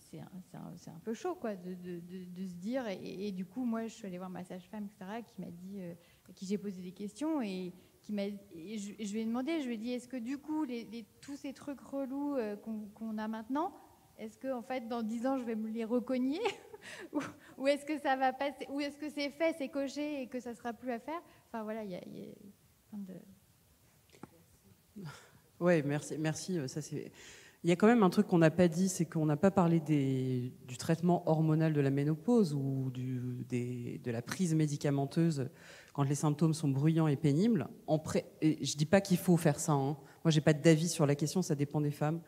c'est un peu chaud, quoi, de se dire, et du coup moi je suis allée voir ma sage-femme, etc., qui m'a dit, à qui j'ai posé des questions, et je lui ai demandé, je lui ai dit, est-ce que du coup tous ces trucs relous qu'on a maintenant, est-ce que en fait dans 10 ans je vais me les recogner ou est-ce que ça va passer, ou est-ce que c'est fait, c'est coché et que ça sera plus à faire. Enfin voilà, il y a plein de... Ouais, merci. Ça c'est. Il y a quand même un truc qu'on n'a pas dit, c'est qu'on n'a pas parlé du traitement hormonal de la ménopause ou de la prise médicamenteuse quand les symptômes sont bruyants et pénibles. Et je ne dis pas qu'il faut faire ça. Moi, je n'ai pas d'avis sur la question, ça dépend des femmes.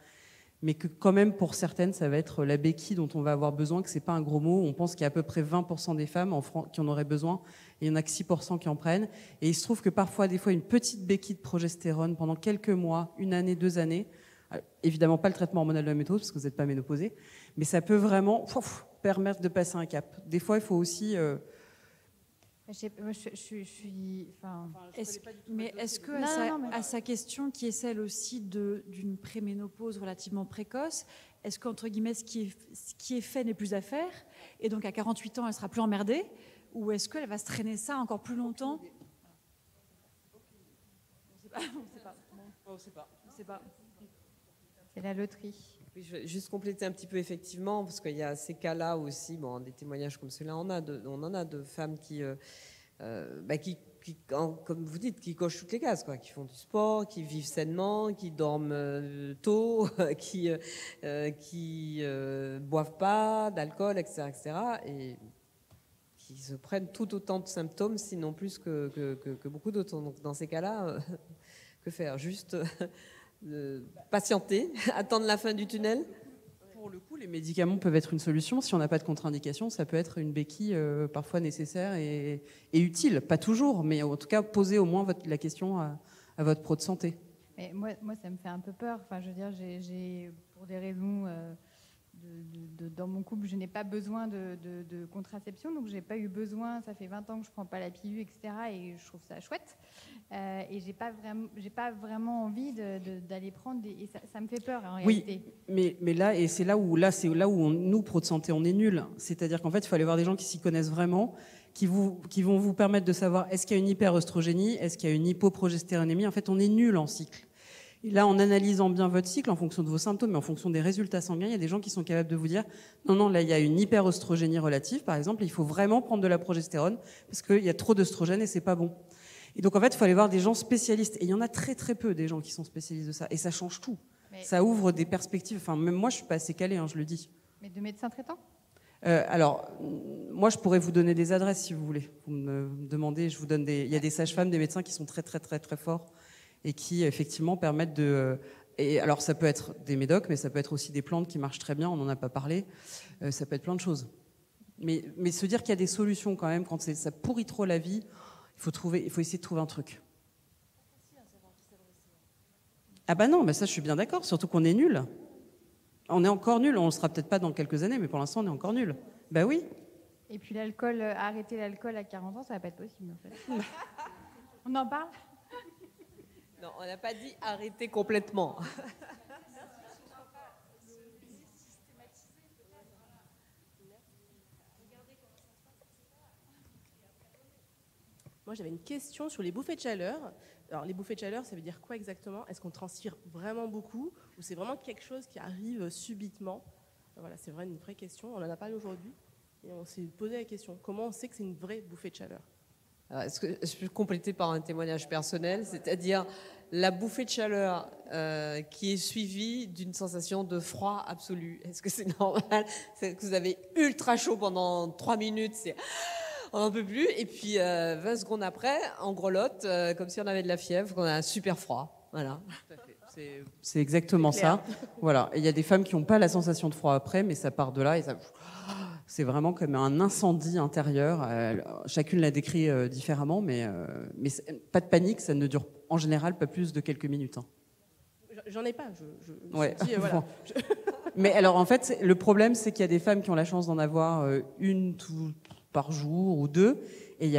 Mais que quand même, pour certaines, ça va être la béquille dont on va avoir besoin, que ce n'est pas un gros mot. On pense qu'il y a à peu près 20% des femmes en France qui en auraient besoin, et il n'y en a que 6% qui en prennent. Et il se trouve que parfois, des fois, une petite béquille de progestérone pendant quelques mois, 1 année, 2 années, évidemment pas le traitement hormonal de la ménopause, parce que vous n'êtes pas ménopausée, mais ça peut vraiment permettre de passer un cap. Des fois, il faut aussi... Mais est-ce que à sa question, qui est celle aussi d'une préménopause relativement précoce, est-ce qu'entre guillemets, ce qui est fait n'est plus à faire, et donc à 48 ans, elle sera plus emmerdée, ou est-ce qu'elle va se traîner ça encore plus longtemps? On ne sait pas. C'est la loterie. Oui, je vais juste compléter un petit peu, effectivement, parce qu'il y a ces cas-là aussi, des témoignages comme ceux-là, on en a de femmes qui, comme vous dites, qui cochent toutes les cases, quoi, qui font du sport, qui vivent sainement, qui dorment tôt, qui boivent pas d'alcool, etc., et qui se prennent tout autant de symptômes, sinon plus que beaucoup d'autres. Donc dans ces cas-là, que faire? Juste patienter, attendre la fin du tunnel? Pour le coup, les médicaments peuvent être une solution. Si on n'a pas de contre-indication, ça peut être une béquille parfois nécessaire et utile. Pas toujours, mais en tout cas, poser au moins la question à votre pro de santé. Mais moi, ça me fait un peu peur. Enfin, je veux dire, pour des raisons dans mon couple, je n'ai pas besoin de contraception, donc j'ai pas eu besoin. Ça fait 20 ans que je prends pas la pilule, etc. Et je trouve ça chouette. Et j'ai pas vraiment envie d'aller prendre et ça me fait peur en réalité. Oui, mais là, et c'est là où nous, pro de santé, on est nuls. C'est-à-dire qu'en fait, il faut aller voir des gens qui s'y connaissent vraiment, qui vont vous permettre de savoir est-ce qu'il y a une hyperœstrogénie, est-ce qu'il y a une hypoprogestéronémie. En fait, on est nuls en cycle. Et là, en analysant bien votre cycle, en fonction de vos symptômes et en fonction des résultats sanguins, il y a des gens qui sont capables de vous dire non, là, il y a une hyperœstrogénie relative, par exemple, il faut vraiment prendre de la progestérone parce qu'il y a trop d'œstrogène et c'est pas bon. Et donc, en fait, il faut aller voir des gens spécialistes. Et il y en a très, très peu des gens qui sont spécialistes de ça. Et ça change tout. Ça ouvre des perspectives. Enfin, même moi, je suis pas assez calée, je le dis. Mais de médecins traitants ? Alors, moi, je pourrais vous donner des adresses si vous voulez. Vous me demandez, je vous donne il y a des sages-femmes, des médecins qui sont très, très, très, très forts et qui, effectivement, permettent de... Et alors, ça peut être des médocs, mais ça peut être aussi des plantes qui marchent très bien, on n'en a pas parlé. Ça peut être plein de choses. Mais se dire qu'il y a des solutions quand même, quand ça pourrit trop la vie, il faut essayer de trouver un truc. Ah bah non, mais ça, je suis bien d'accord, surtout qu'on est nuls. On est encore nuls, on ne le sera peut-être pas dans quelques années, mais pour l'instant, on est encore nuls. Bah oui. Et puis l'alcool, arrêter l'alcool à 40 ans, ça va pas être possible, en fait. On en parle ? Non, on n'a pas dit arrêter complètement. Moi, j'avais une question sur les bouffées de chaleur. Alors, les bouffées de chaleur, ça veut dire quoi exactement? Est-ce qu'on transpire vraiment beaucoup ou c'est vraiment quelque chose qui arrive subitement? Voilà, c'est une vraie question. On n'en a pas aujourd'hui et on s'est posé la question. Comment on sait que c'est une vraie bouffée de chaleur? Alors, est-ce que je peux compléter par un témoignage personnel, c'est-à-dire la bouffée de chaleur qui est suivie d'une sensation de froid absolu? Est-ce que c'est normal? C'est que vous avez ultra chaud pendant 3 minutes, on n'en peut plus, et puis 20 secondes après, on grelotte comme si on avait de la fièvre, qu'on a un super froid. Voilà. C'est exactement ça. Voilà. Et il y a des femmes qui n'ont pas la sensation de froid après, mais ça part de là et c'est vraiment comme un incendie intérieur. Chacune l'a décrit différemment, mais pas de panique, ça ne dure en général pas plus de quelques minutes. J'en ai pas. Je ouais. me suis dit, voilà. Mais alors en fait, le problème, c'est qu'il y a des femmes qui ont la chance d'en avoir une par jour ou 2, et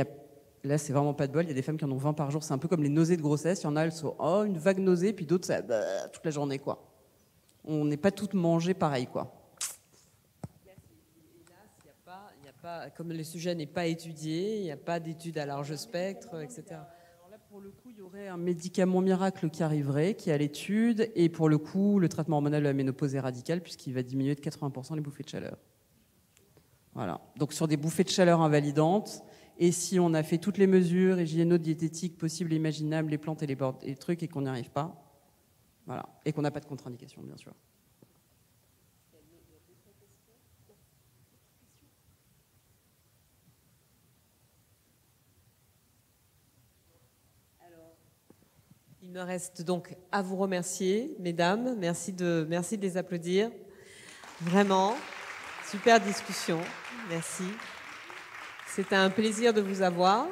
là, c'est vraiment pas de bol. Il y a des femmes qui en ont 20 par jour. C'est un peu comme les nausées de grossesse. Il y en a, elles sont une vague nausée, puis d'autres, ça toute la journée, quoi. On n'est pas toutes mangées pareil, quoi. Comme le sujet n'est pas étudié, il n'y a pas d'études à large spectre, etc. Alors là, pour le coup, il y aurait un médicament miracle qui arriverait, qui est à l'étude, et pour le coup, le traitement hormonal de la ménopause est radical, puisqu'il va diminuer de 80% les bouffées de chaleur. Voilà. Donc sur des bouffées de chaleur invalidantes, et si on a fait toutes les mesures hygiéno-diététiques possibles et imaginables, les plantes et les trucs, et qu'on n'y arrive pas, voilà, et qu'on n'a pas de contre-indication, bien sûr. Il me reste donc à vous remercier, mesdames. Merci de les applaudir. Vraiment, super discussion. Merci. C'était un plaisir de vous avoir.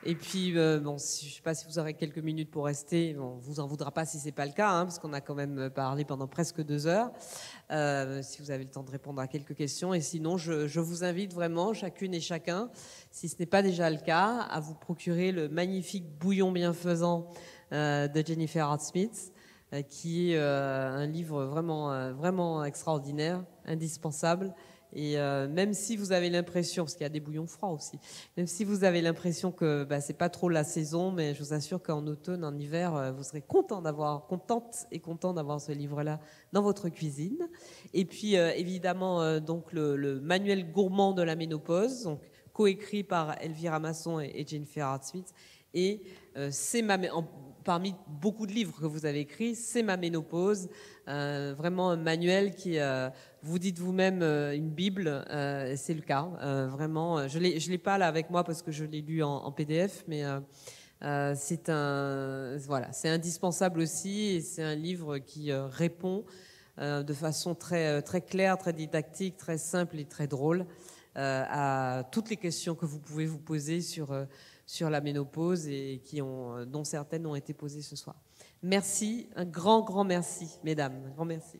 Et puis, je ne sais pas si vous aurez quelques minutes pour rester. On ne vous en voudra pas si ce n'est pas le cas, parce qu'on a quand même parlé pendant presque 2 heures. Si vous avez le temps de répondre à quelques questions. Et sinon, je vous invite vraiment, chacune et chacun, si ce n'est pas déjà le cas, à vous procurer le magnifique bouillon bienfaisant de Jennifer Hart-Smith, qui est un livre vraiment extraordinaire, indispensable. Et même si vous avez l'impression, parce qu'il y a des bouillons froids aussi, même si vous avez l'impression que c'est pas trop la saison, mais je vous assure qu'en automne, en hiver, vous serez contente et content d'avoir ce livre-là dans votre cuisine. Et puis évidemment, donc le manuel gourmand de la ménopause, donc coécrit par Elvira Masson et Jennifer Hart-Smith, et parmi beaucoup de livres que vous avez écrits, c'est ma ménopause, vraiment un manuel qui, vous dites vous-même, une Bible, c'est le cas, vraiment. Je l'ai pas là avec moi parce que je l'ai lu en PDF, mais c'est indispensable aussi, et c'est un livre qui répond de façon très, très claire, très didactique, très simple et très drôle à toutes les questions que vous pouvez vous poser sur la ménopause et dont certaines ont été posées ce soir. Merci, un grand, grand merci, mesdames. Un grand merci.